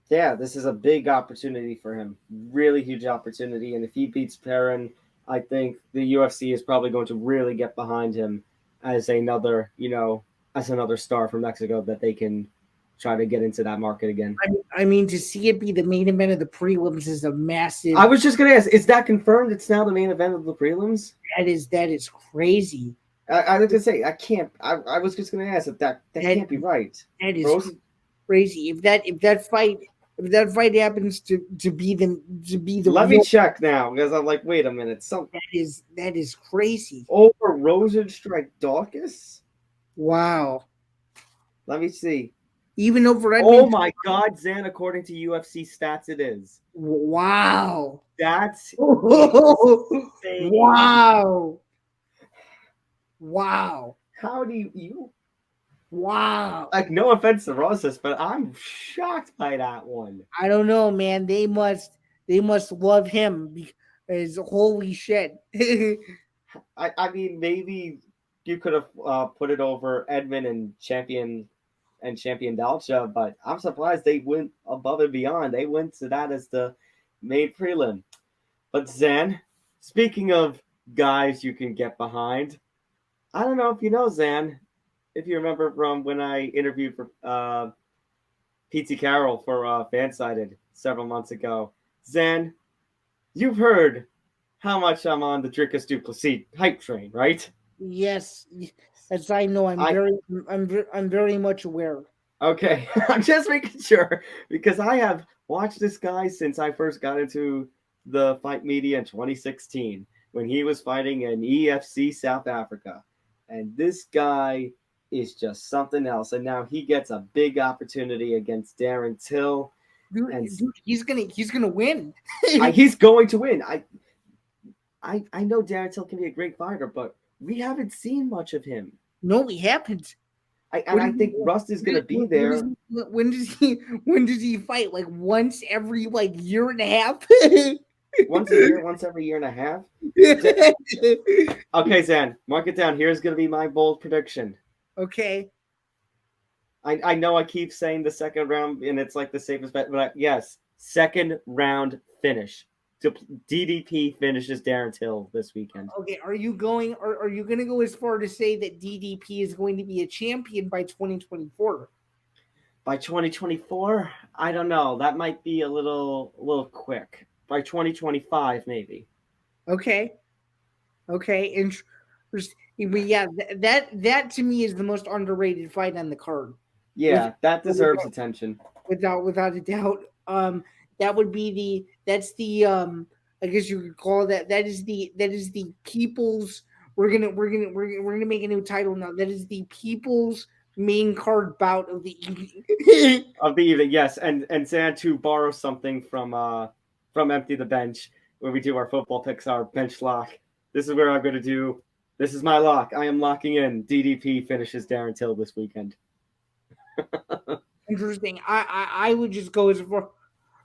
Yeah, this is a big opportunity for him. Really huge opportunity. And if he beats Perrin, I think the UFC is probably going to really get behind him as another star from Mexico that they can try to get into that market again. I mean, to see it be the main event of the prelims is a massive. I was just going to ask, is that confirmed? It's now the main event of the prelims? That is crazy. I was going to say, I can't. I was just going to ask if that can't be right. That is crazy. If that fight happens to be the. Let me check now because I'm like, wait a minute, that is crazy. Over Rosenstrike Dawkins? Wow. Let me see. Even over. Oh my God, Zan! According to UFC stats, it is. Wow. That's insane. Wow. How do you? Wow. Like, no offense to Rosas, but I'm shocked by that one. I don't know, man. They must love him because holy shit. I mean, maybe you could have put it over Edmund and Champion Dillashaw, but I'm surprised they went above and beyond. They went to that as the main prelim. But Zan, speaking of guys you can get behind, I don't know if you know, Zan, if you remember from when I interviewed for PT Carroll for Fansided several months ago. Zan, you've heard how much I'm on the Dricus du Plessis hype train, right? Yes, as I know, I'm very much aware. Okay, I'm just making sure because I have watched this guy since I first got into the fight media in 2016 when he was fighting in EFC South Africa, and this guy is just something else. And now he gets a big opportunity against Darren Till. Dude, he's gonna win. He's going to win. I know Darren Till can be a great fighter, but we haven't seen much of him. No, we haven't. I think Rust is gonna be there. When does he fight? Like once every year and a half? Once a year, once every year and a half. Okay, Zan, mark it down. Here's gonna be my bold prediction. Okay. I know I keep saying the second round, and it's like the safest bet, but yes, second round finish. DDP finishes Darren Till this weekend. Okay, are you going to go as far to say that DDP is going to be a champion by 2024? By 2024, I don't know. That might be a little quick. By 2025, maybe. Okay. Interesting. But yeah, that to me is the most underrated fight on the card. Yeah, that deserves attention. Without a doubt. That would be that's the I guess you could call that is the people's we're gonna make a new title now. That is the people's main card bout of the evening. Of the evening, yes. And Zan, to borrow something from Empty the Bench, when we do our football picks, our bench lock. This is where I'm gonna do. This is my lock. I am locking in DDP finishes Darren Till this weekend. Interesting. I would just go as far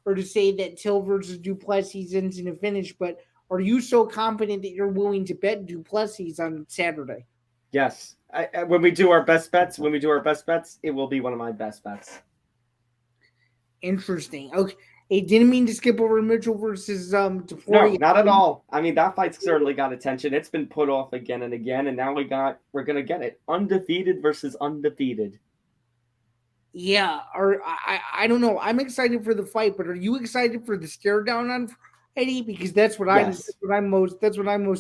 or to say that Till versus Duplessis ends in a finish, but are you so confident that you're willing to bet Duplessis on Saturday? Yes. When we do our best bets, it will be one of my best bets. Interesting. Okay. It didn't mean to skip over Mitchell versus No, Topuria. not at all. I mean, that fight's certainly got attention. It's been put off again and again, and now we're gonna get it. Undefeated versus undefeated. Yeah, or I don't know. I'm excited for the fight, but are you excited for the stare down on Eddie? Because that's what Yes. I'm most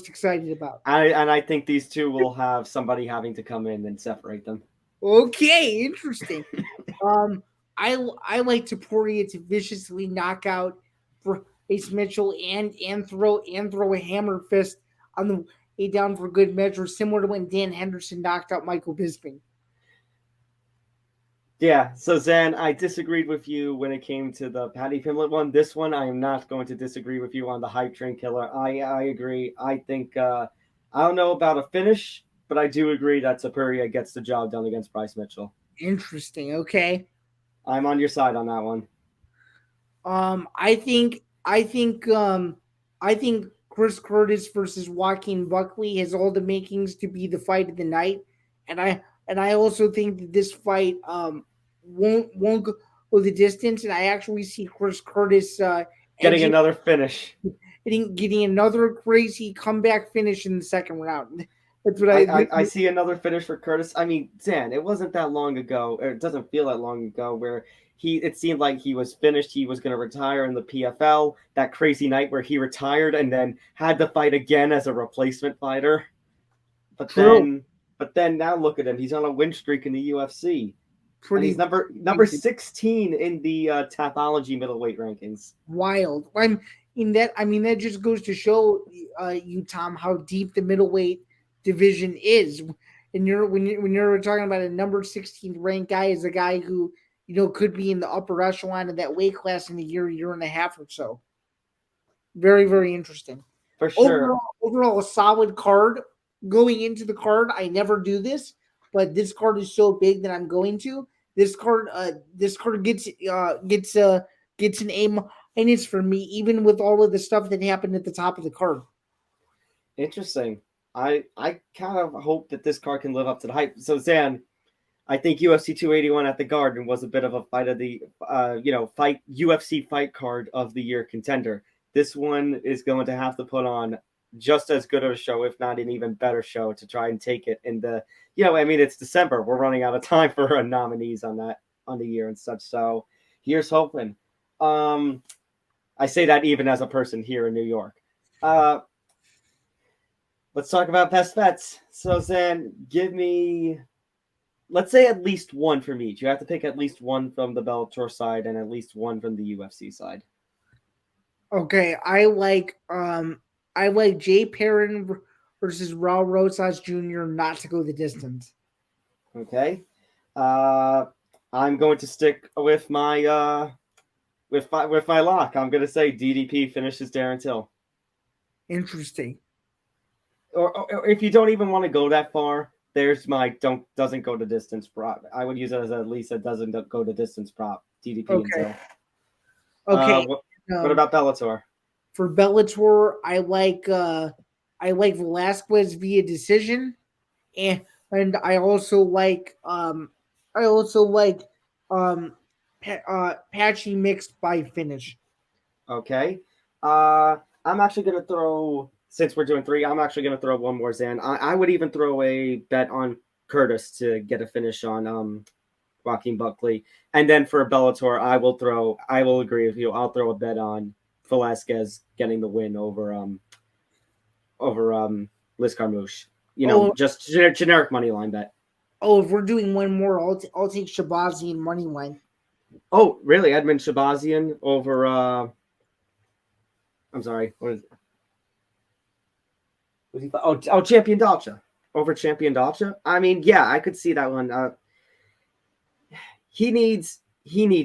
excited about. I think these two will have somebody having to come in and separate them. Okay, interesting. I like Topuria to viciously knock out Ace Mitchell and throw a hammer fist on the way down for good measure, similar to when Dan Henderson knocked out Michael Bisping. Yeah, so Zan, I disagreed with you when it came to the Patty Pimblett one. This one, I am not going to disagree with you on the hype train killer. I agree. I think I don't know about a finish, but I do agree that Topuria gets the job done against Bryce Mitchell. Interesting. Okay. I'm on your side on that one. I think Chris Curtis versus Joaquin Buckley has all the makings to be the fight of the night, and I also think that this fight won't go the distance, and I actually see Chris Curtis getting another finish, getting another crazy comeback finish in the second round. That's what I see another finish for Curtis. I mean, Zan, it wasn't that long ago, or it doesn't feel that long ago, where it seemed like he was finished. He was going to retire in the PFL. That crazy night where he retired and then had to fight again as a replacement fighter. But then now look at him. He's on a win streak in the UFC. And he's number 16 in the Tapology middleweight rankings. Wild. I mean that just goes to show you, Tom, how deep the middleweight division is. And when you're talking about a number 16 ranked guy, is a guy who could be in the upper echelon of that weight class in a year and a half or so. Very, very interesting. For sure. Overall, a solid card. Going into the card, I never do this, but this card is so big that I'm going to. This card gets an A- for me, even with all of the stuff that happened at the top of the card. Interesting. I kind of hope that this card can live up to the hype. So Zan, I think UFC 281 at the Garden was a bit of a fight of the UFC fight card of the year contender. This one is going to have to put on just as good of a show, if not an even better show, to try and take it in the, it's December. We're running out of time for our nominees on the year and such. So here's hoping. I say that even as a person here in New York. Let's talk about best bets. So Zan, give me, let's say at least one from each. You have to pick at least one from the Bellator side and at least one from the UFC side. Okay, I like Jay Perrin versus Raul Rosas Jr. not to go the distance. Okay, I'm going to stick with my with my lock. I'm going to say DDP finishes Darren Till. Interesting. Or if you don't even want to go that far, there's my doesn't go the distance prop. I would use it as at least a doesn't go the distance prop. DDP okay. Till. Okay. What about Bellator? For Bellator, I like Velasquez via decision, and I also like Patchy mixed by finish. Okay. I'm actually gonna throw, since we're doing three, I'm actually gonna throw one more Zan. I would even throw a bet on Curtis to get a finish on Joaquin Buckley, and then for Bellator, I will agree with you. I'll throw a bet on Velasquez getting the win over Liz Carmouche. Just generic money line bet. Oh, if we're doing one more, I'll take Shabazian money line. Oh, really? Edmund Shabazian over I'm sorry, what is it? Was he? Oh, Champion Dalcha over Champion Dalcha. I mean, yeah, I could see that one. He needs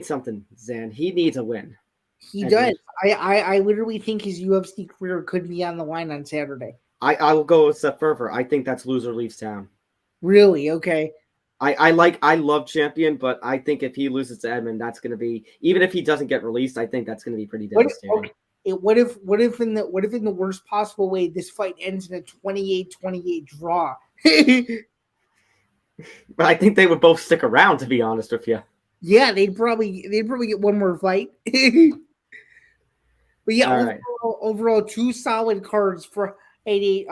something, Zan. He needs a win. He does. I literally think his UFC career could be on the line on Saturday. I will go a step further. I think that's loser leaves town. Really? Okay. I love Champion, but I think if he loses to Edmund, that's going to be, even if he doesn't get released, I think that's going to be pretty devastating. What if in the worst possible way this fight ends in a 28-28 draw? I think they would both stick around, to be honest with you. Yeah, they'd probably get one more fight. But yeah, overall, two solid cards for Friday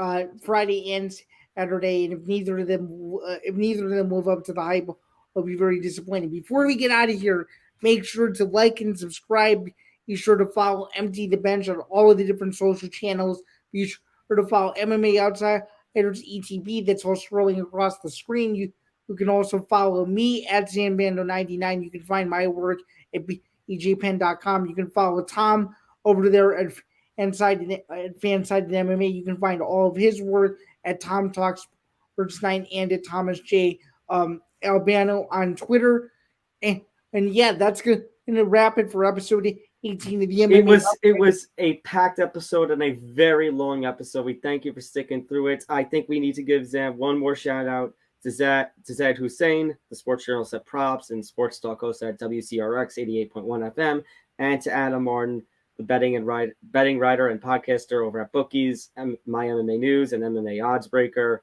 and Saturday, and if neither of them move up to the hype, I'll be very disappointed. Before we get out of here, make sure to like and subscribe. Be sure to follow Empty the Bench on all of the different social channels. Be sure to follow MMA Outsiders ETB. That's all scrolling across the screen. You can also follow me at Bando99. You can find my work at bjpen.com. You can follow Tom over there at Fansided MMA. You can find all of his work at Tom Talks Sports 9 and at Thomas J. Albano on Twitter. And yeah, that's good. And to wrap it for episode 18 of the MMA. It was a packed episode and a very long episode. We thank you for sticking through it. I think we need to give Zan one more shout out to Zayd Hussein, the sports journalist at Props and sports talk host at WCRX 88.1 FM, and to Adam Martin, the betting writer and podcaster over at Bookies, MyMMANews, and MMAOddsBreaker.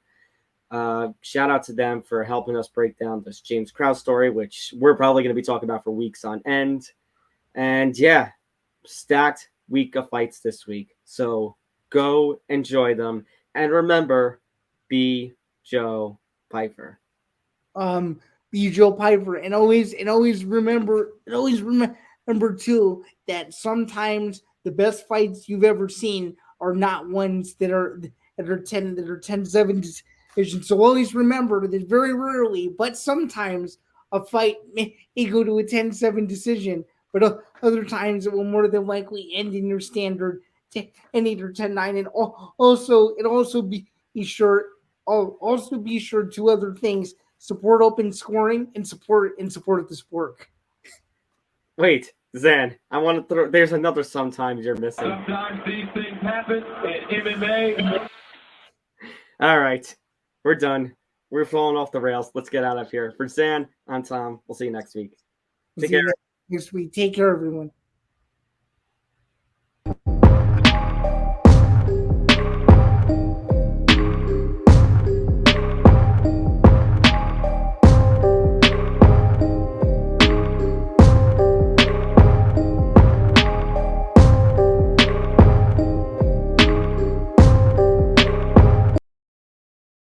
Shout out to them for helping us break down this James Krause story, which we're probably going to be talking about for weeks on end. And yeah, stacked week of fights this week. So go enjoy them. And remember, be Joe Pyfer. Be Joe Pyfer. And always remember too that sometimes the best fights you've ever seen are not ones that are 10-7 decisions. So always remember that very rarely, but sometimes a fight may go to a 10-7 decision, but other times it will more than likely end in your standard 10-8 or 10-9. And also be sure two other things: support open scoring and support the sport. Wait, Zan, I want to throw. There's another sometimes you're missing. Sometimes these things happen in MMA. All right, we're done. We're falling off the rails. Let's get out of here. For Zan, I'm Tom. We'll see you next week. Take care. Next week. Take care, everyone.